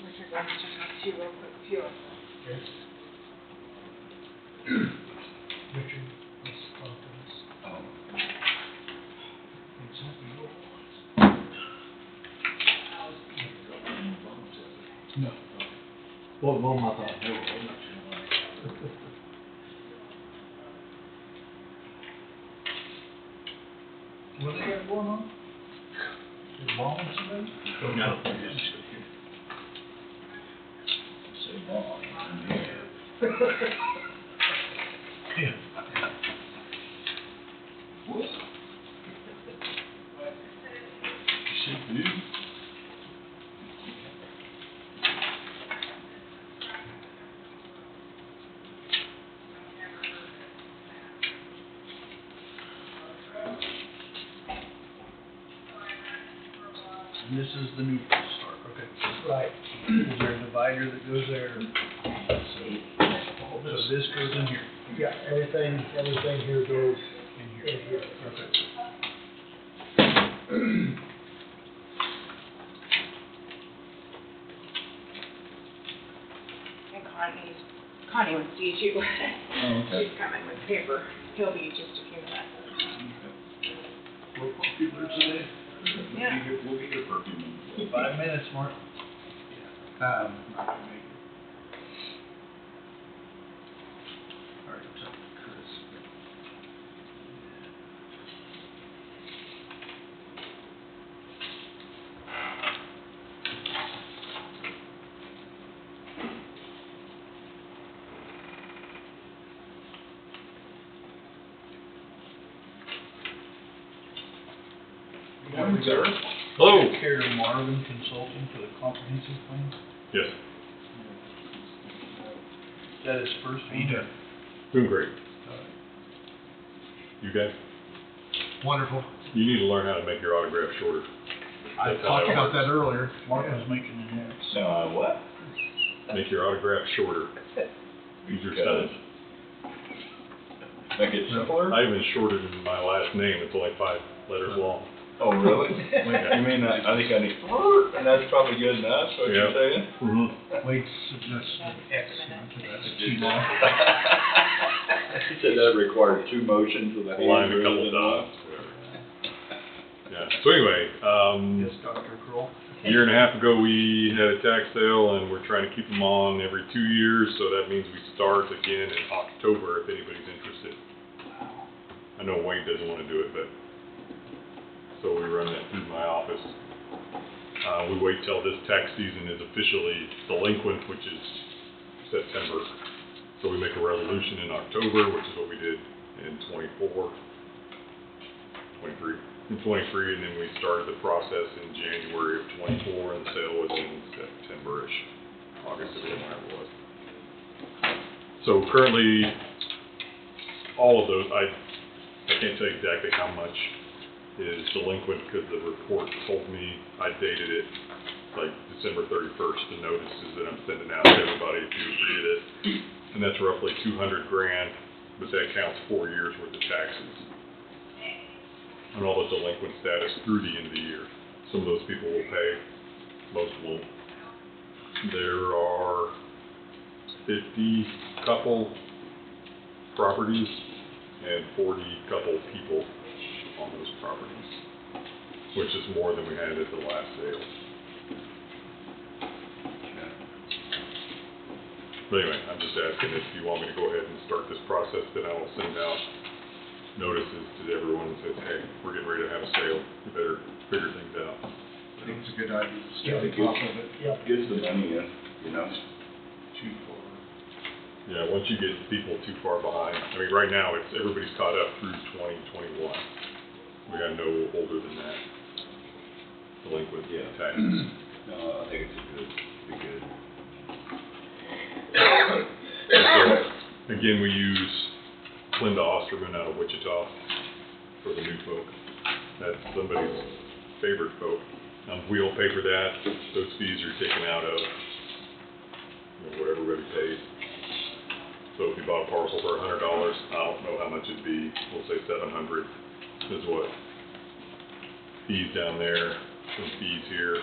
Richard wants to talk to you real quick, too. Yes. Richard, let's talk to this. No. Well, Mom, I thought they were. What they got going on? Is mom or somebody? No. Say mom. Yeah. What? You said who? And this is the new start, okay. Right. Is there a divider that goes there? So this goes in here. Yeah, everything here goes In in here. here. Okay. And Connie wants to see you. Oh, okay. She's coming with paper. He'll be just a few minutes. Yeah. We'll get your perfume. 5 minutes, Mark. Not gonna make it. Already talked to Chris. Morning, sir. Hello. Care Marvin Consulting for the comprehensive plan. Yes, That is first one. doing great. You guys, Wonderful. you need to learn how to make your autograph shorter. I That's how talked that about works. that earlier. Mark was making it happen. What? Make your autograph shorter. Easier spelling. Make it simpler? I even shortened my last name, it's only 5 letters long. Oh, really? You mean, I think I need, and that's probably good enough, what you're Yeah. saying? Mm-hmm. Wait, suggested excellent, that's too He long. said that required 2 motions with a Line hand a couple rather than one. dots. Yeah, so anyway, Yes, Dr. Kroll. a year and a half ago, we had a tax sale, and we're trying to keep them on every 2 years, so that means we start again in October if anybody's interested. I know Wayne doesn't want to do it, but, so we run that through my office. We wait till this tax season is officially delinquent, which is September. So we make a resolution in October, which is what we did in 23, and then we started the process in January of 24, and the sale was in September-ish, August, or whatever it was. So currently, all of those, I can't tell you exactly how much is delinquent, because the report told me, I dated it like December 31st, the notices that I'm sending out to everybody if you agree to this, and that's roughly 200 grand, but that counts 4 years worth of taxes on all the delinquent status through the end of the year. Some of those people will pay, most won't. There are 50 couple properties and 40 couple people on those properties, which is more than we had at the last sale. But anyway, I'm just asking if you want me to go ahead and start this process, then I will send out notices to everyone that says, hey, we're getting ready to have a sale, you better figure things out. I think it's a good idea to stay Yeah, on it top of it. Gets the money in, you know? Too far. Yeah, once you get people too far behind, I mean, right now, it's, everybody's caught up through 2021. We got no older than that delinquent taxes. No, I think it's be good. So, again, we use Linda Osterman out of Wichita for the new folk. That's somebody's favorite folk. We'll pay for that. Those fees are taken out of, what everybody pays. So if you bought a parcel for $100, I don't know how much it'd be. We'll say $700 is what fees down there, some fees here,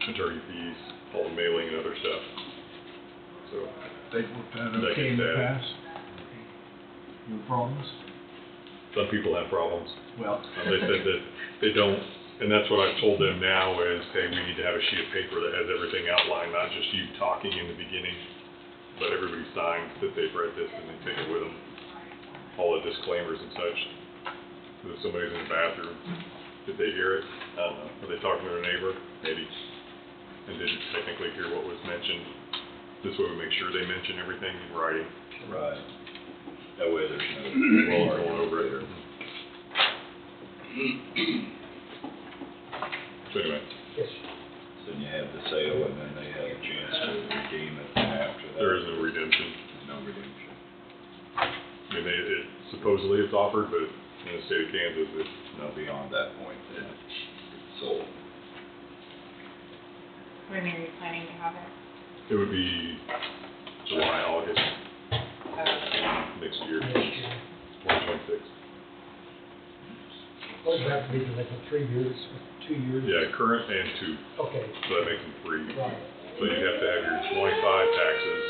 attorney fees, all the mailing and other stuff. So They've worked out That okay in gets the added. past? No problems? some people have problems. Well. They said that they don't, and that's what I've told them now is, hey, we need to have a sheet of paper that has everything outlined, not just you talking in the beginning, but everybody signs that they've read this and they take it with them, all the disclaimers and such. If somebody's in the bathroom, did they hear it? I don't know. Are they talking to their neighbor? Maybe. And didn't technically hear what was mentioned. This way we make sure they mention everything in writing. Right. That way there's no Well, going over it. So anyway, Yes. Then you have the sale and then they have a chance to redeem it after that. there is no redemption. No redemption. I mean, it supposedly it's offered, but in the state of Kansas, it's No, beyond that point, then it's sold. When are you planning to have it? it would be July, August next year, Next year. 2026. What does that have to be, like 3 years, 2 years? Yeah, current and two, Okay, so that makes them three. right, So you'd have to have your 25 taxes,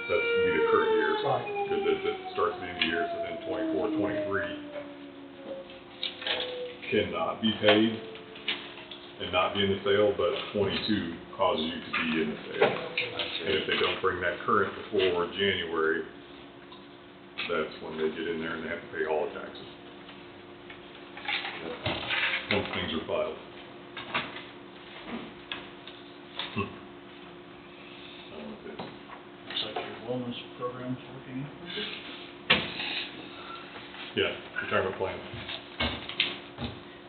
that's would be the current year, right. because it starts at the end of the year, so then 24, 23, cannot be paid and not be in the sale, but 22 causes you to be in the sale. And if they don't bring that current before January, that's when they get in there and they have to pay all the taxes. Once things are filed. Looks like your wellness program's working. Yeah, retirement plan.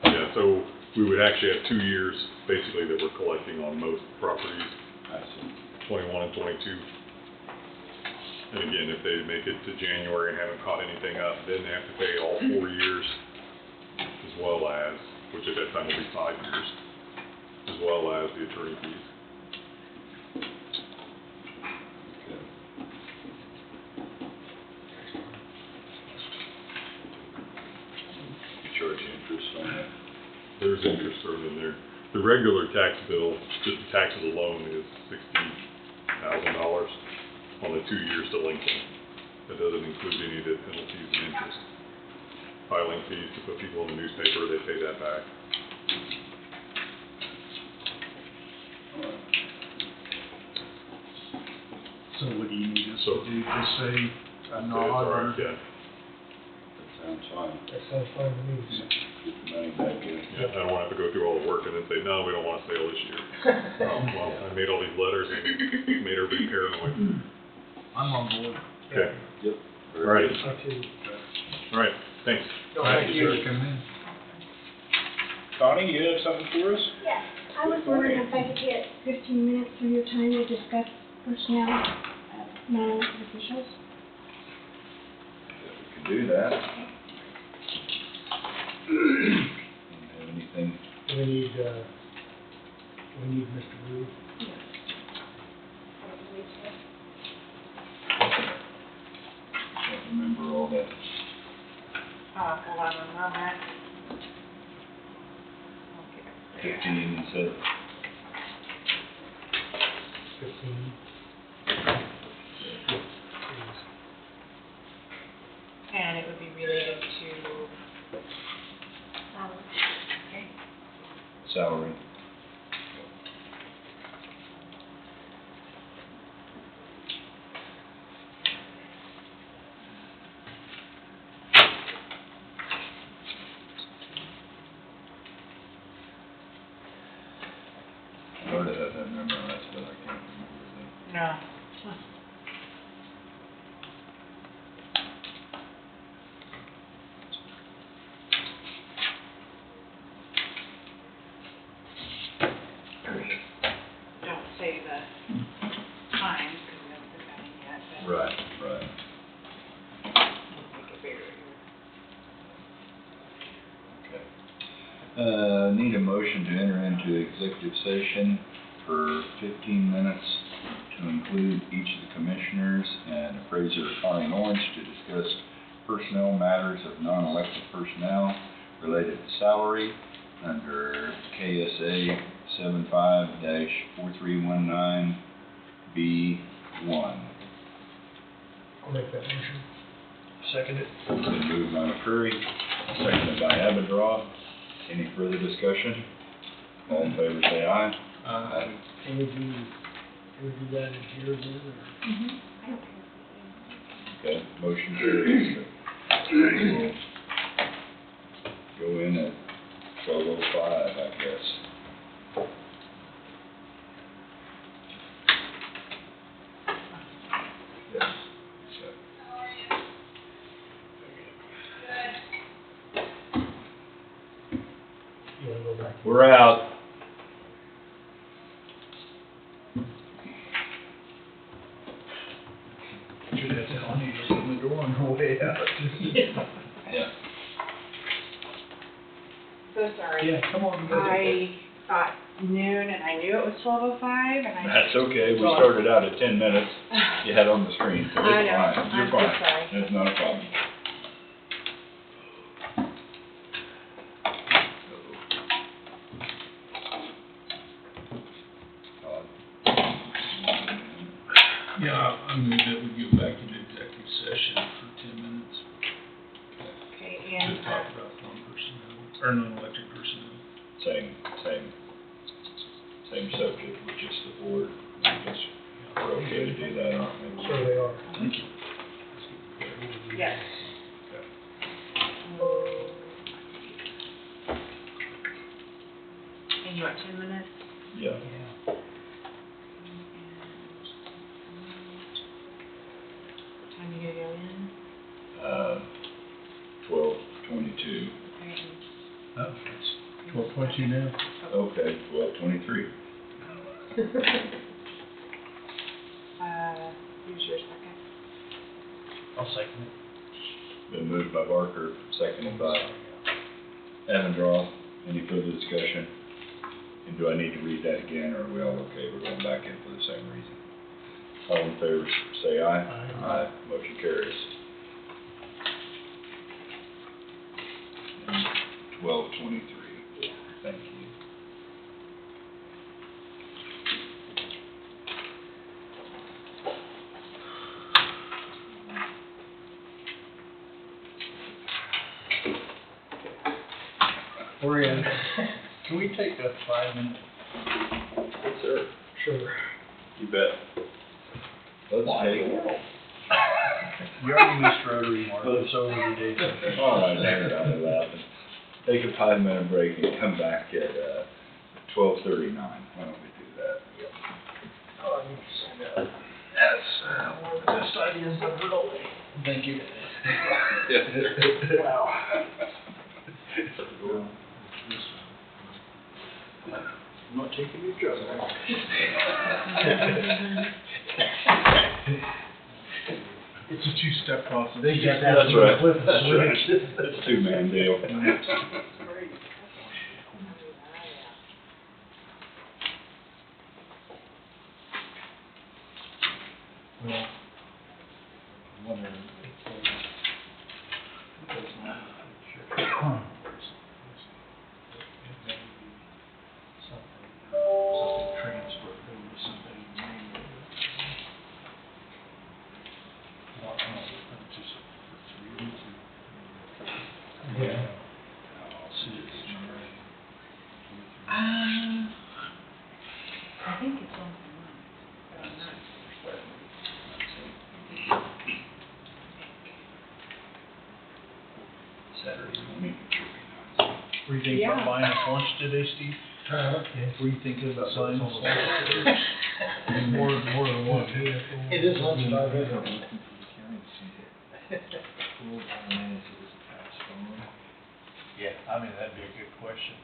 Yeah, so we would actually have 2 years, basically, that we're collecting on most properties. I see. 21 and 22. And again, if they make it to January and haven't caught anything up, then they have to pay all 4 years, as well as, which at that time will be 5 years, as well as the attorney fees. Charge interest on that. There's interest thrown in there. The regular tax bill, just the taxes alone, is $60,000 on the 2 years delinquent. That doesn't include any of the penalties and interest. Filing fees to put people in the newspaper, they pay that back. So what do you need us So- to do? Just say a So it's nod all or? right, yeah. That sounds fine. That sounds fine to me. Get the money back in. Yeah, I don't want to have to go through all the work and then say, no, we don't want to sale this year. Oh, well, I made all these letters and made everybody paranoid. I'm on board. Okay, Yep. all right, I too. all right, thanks. No, All right, thank you. sir, come in. Connie, you have something for us? Yes, I was wondering if I could get 15 minutes of your time to discuss personnel of non-elected officials. Yeah, we can do that. Have anything? We need Mr. Blue. Can't remember all that. Hold on one moment. 15 and 7. 15. And it would be related to, Salary. I would have had that memorized, but I can't remember no. Don't say the times, because we haven't put that in yet, that. but Right, right. make it bigger Okay. here. Need a motion to enter into executive session for 15 minutes to include each of the commissioners and appraiser Connie Lawrence to discuss personnel matters of non-elected personnel related to salary under KSA 75-4319B1. I'll make that motion. Second it. Been moved by McCreary, seconded by Abadroff. Any further discussion? All in favor say aye. Can we do that as yours is, or? Okay, motion carries. We'll go in at 12:05, I guess. Yes. You wanna go back? We're out. Should have tell me to open the door on her way out. Yeah. So sorry. Yeah, come on. go. I thought noon and I knew it was 12:05 and I. That's okay, we started out at 10 minutes, you had on the screen, so I it's know. fine, I'm you're so fine. sorry. That's not a problem. Yeah, I move that we go back into executive session for 10 minutes Okay, to and, talk about non-personnel. or non-elected personnel. Same subject, with just the board. I guess we're okay to do that, aren't we? Sure they are. Thank you. Yes. And you want 10 minutes? Yeah. What time you gonna go in? 12:22. Oh, it's 12:22 now. Okay, 12:23. Who's your second? I'll second it. Been moved by Barker, seconded by Avondroth. Any further discussion? And do I need to read that again, or are we all okay? We're going back in for the same reason. All in favor, say aye. Aye. Motion carries. 12:23. Thank you. We're in. Can we take a 5-minute? Yes, sir. Sure. You bet. Let's take. You already missed Rotary, Mark, it's over today. All right, I'm laughing. Take a 5-minute break and come back at 12:39. Why don't we do that? Oh, I need to send out. That's one of the best ideas I've heard all day. Thank you. Wow. I'm not taking your job. It's a two-step process. They just have That's to right. flip the That's right. switch. It's a two-man deal. Well, I'm wondering if something transferred over somebody manually. Well, I don't know, it's just for you to. Yeah. I'll see it. I think it's on the line, but I'm not certain. Saturday morning. Were you thinking about buying us lunch today, Steve? Were you thinking about buying us lunch? More than one. It is lunchtime, isn't it? Yeah, I mean, that'd be a good question.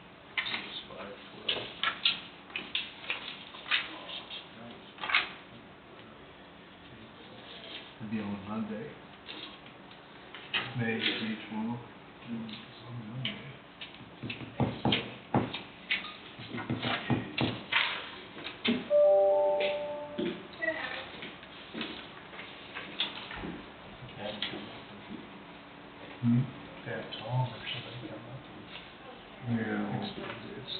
Maybe on Monday. May 12th. On Monday. Have Tom or somebody come up and Yeah. explain this.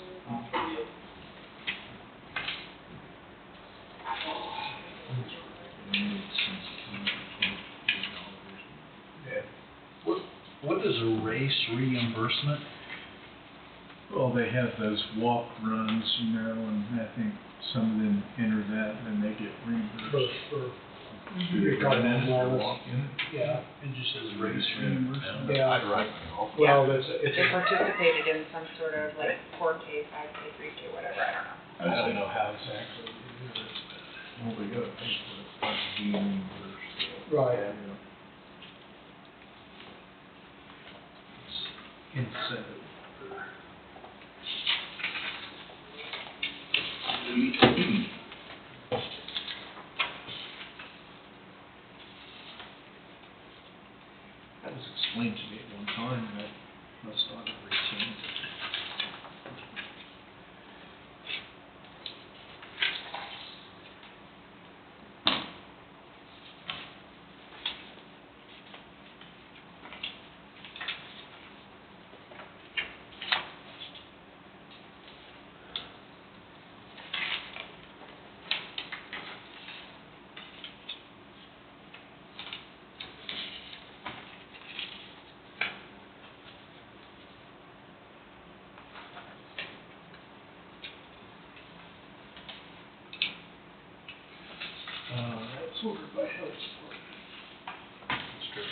Yeah. What is a race reimbursement? Well, they have those walk runs, you know, and I think some of them enter that and they get reimbursed. You're talking about walk Yeah, it just says race reimbursement. Yeah. I'd write one. Well, that's, it's They participated in some sort of like 4K, 5K, 3K, whatever, I don't know. I don't know how exactly it is. Well, they gotta pay for it, like being reimbursed. right. Incentive. That was explained to me at one time, and I must not have retained it.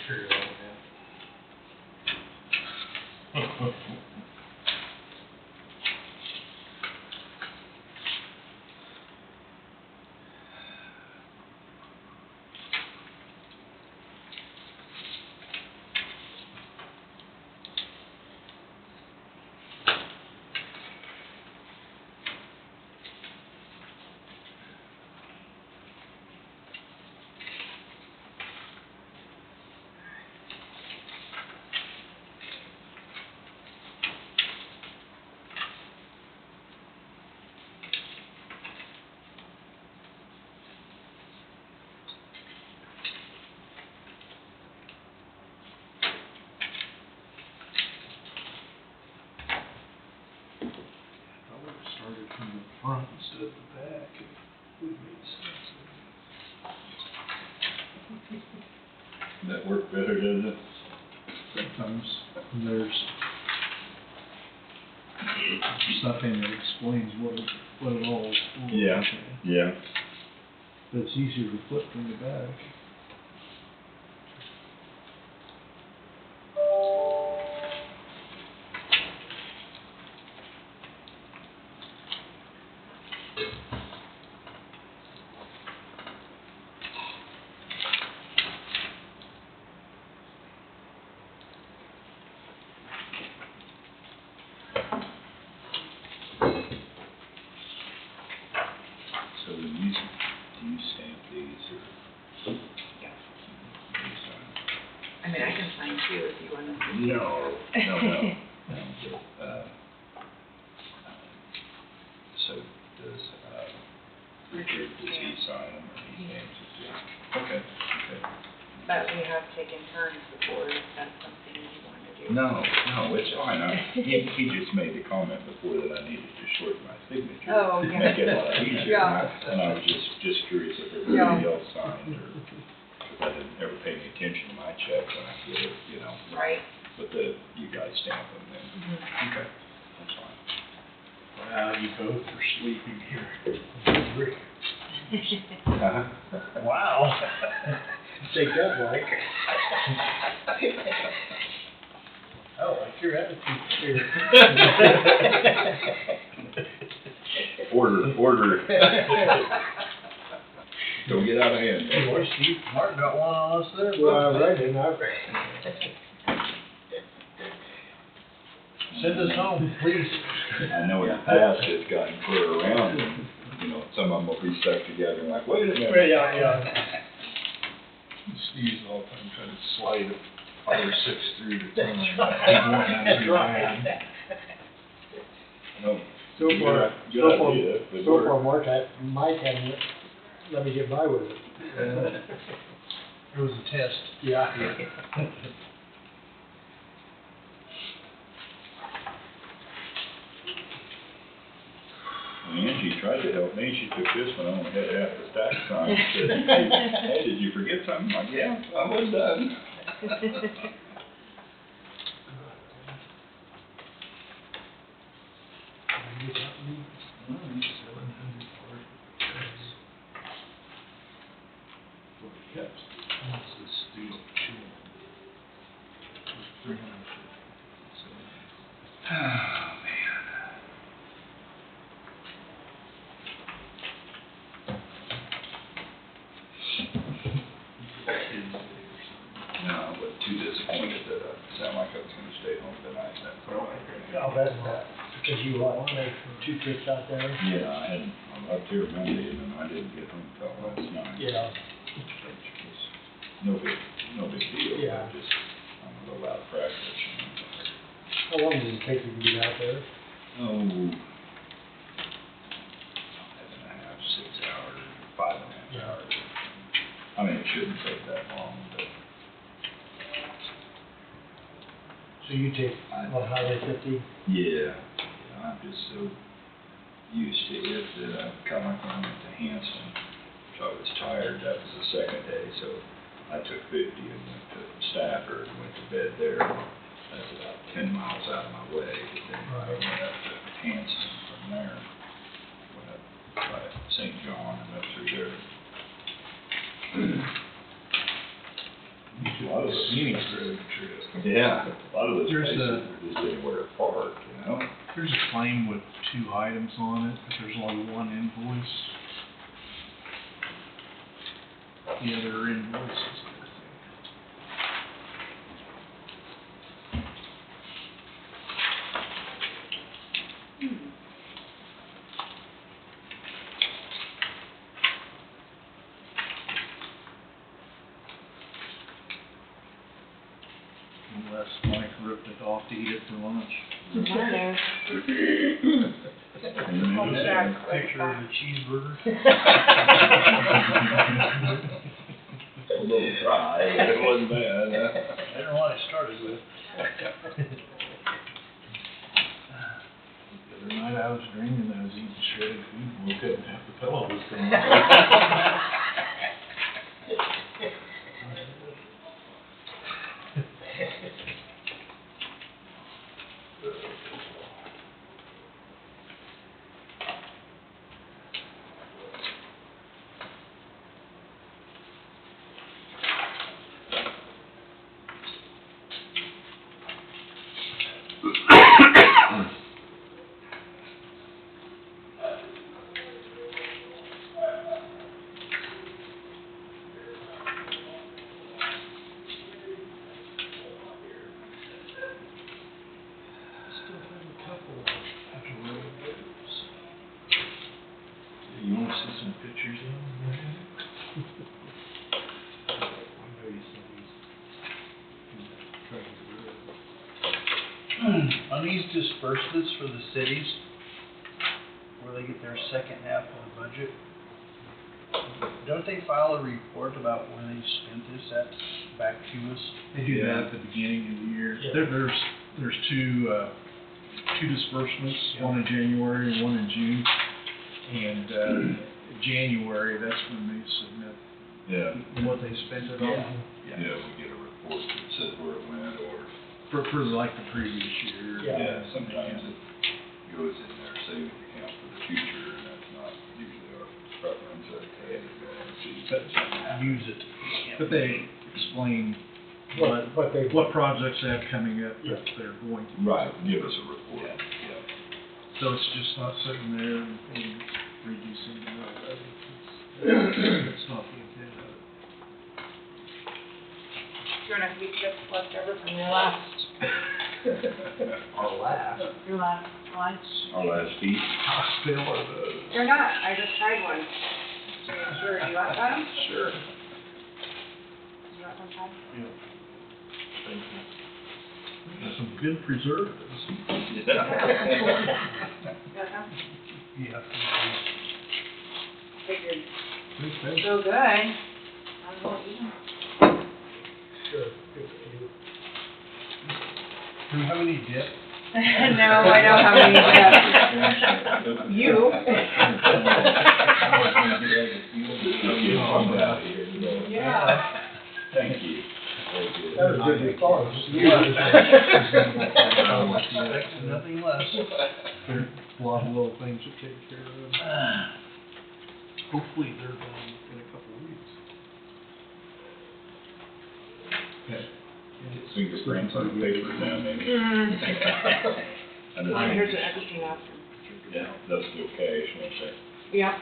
figure that one out. I would have started from the front instead of the back. It would have made sense. That work better, doesn't it? Sometimes there's something that explains what it all is for. Yeah. Yeah. But it's easier to flip from the back. So do you stamp these or? Yeah. I mean, I can sign too if you want to. No. So does, Richard, does he sign them or he stamps it too? Okay. But we have taken turns before, if that's something you want to do. No, it's fine. He just made the comment before that I needed to shorten my signature. Oh, to yeah. Make it a lot easier. Yeah. And I was just curious if everybody else signed or, because I didn't ever pay any attention to my check when I get it, you know. Right. But you guys stamp them then. Okay, that's fine. Wow, you both are sleeping here. Wow. Take that, Mike. I don't like your attitude here. Order. Don't get out of hand. Boy, Steve, Mark got one on us there. Well, I read it, and I read Send us home, please. I know in the past it's gotten further around and, you know, some of them will be stuck together and like, wait a minute. Yeah. Steve's all the time trying to slide 5 or 6 through the time. That's right. No. So far, Good idea, good work. Mark, Mike hadn't let me get by with it. It was a test. Yeah. Angie tried to help me, she took this one, I only had half the stack signed, she said, hey, did you forget something? I'm like, yeah, I was done. That's the student children. 350. Oh, man. No, I wasn't too disappointed that I sound like I was gonna stay home tonight, that's all I Oh, that's not, because you wanted 2 trips out there. Yeah, I left here Monday and then I didn't get home till last night. Yeah. Which was no big deal, Yeah. but just, I'm a little out of practice, you know. How long did it take you to get out there? Oh, 5.5, 6 hours, 5.5 hours. I mean, it shouldn't take that long, but. So you take, Highway 50? Yeah, I'm just so used to it that I kind of like when I went to Hanston, so I was tired, that was the second day, so I took 50 and went to Stafford and went to bed there. That's about 10 miles out of my way, but then I went up to Hanston from there, went up by St. John and up through there. A lot of the road trip. Yeah, a lot of those There's places a- are just anywhere to park, you know? There's a claim with 2 items on it, but there's only 1 invoice. The other invoice is there. Unless Mike ripped it off to eat it for lunch. Picture of the cheeseburger. A little dry, it wasn't bad, huh? I don't know what I started with. The other night I was dreaming I was eating shredded food and woke up and half the pillow was gone. Still have a couple after road goes. You wanna see some pictures of them? I know you said he's trying to do it. On these disbursements for the cities, where they get their second half of the budget, don't they file a report about where they spent this at back to us? They do that at the beginning of the year. There's two disbursements, one in January and one in June. And, January, that's when they submit Yeah, What they spent it on? yeah, we get a report that says where it went, or, for like the previous year. yeah, sometimes it goes in their savings account for the future, and that's not usually our preference, okay? Use it. But they explain What what projects they have coming up that they're going to. Right, give us a report, Yeah. yeah. So it's just not sitting there and reducing the mill levy. It's not the intent of it. Sure enough, we just left over from your last Our last. lunch. Our last feast. Hospital or the. They're not, I just tried one. Sure, do you want some? Sure. Do you want some, Tom? Yeah. Thank you. There's some good preservatives. You want some? Yeah. Figured, Okay. so good. I won't eat them. Sure, good for you. Do we have any dip? No, I don't have any yet. You? Yeah. Thank you. That was a good response. Nothing less. There's a lot of little things to take care of. Hopefully they're done in a couple of weeks. Okay. Fingerprints on the paper now, maybe. Here's an extra napkin. Yeah, that's still cash, won't say. Yeah.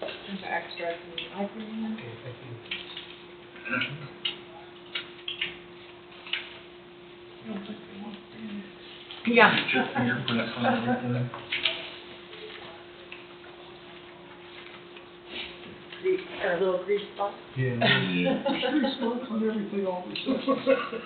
There's an extra. I can. Okay, thank you. You don't think they want Yeah. to get your fingerprints on everything? Or a little grease spot. Yeah. There's spots on everything all the time.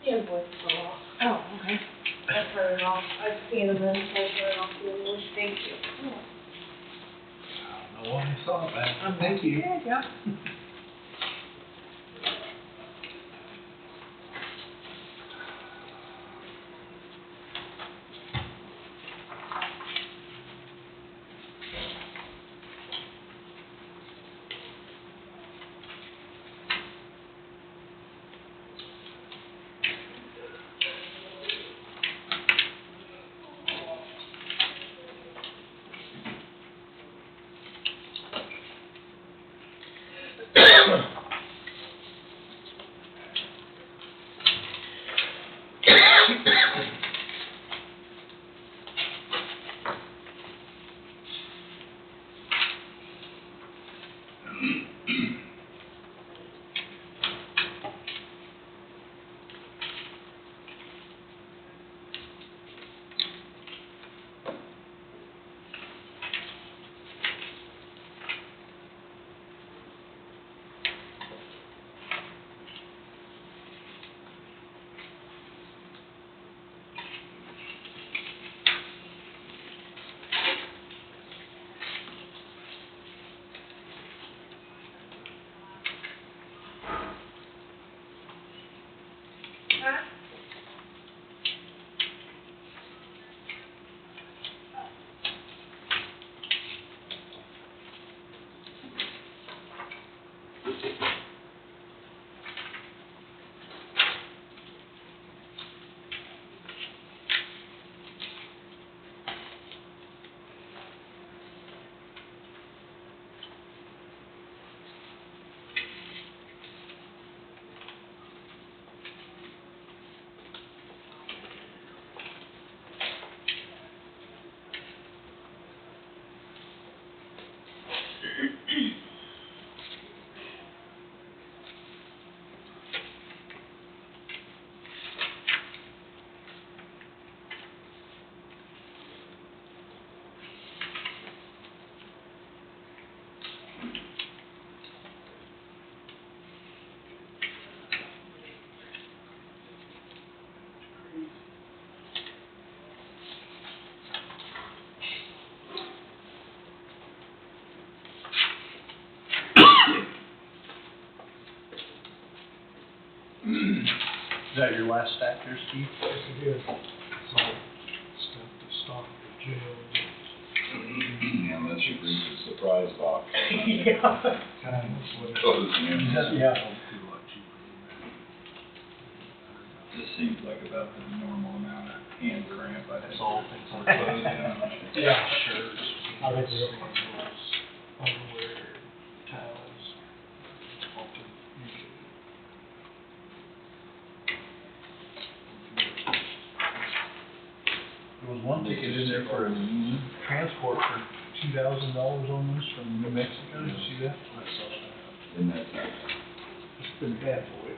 The invoice fell off. Oh, okay. I turned it off. I've seen them in, so I turned it off the invoice. Thank you. I don't know why I saw that. Thank you. Yeah. Is that your last stack there, Steve? Yes, it is. It's all stuff to stock the jail. Yeah, unless you bring the surprise box. Yeah. Kind of what it Close in. Yeah. This seems like about the normal amount of hand cramp I think. That's all things on clothes. Yeah. Shirts. I think we're underwear, towels. There was one ticket in there for transport for $2,000 almost from New Mexico. Did you see that? I saw that. Isn't that something? It's been bad for it.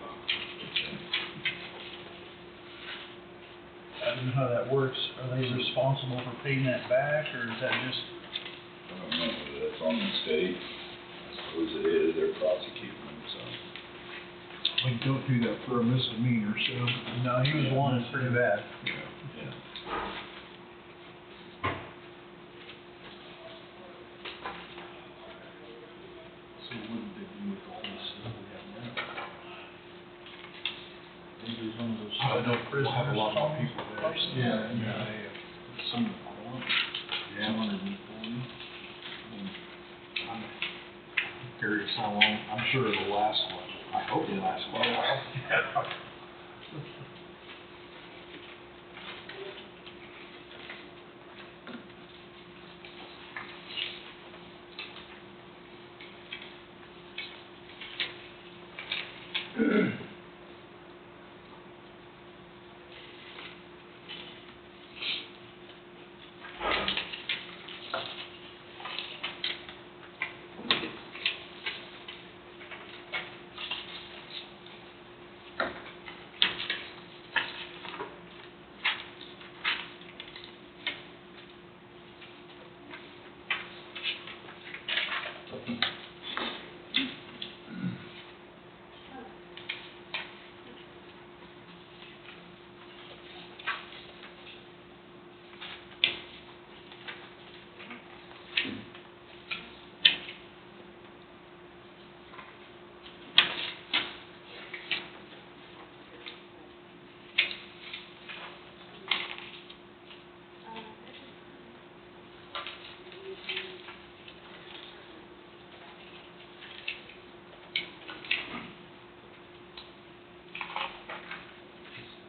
I don't know how that works. Are they responsible for paying that back, or is that just? I don't know whether that's on the state. I suppose it is. They're prosecuting them, so. We don't do that for a misdemeanor, so. No, he was wanted pretty bad. Yeah. So what did they do with the whole system? prisoners. We'll have a lot more people there. Yeah. Some of the quorum, 240. I'm curious how long, I'm sure it'll last, I hope it lasts quite a while.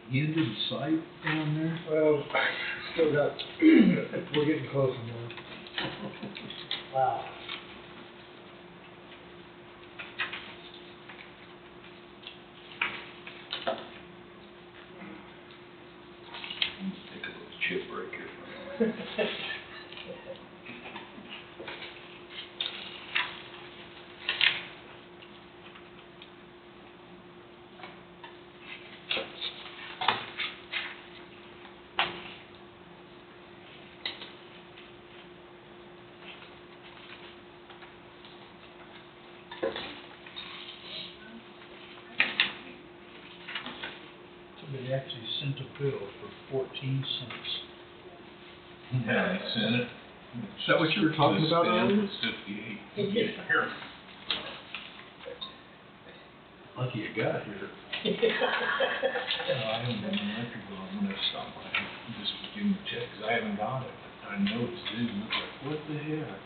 End in sight down there? Well, still got, we're getting closer now. Wow. Take a little chip break here for a moment. Somebody actually sent a bill for 14 cents. Yeah, they sent it. Is that what you were talking about earlier? It's 58. Here. Lucky you got here. I haven't been in record, but I'm gonna stop by and just give him a check, cause I haven't got it. I know it's due, and it's like, what the heck?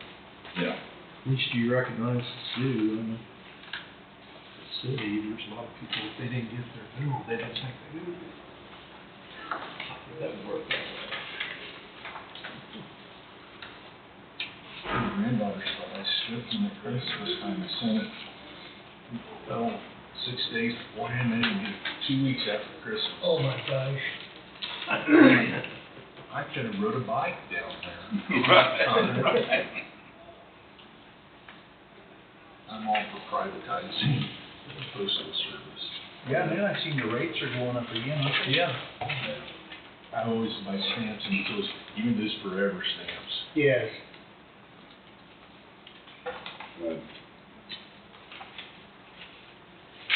Yeah. At least you recognize it's due, I mean. The city, there's a lot of people, if they didn't get their bill, they didn't think they did. It doesn't work that way. My granddaughter thought I stripped them at Christmas time, I sent it. Well, 6 days beforehand, then it was 2 weeks after Christmas. Oh my gosh. I could have rode a bike down there. Right. I'm all for privatizing the postal service. Yeah, and then I seen the rates are going up again. Yeah. I always buy stamps and those, even those forever stamps. Yes.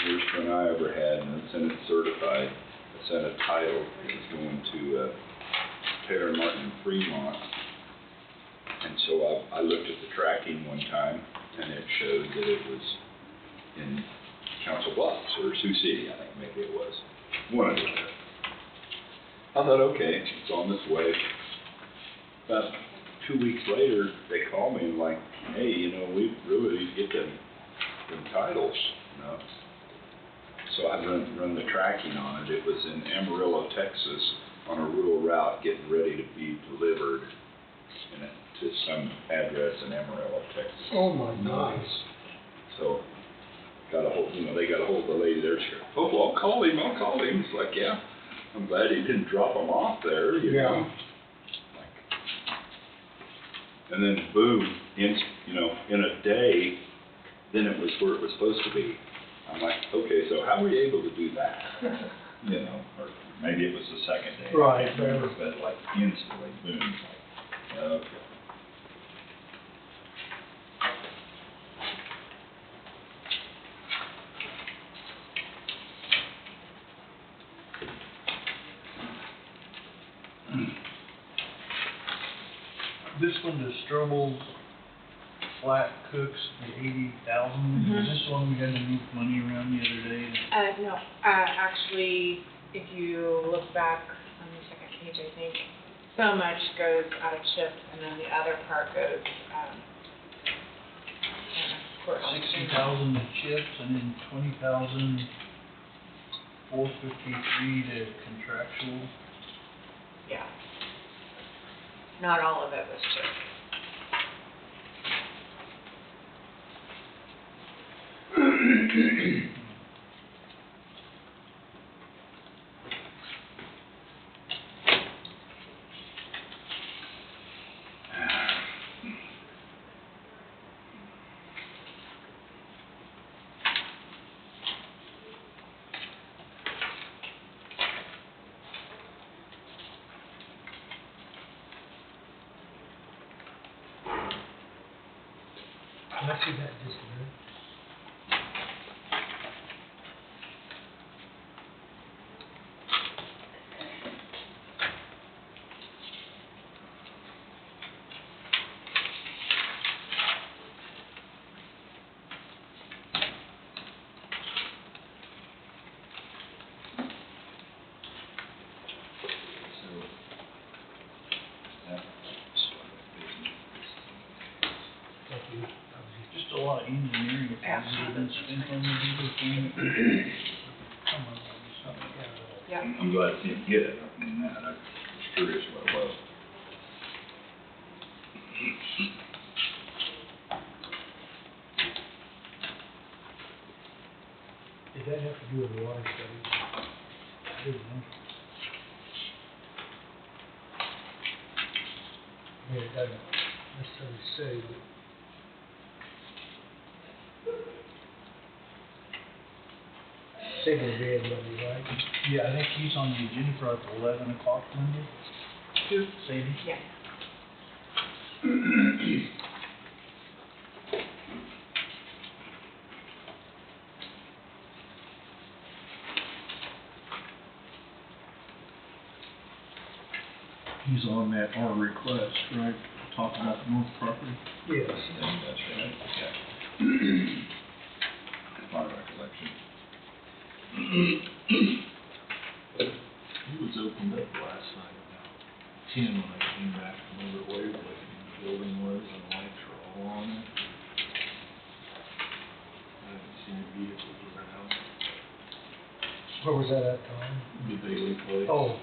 First one I ever had, and I sent it certified, I sent a title, it was going to, Taylor Martin and Fremont. And so I looked at the tracking one time, and it showed that it was in Council Bluffs, or Sioux City, I think maybe it was. One of the other. I thought, okay, it's on its way. About 2 weeks later, they called me and like, hey, you know, we really need to get them titles, you know. So I run the tracking on it. It was in Amarillo, Texas, on a rural route getting ready to be delivered to some address in Amarillo, Texas. Oh my gosh. So got a hold, you know, they got a hold of the lady there. She goes, oh, well, I'll call him. It's like, yeah, I'm glad he didn't drop them off there, you know. Like, and then boom, in a day, then it was where it was supposed to be. I'm like, okay, so how were you able to do that? You know, or maybe it was the second day. Right. I can't remember, but like instantly, boom, like, okay. This one, the Strobel's flat cooks, the 80,000, is this one we got enough money around the other day? No, actually, if you look back on the second page, I think, so much goes out of CHIP, and then the other part goes, courthouse. 60,000 to chips and then 20,453 to contractual. Yeah. Not all of it was CHIP. Can I see that just a minute? Thank you. Just a lot of engineering that have been spent on the diesel thing. Come on, something, Yeah. I'm glad to see him get it, I mean, that, I was curious what it was. Did that have to do with the water study? I didn't know. I mean, it doesn't necessarily say, but. Single bid, right? Yeah, I think he's on the agenda for like 11 o'clock Monday. Who? Sadie? Yeah. He's on that, our request, right, talking about the north property? Yes. I think that's right, yeah. My recollection. It was opened up last night about 10 when I came back from over at Waverly, and the building was, and the lights were all on it. I haven't seen any vehicles around. Where was that at, Tom? The Bailey place. Oh.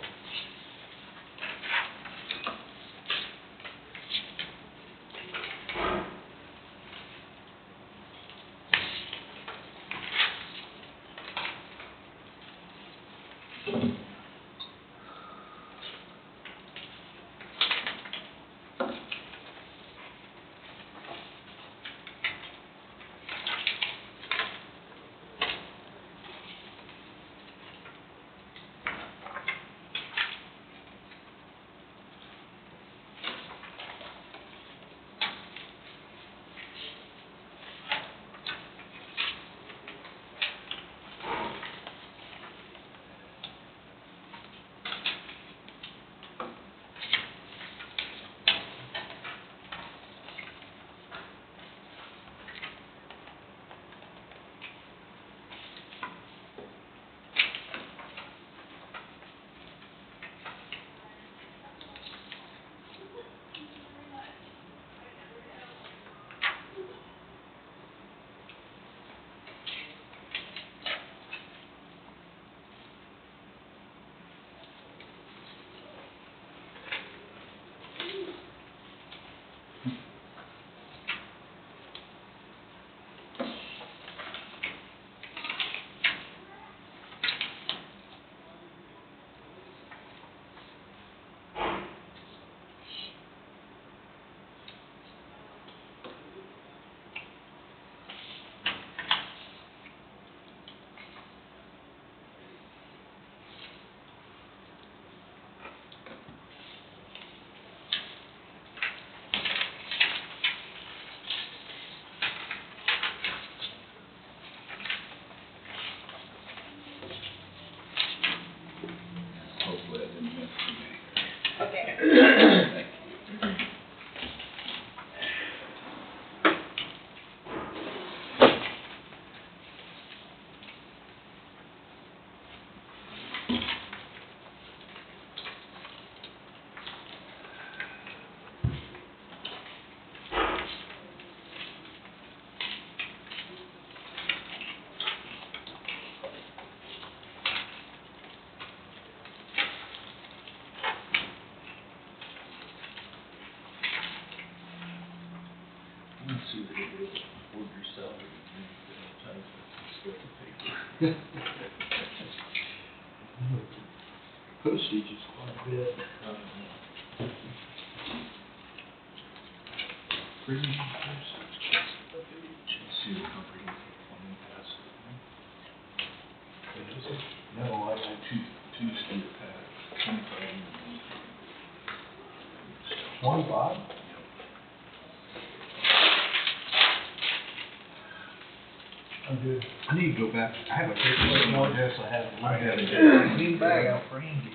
see that it was afford your salary, and then times with paper. Postage is quite a bit. Printing postage, see the comprehensive plan passes. No, I had two standard pads, 25 and 25? I'm good. I need to go back, I have a paper on my desk, I haven't looked at it yet. Clean bag out for Andy.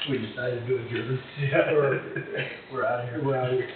We decided to adjourn. Yeah. We're out of here. We're out of here.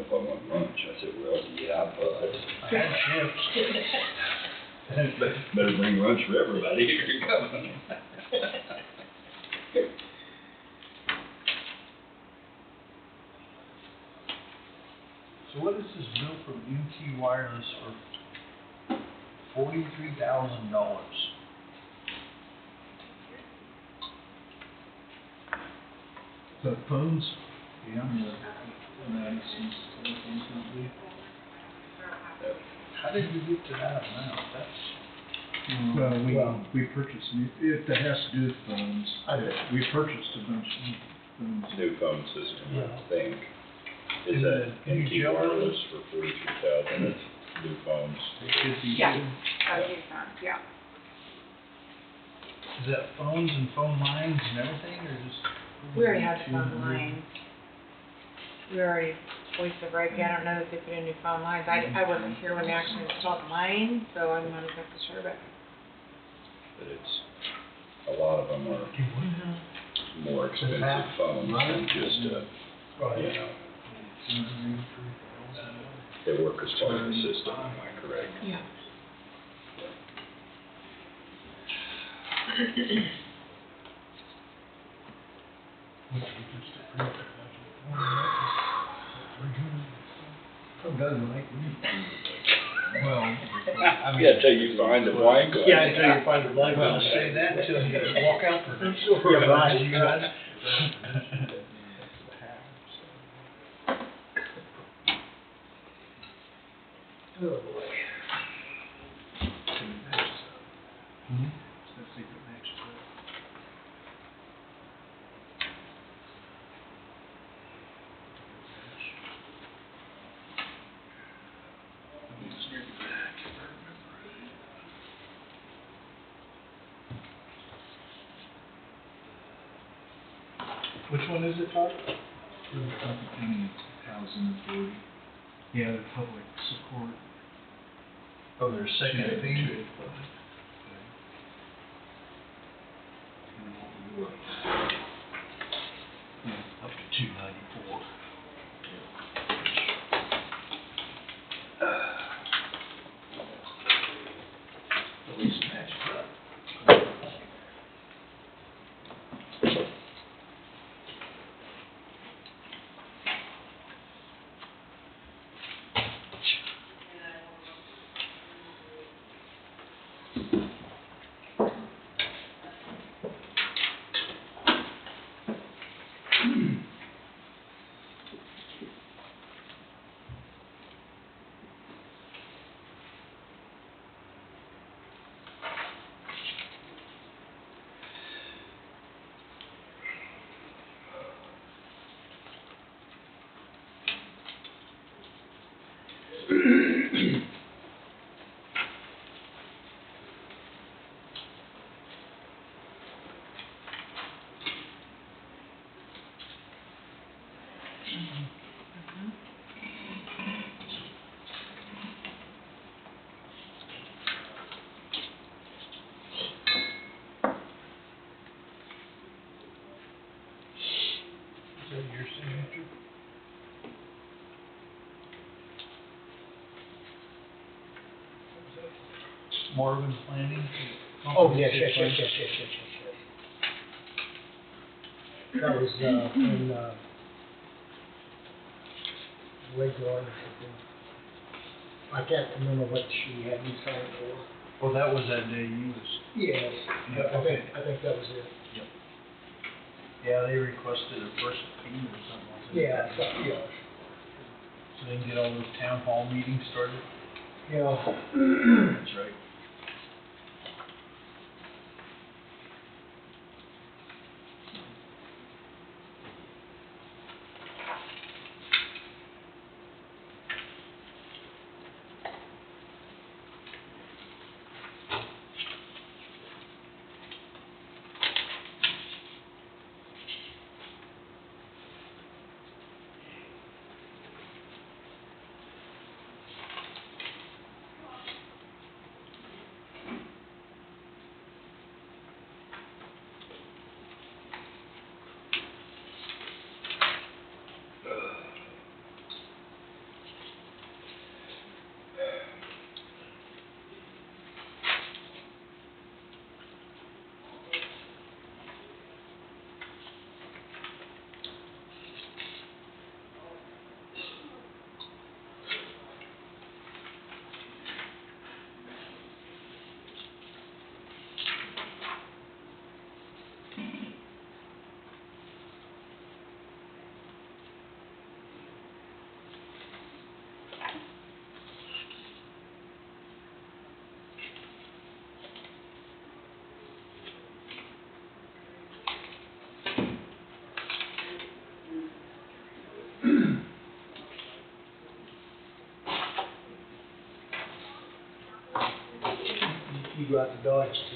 if I want lunch. I said, well, yeah, but I had chips. better bring lunch for everybody if you're coming. So what is this bill from UT Wireless for $43,000? The phones, yeah, Madison's telephone company. How did you get to that amount? That's, Well, we purchased new, it has to do with phones. We purchased a bunch of phones. New phone system, I Yeah. think. Is Is that it new NT jail Wireless for 43,000, that's new phones? it should be. Yeah. Yeah. Is that phones and phone lines and everything, or just? We already had the phone lines. We already voiced the right, I don't know if they put in new phone lines. I wasn't here when they actually installed mine, so I'm not exactly sure, but. But it's, a lot of them are more expensive phones than just, Right. they work as part of the system, am I correct? Yeah. Doesn't make me. Well, I mean. Yeah, until you find a blank one. Yeah, until you find a blank Well, one. say that until you walk out the Yeah, right. You got it? Oh, boy. Let's see if it matches up. It's near the back, if I remember right. Which one is it, Todd? Suffolk County Housing Authority. Yeah, the public support. Oh, their second thing? 285. And what we were. Yeah, Up to 294. at least matches up. Is that your signature? Marvin Planning? Oh, yes. That was, when, Wade Garden or something. I can't remember what she had me sign for. Well, that was that day you was, Yes, Yeah, I think that was it. yeah, they requested a first fee or something like that. Yeah. So they can get all those town hall meetings started? Yeah. That's right. you go out to Dodge to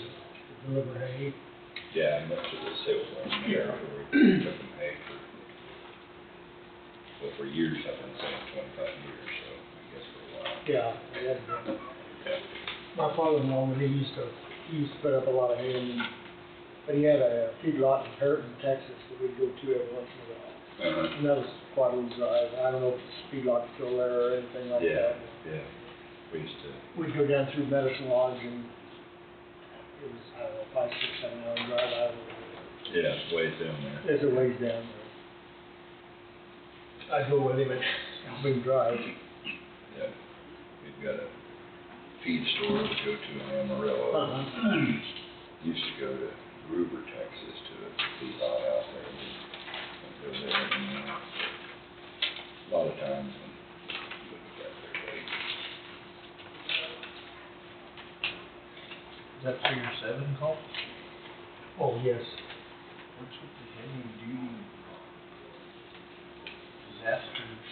deliver hay. Yeah, much of the sales on there, we took them hay for years, I've been saying 25 years, so I guess for a while. Yeah, yeah. Yeah. My father-in-law, when he used to put up a lot of hay, but he had a feedlot in Perryton, Texas, that we'd go to every once in a while. And that was quite a little drive. I don't know if the feedlot's still there or anything like that. Yeah, we used to. We'd go down through Medicine Lodge and it was, I don't know, 5, 6, 7 hour drive out of there. Yeah, it's ways down there. There's a ways down there. I'd go with him and big drive. Yeah, we've got a feed store we go to in Amarillo. Used to go to Gruber, Texas, to a feedlot out there. Go there and, a lot of times when we look at their day. Is that for your 7 call? Oh, yes. What's with the heavy duty disasters?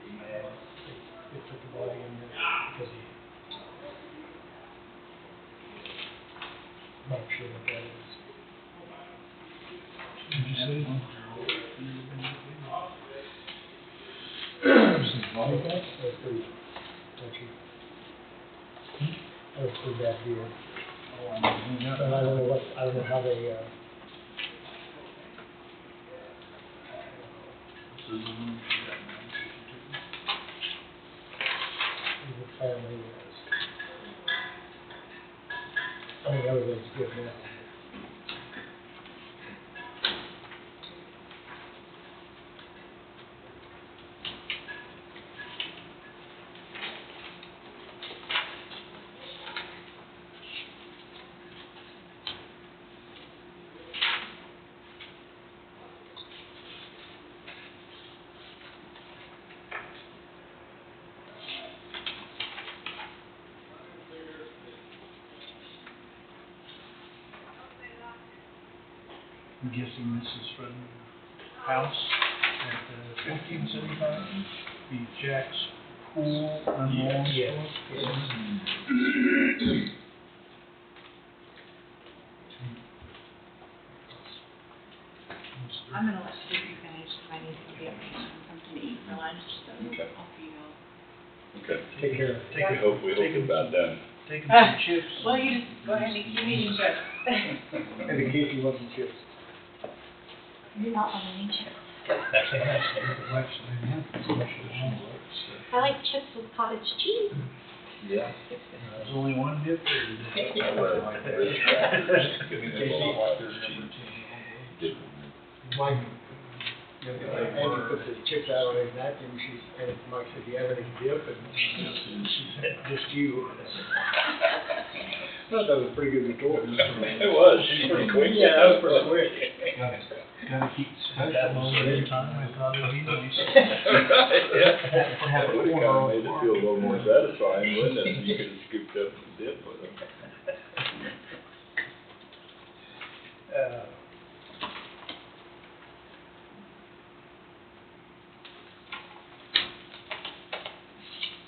Yeah, they put the body in there because he, not sure what that is. Did you say? That was pretty touchy. That was a pretty bad deal. Oh, I mean, But I don't know how they, This is the one she got the family was. I mean, everything's good now. I'm guessing this is from the house at 1475, the Jack's Pool unlocked. Yes. I'm gonna let Stevie finish, because I need to get something to eat for lunch, so Okay. I'll see you all. Okay. Take care. We hope we're about done. Take them some chips. Well, you just go ahead and keep eating chips. And in case you want some chips. You're not on any chips. Yeah. I like chips with cottage cheese. Yeah. There's only one dip there. I love my fish fries. Give me a little cottage cheese. Mike, Andy put the chips out on his napkin, and Mike said, do you have any dip? And she said, just you. I thought that was a pretty good retort. It was, pretty quick. Yeah, that was pretty quick. Gotta keep that moment in time, I thought it'd be nice. Yeah. That would've kinda made it feel a little more satisfying, wouldn't it? You could've scooped up some dip with it.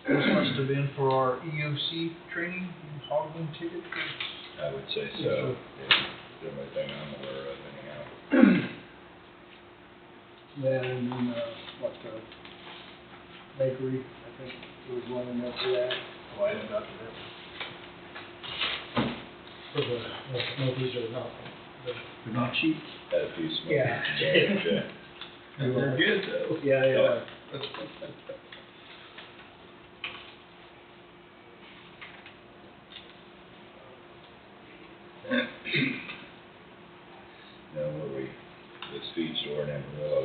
This must have been for our EOC training, hogging ticket. I would say so. Yeah. The only thing I'm aware of anyhow. Then, bakery, I think it was one in there for that. Oh, I didn't got to that. For the smokies or not. They're not cheap. Had a few smokers. Yeah. They're good though. Yeah, they are. Now, where this feed store in Amarillo,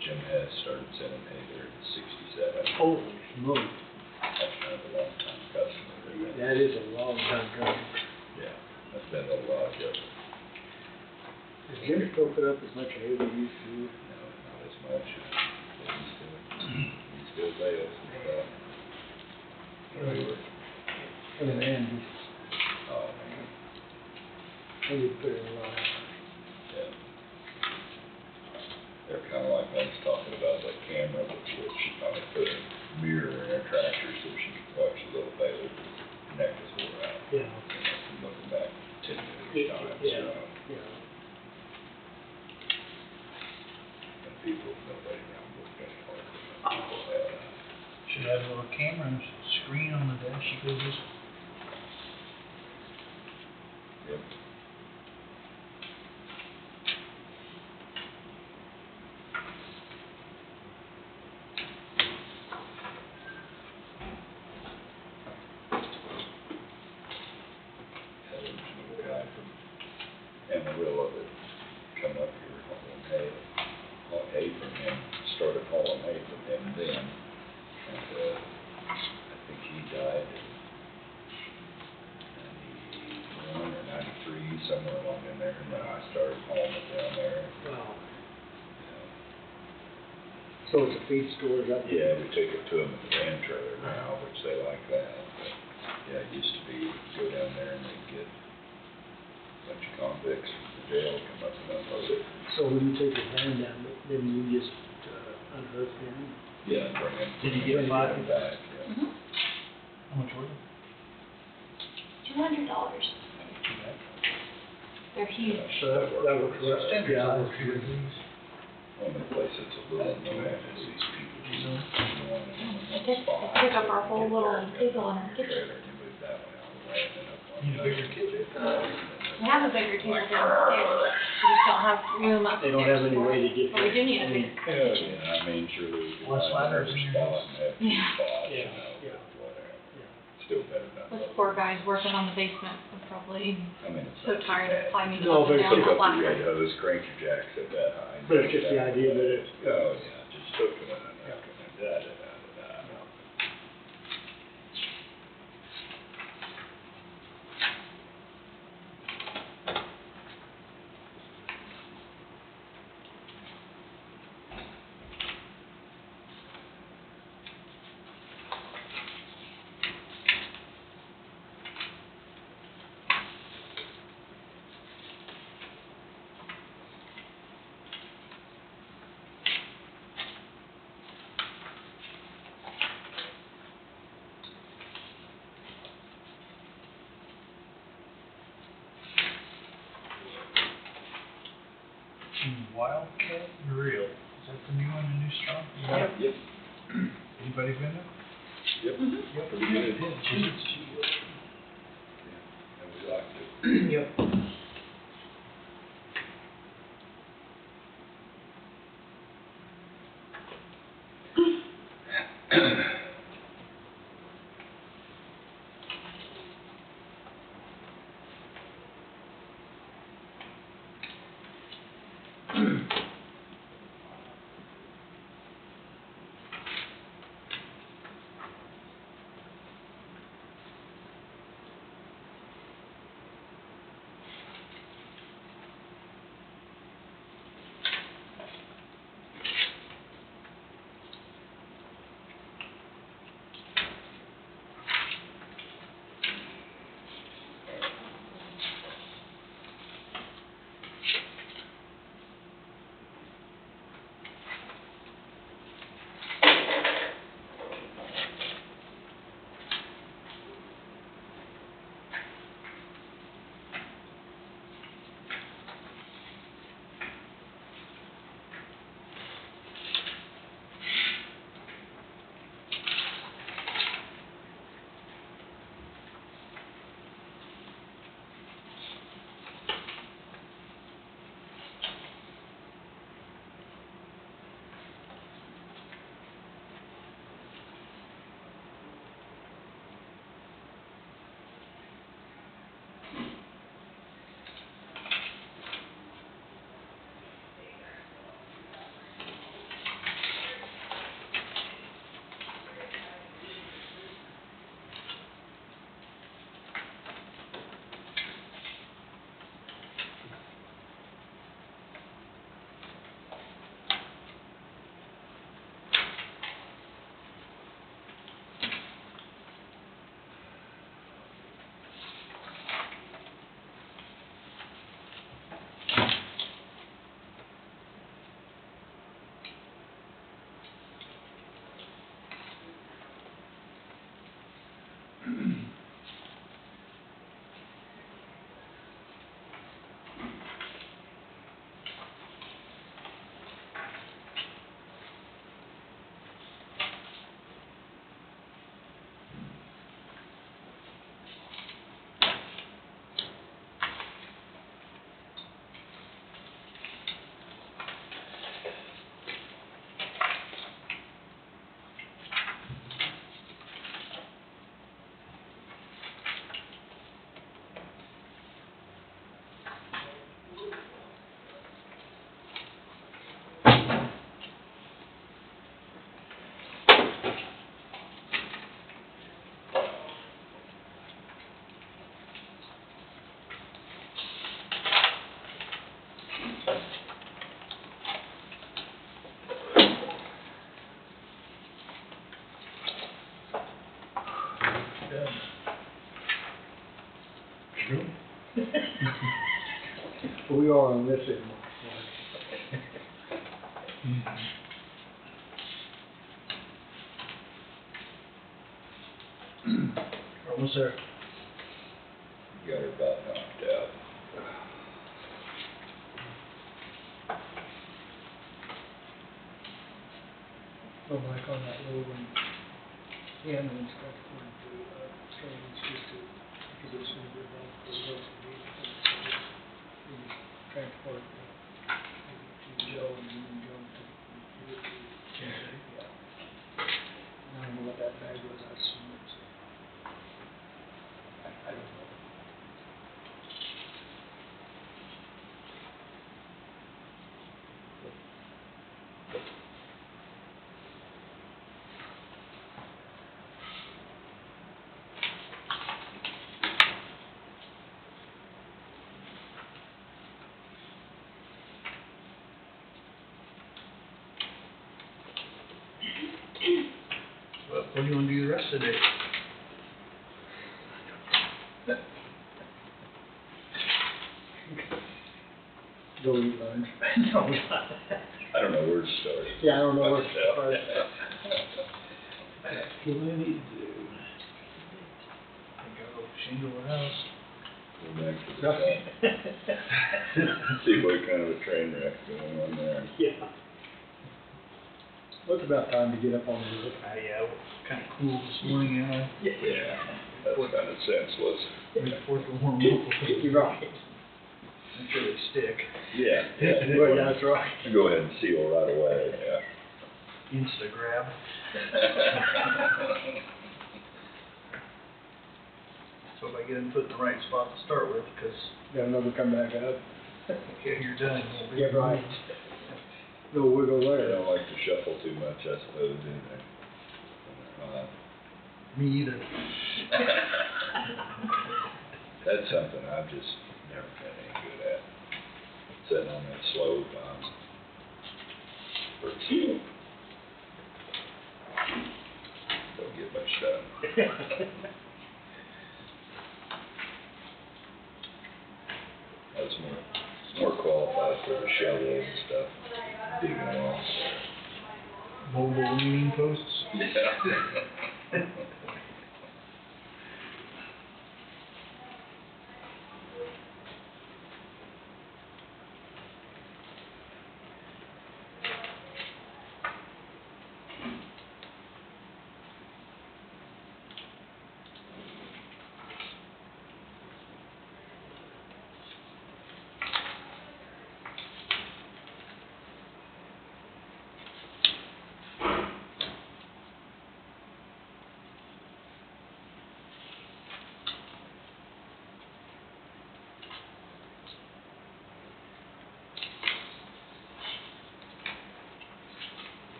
Jim Hess started sending hay there in '67. Holy smoke. That's kind of a long time customer. Isn't it? That is a long time coming. Yeah, that's been a little while ago. Does Jim still put up as much hay as he used to? No, not as much. He still bales and stuff. For the man, Oh, man. he would put in a lot. Yeah. They're kind of like one's talking about that camera, which she probably put a mirror in her tractor so she could watch the little baler sometimes, you know, and people, nobody around looked any harder than people had. Should have a little camera and screen on the dash, you could just. Yep. Guy from Amarillo that come up here hauling hay, hauled hay from him, started hauling hay from him then. And, I think he died in 91 or 93, somewhere along in there, and then I started hauling it down there. Wow. Yeah. So it's a feed store, is that? Yeah, we take it to them in the van trailer now, which they like that, but, yeah, it used to be, go down there and they'd get a bunch of convicts from the jail come up and unload it. So when you take your van down, then you just, unhook them? Yeah, and bring them. Did you get bring five? them back, yeah. Mhm. How much were they? $200. They're huge. So that works, Standard yeah, size that for works. these. Only place that's a little annoying is these people just want it in one spot. They took up our whole Get little there and table dump in our it kitchen. trailer and you move that one out of the way and then up on Need a the bigger other. kitchen. We have a bigger table downstairs. We just don't have room upstairs. They don't have any way to get. But we do need a I mean, bigger Yeah, kitchen. yeah, I mean, surely we could Less find ladders another in your spot house. and have two Yeah. spots, you Yeah, know, yeah. whatever. Yeah. Still better than Those nothing. poor guys working on the basement are probably I mean, it's so not too tired of bad. climbing No, up and but down Hook that up the red ladder. hose, crank your jacks up that high. But it's just the idea that it. Oh, yeah, just hook it and hook it and da-da-da-da-da. Wildcat Grill, is that the new one, the new strong? Yep. Yep. Anybody been there? Yep. Yep. Pretty good. Cheap. Yeah, and we liked it. Yep. We are on this end, Mark. Almost there. Got her about knocked out. Go back on that road when ambulance got according to, trains just to, because it's gonna be about the road to be, we transport, to Joe and then Joe to, yeah. I don't know what that bag was, I assume it's, I don't know. Well, what do you wanna do the rest of the day? Go eat lunch. No. I don't know where to start. Yeah, I don't know what to Myself. start. What do I need to do? I go shingle the house. Go back to the top. See what kind of a train wreck going on there. Yeah. Well, it's about time to get up on the roof. Yeah, it was kinda cool this morning, Yeah, that's kind of senseless. Before the warm up. You're right. I'm sure they stick. Yeah. Well, that's right. Go ahead and seal right away, yeah. Instagrab. So if I get them put in the right spot to start with, because Got another come back up. okay, you're done. Won't be Yeah, right. moved. No wiggle They there. don't like to shuffle too much, I suppose, do they? Me either. That's something I've just never been any good at. Sitting on that slope, pretty slow. Don't get much done. I was more qualified for the shovel and stuff, digging along. Mobile leaning posts. Yeah.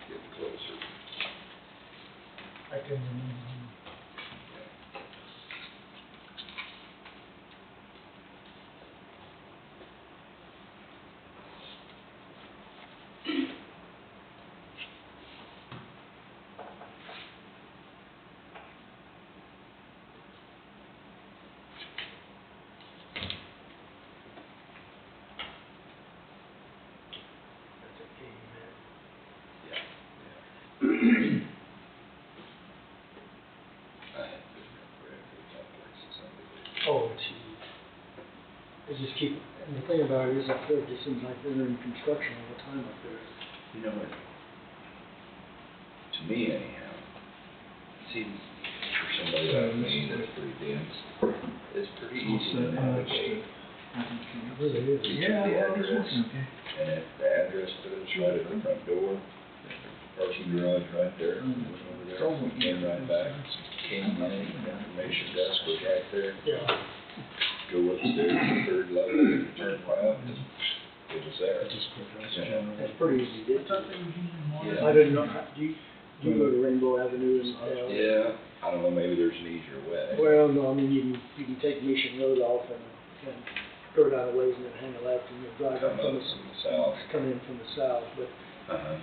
Getting closer. I can remember. Oh, it's huge. They just keep, and the thing about it is up there, it just seems like they're in construction all the time up there. You know what? To me anyhow, it seems for somebody like me that's pretty dense, it's pretty easy to navigate. It really is. Each of the address, and if the address puts right at the front door, garage right there, went over there, came right back, came in, information desk was right there. Yeah. Go upstairs to the third level, turn left, and it was there. Yeah. That's pretty easy to get to. Yeah. I didn't know, do you go to Rainbow Avenue and, Yeah, I don't know, maybe there's an easier way. well, no, I mean, you can take Mission Road off and go down a ways and then hang a left and then drive Come up up from the south. come in from the south, but, Uh-huh.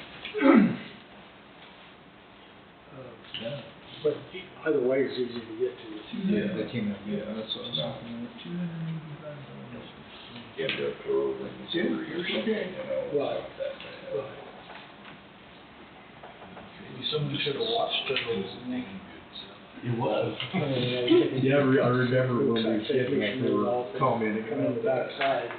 Yeah. but either way is easy to get to. Yeah. Yeah, that's what it's not. You have to pull over in the city or something, you know, it's Right. not that bad. Right. Maybe someone should have watched it. It was. Yeah, I remember when we were sitting up there commenting Come in the backside.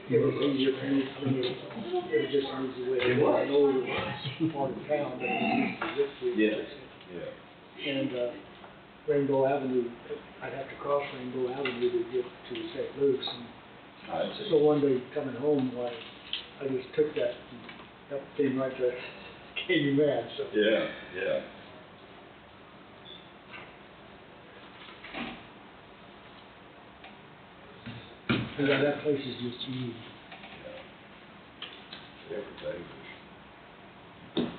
It was easier for me, I mean, it was just an easy way to go. I know it was part of town, but it was easy to get to. Yeah, yeah. And, Rainbow Avenue, I'd have to cross Rainbow Avenue to get to St. Luke's. And I see. so one day coming home, why, I just took that, and that came right to Katy Mad, so. Yeah, yeah. Yeah, that place is just huge. Everything was,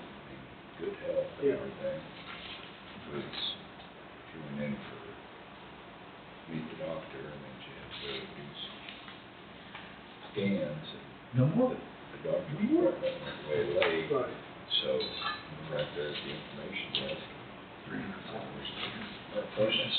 good health and Yeah. everything. Was, she went in for, meet the doctor, and then she had to go do some scans, and No more? the doctor's appointment went way late, Right. so, right there at the information desk, our appointment's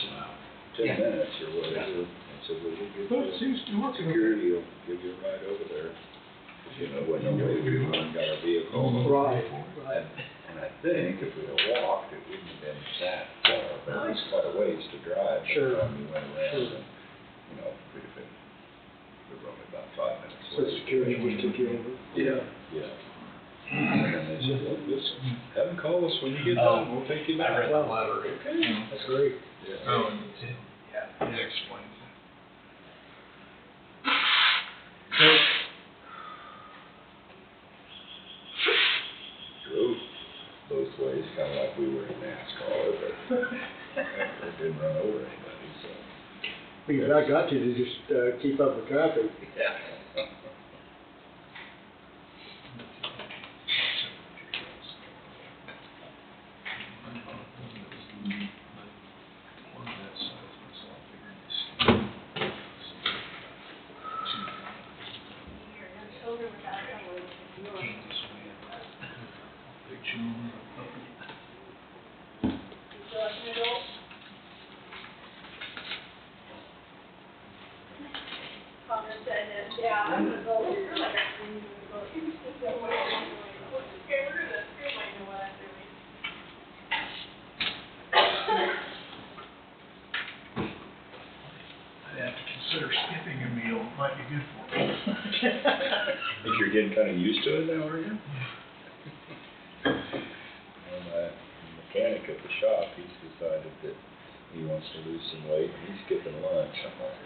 in 10 minutes or whatever, and so we'll get Well, it seems to be working. security will give you a ride over there. 'Cause you know, when no way we went and got our vehicle. Right, right. And I think if we'd have walked, it wouldn't have been that far, but it's quite a ways to drive. By Sure. the time we went around, Sure. and, you know, we'd have been, we were only about 5 minutes So away. security just took you over? Yeah, yeah. And then they said, well, just have them call us when you get done, we'll take you back. I read the Wow. letter. Okay. That's great. Yeah. Oh, yeah, it explains it. Drove both ways, kind of like we were in NASCAR, but it didn't run over anybody, so. Well, you about got you to just, keep up with traffic. Yeah. I'd have to consider skipping a meal, it might be good for me. Think you're getting kind of used to it now, are you? And the mechanic at the shop, he's decided that he wants to lose some weight, and he's skipping lunch. I'm like,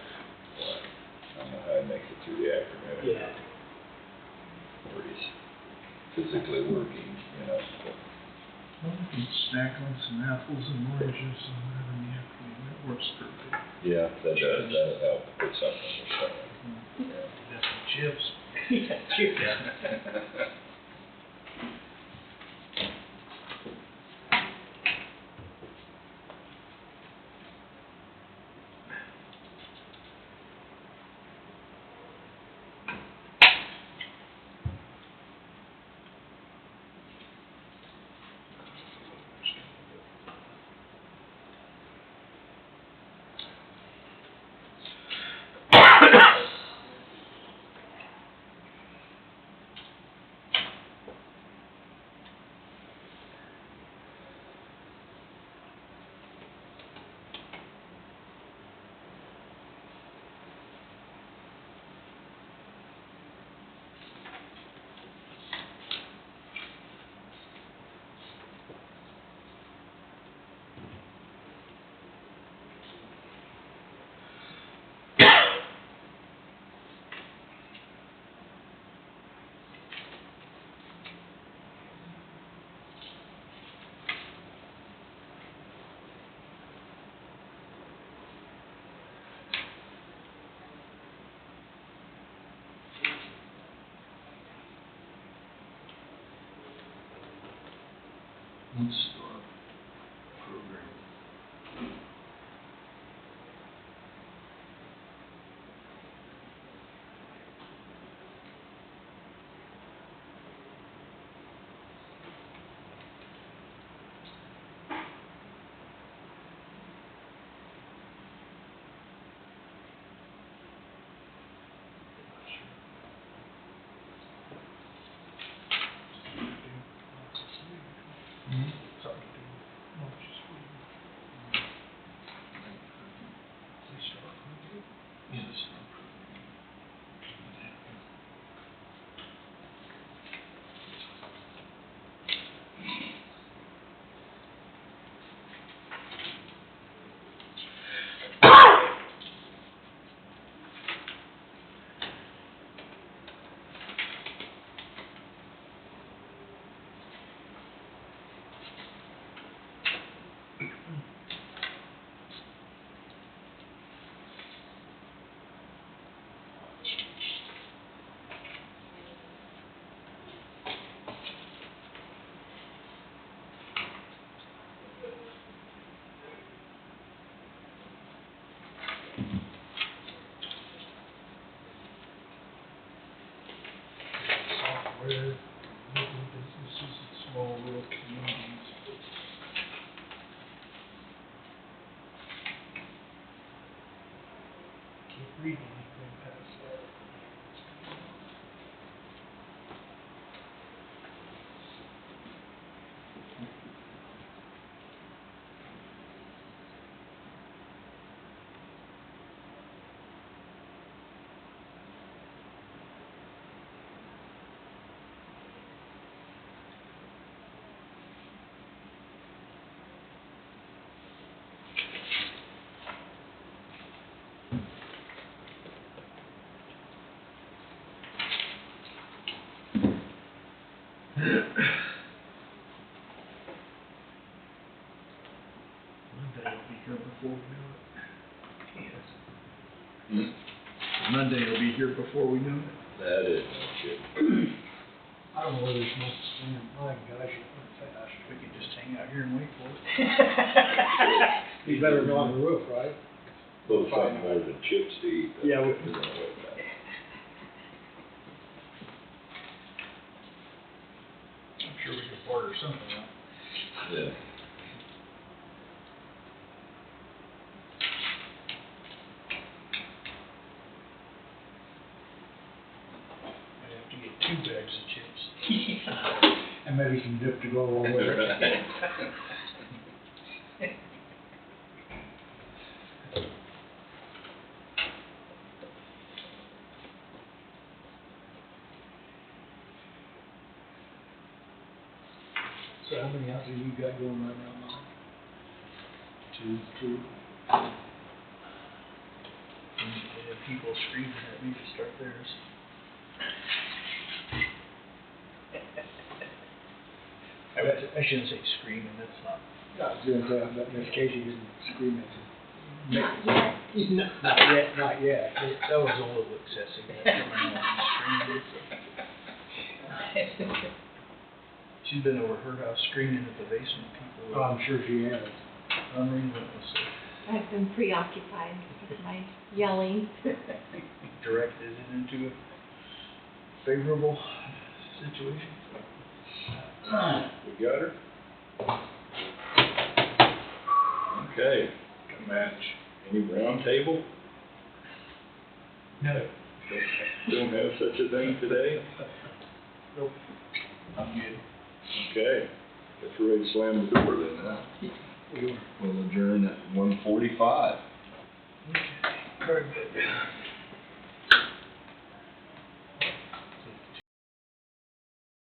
what? I don't know how he makes it through the afternoon. Yeah. Where he's physically working, you know. Well, you can snack on some apples and oranges and whatever in the afternoon, that works pretty good. Yeah, that does, that'll help put something in the stomach. Yeah. Got some chips. Let's start program. Software, local businesses and small rural communities. Keep reading anything past that. Monday will be here before we know it. Hmm? Monday will be here before we know it. That is shit. I don't know where this month's been, my gosh, it went fast. We can just hang out here and wait for it. Be better than on the roof, right? Little something more than chips to eat. Yeah, we- We're gonna wait back. I'm sure we could order something out. Yeah. I'd have to get 2 bags of chips. And maybe some dip to go along with it. So how many houses you got going right now, Mike? 2. And people screaming at me to start theirs. I shouldn't say screaming, that's not. I was gonna say, I bet Miss Casey didn't scream at you. Not yet. Not yet, not yet. That was a little excessive, that coming out and screaming. She's been over her house screaming at the basement people. Oh, I'm sure she has. Unrelentless. I've been preoccupied with my yelling. Directed it into a favorable situation. We got her? Okay, match. Any round table? No. Don't have such a thing today? Nope. I'm good. Okay, guess we're ready to slam the door then, huh? We'll adjourn at 1:45. Very good.